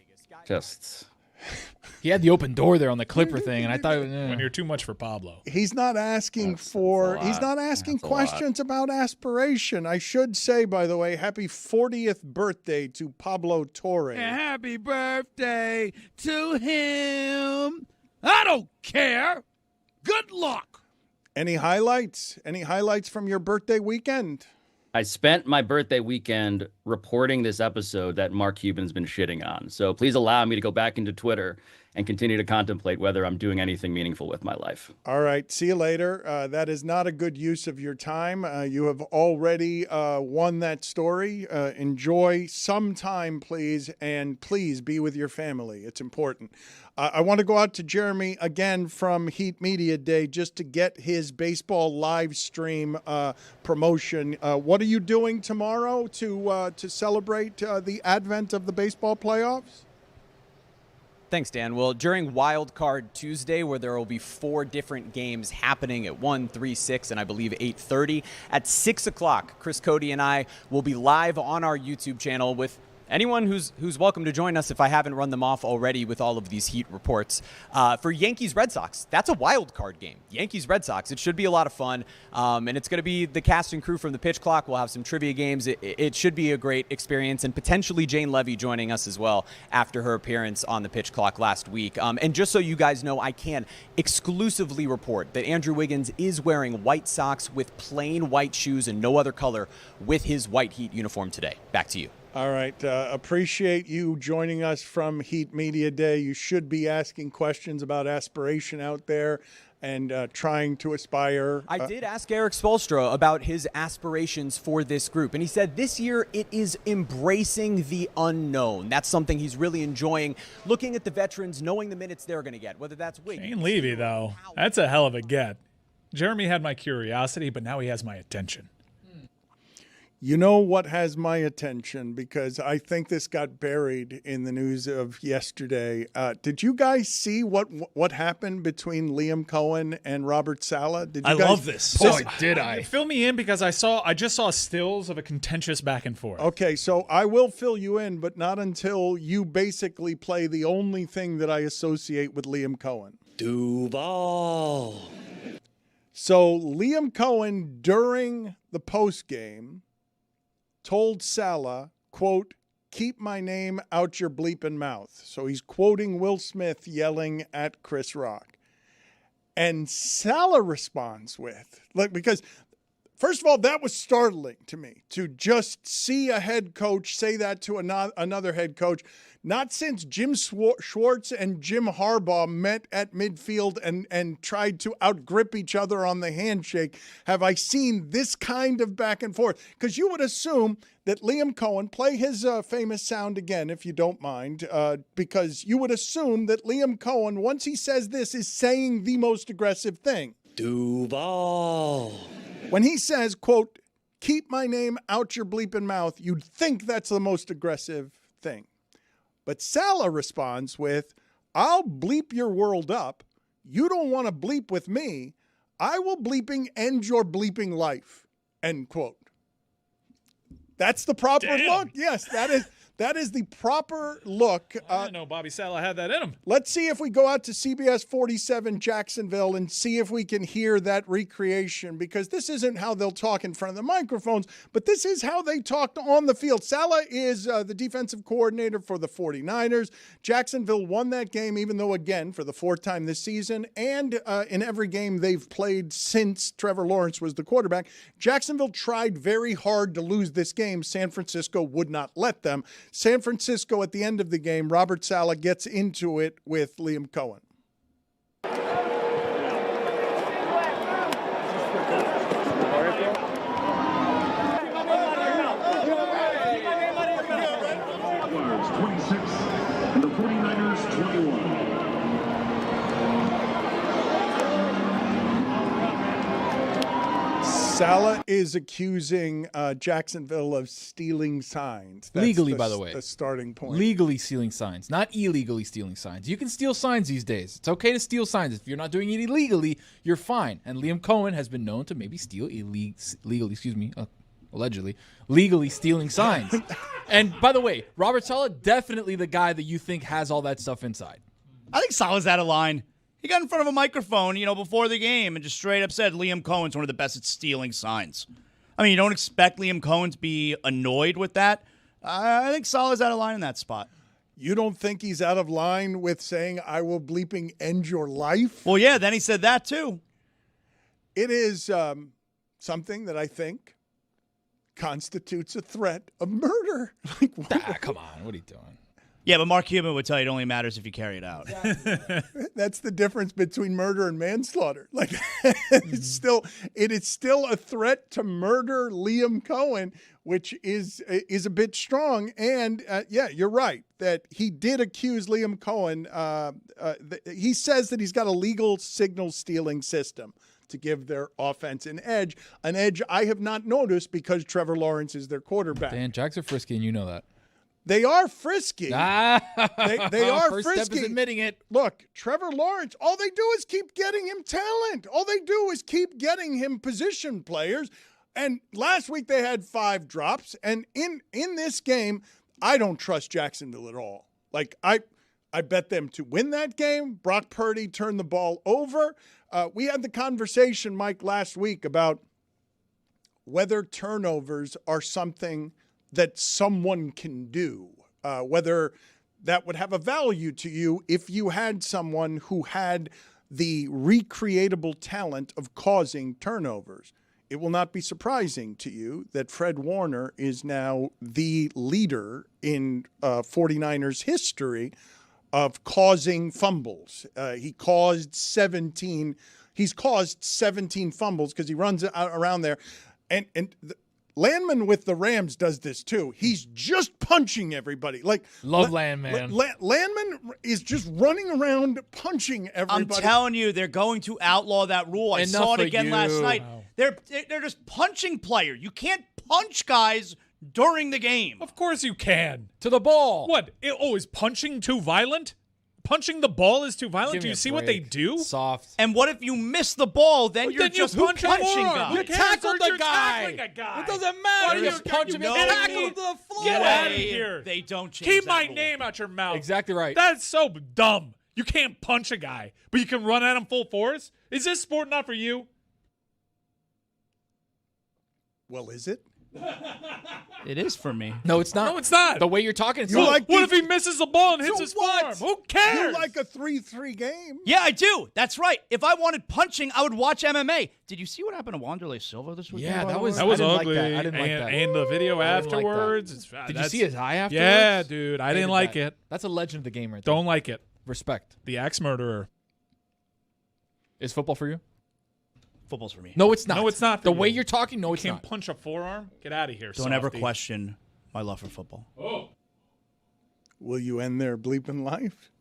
He had the open door there on the Clipper thing, and I thought when you're too much for Pablo. He's not asking he's not asking questions about aspiration. I should say, by the way, happy 40th birthday to Pablo Torre. Happy birthday to him. I don't care. Good luck. Any highlights? Any highlights from your birthday weekend? I spent my birthday weekend reporting this episode that Mark Cuban's been shitting on. So please allow me to go back into Twitter and continue to contemplate whether I'm doing anything meaningful with my life. All right. See you later. That is not a good use of your time. You have already won that story. Enjoy some time, please, and please be with your family. It's important. I want to go out to Jeremy again from Heat Media Day just to get his baseball live stream promotion. What are you doing tomorrow to celebrate the advent of the baseball playoffs? Thanks, Dan. Well, during Wild Card Tuesday, where there will be 4 different games happening at 1, 3, 6, and I believe 8:30, at 6 o'clock, Chris Cody and I will be live on our YouTube channel with anyone who's welcome to join us if I haven't run them off already with all of these Heat reports. For Yankees-Red Sox, that's a wild card game. Yankees-Red Sox, it should be a lot of fun. And it's going to be the cast and crew from the Pitch Clock. We'll have some trivia games. It should be a great experience. And potentially Jane Levy joining us as well after her appearance on the Pitch Clock last week. And just so you guys know, I can exclusively report that Andrew Wiggins is wearing white socks with plain white shoes and no other color with his white Heat uniform today. Back to you. All right. Appreciate you joining us from Heat Media Day. You should be asking questions about aspiration out there and trying to aspire. I did ask Eric Spoelstra about his aspirations for this group, and he said this year it is embracing the unknown. That's something he's really enjoying, looking at the veterans, knowing the minutes they're going to get, whether that's Wiggins. Shane Levy, though, that's a hell of a get. Jeremy had my curiosity, but now he has my attention. You know what has my attention, because I think this got buried in the news of yesterday. Did you guys see what happened between Liam Cohen and Robert Saleh? Did you I guys? love this. Boy, did I. Fill me in, because I just saw stills of a contentious back and forth. Okay, so I will fill you in, but not until you basically play the only thing that I associate with Liam Cohen. Duval. So Liam Cohen, during the postgame, told Saleh, quote, "Keep my name out your bleeping mouth." So he's quoting Will Smith yelling at Chris Rock. And Saleh responds with, because first of all, that was startling to me, to just see a head coach say that to another head coach. Not since Jim Schwartz and Jim Harbaugh met at midfield and tried to outgrip each other on the handshake have I seen this kind of back and forth. Because you would assume that Liam Cohen, play his famous sound again if you don't mind, because you would assume that Liam Cohen, once he says this, is saying the most aggressive thing. Duval. When he says, quote, "Keep my name out your bleeping mouth," you'd think that's the most aggressive thing. But Saleh responds with, "I'll bleep your world up. You don't want to bleep with me. I will bleeping end your bleeping life." End quote. That's the proper look. Yes, that is the proper look. I didn't know Bobby Saleh had that in him. Let's see if we go out to CBS 47 Jacksonville and see if we can hear that recreation, because this isn't how they'll talk in front of the microphones, but this is how they talked on the field. Saleh is the defensive coordinator for the 49ers. Jacksonville won that game, even though, again, for the 4th time this season, and in every game they've played since Trevor Lawrence was the quarterback. Jacksonville tried very hard to lose this game. San Francisco would not let them. San Francisco, at the end of the game, Robert Saleh gets into it with Liam Cohen. And the 49ers 21. Salah is accusing Jacksonville of stealing signs. That's Legally, by the way. The starting point. Legally stealing signs, not illegally stealing signs. You can steal signs these days. It's okay to steal signs. If you're not doing it illegally, you're fine. And Liam Cohen has been known to maybe steal allegedly, legally stealing signs. And by the way, Robert Saleh, definitely the guy that you think has all that stuff inside. I think Saleh's out of line. He got in front of a microphone, before the game and just straight up said Liam Cohen's one of the best at stealing signs. I mean, you don't expect Liam Cohen to be annoyed with that. I think Saleh's out of line in that spot. You don't think he's out of line with saying, I will bleeping end your life? Well, yeah, then he said that too. It is something that I think constitutes a threat of murder. Come on, what are you doing? Yeah, but Mark Cuban would tell you it only matters if you carry it out. That's the difference between murder and manslaughter. It is still a threat to murder Liam Cohen, which is a bit strong. And yeah, you're right that he did accuse Liam Cohen. He says that he's got a legal signal stealing system to give their offense an edge I have not noticed because Trevor Lawrence is their quarterback. Dan, Jags are frisky, and you know that. They are frisky. They are First frisky. step is admitting it. Look, Trevor Lawrence, all they do is keep getting him talent. All they do is keep getting him position players. And last week they had 5 drops. And in this game, I don't trust Jacksonville at all. I bet them to win that game. Brock Purdy turned the ball over. We had the conversation, Mike, last week about whether turnovers are something that someone can do, whether that would have a value to you if you had someone who had the recreatable talent of causing turnovers. It will not be surprising to you that Fred Warner is now the leader in 49ers history of causing fumbles. He's caused 17 fumbles because he runs around there. And Landman with the Rams does this too. He's just punching everybody. Love Landman. Landman is just running around punching everybody. I'm telling you, they're going to outlaw that rule. I saw it again last night. Wow. They're just punching players. You can't punch guys during the game. Of course you can. To the ball. What? Is punching too violent? Punching the ball is too violent? Do you see what they do? Soft. And what if you miss the ball? Then you're just punching guys. You tackled the guy. It doesn't matter. You just punch him and tackle the floor. Get out of here. They don't change Keep that my rule. name out your mouth. Exactly right. That's so dumb. You can't punch a guy, but you can run at him full force? Is this sport not for you? Well, is it? It is for me. No, it's not. No, it's not. The way you're talking, it's what if he misses the ball and hits his what? farm? Who cares? You like a 3-3 game? Yeah, I do. That's right. If I wanted punching, I would watch MMA. Did you see what happened to Wanderlei Silva this weekend? Yeah, that was ugly. I didn't like that. And the video afterwards. Did you see his eye afterwards? Yeah, dude. I didn't like it. That's a legend of the game right there. Don't like it. Respect. The axe murderer. Is football for you? Football's for me. No, it's not. No, it's not. The way you're talking, no, it's can't not. punch a forearm? Get out of here, Don't ever question my love for football. Oh. Will you end their bleeping life?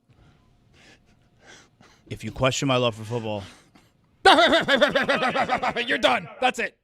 If you question my love for football, You're done. That's it.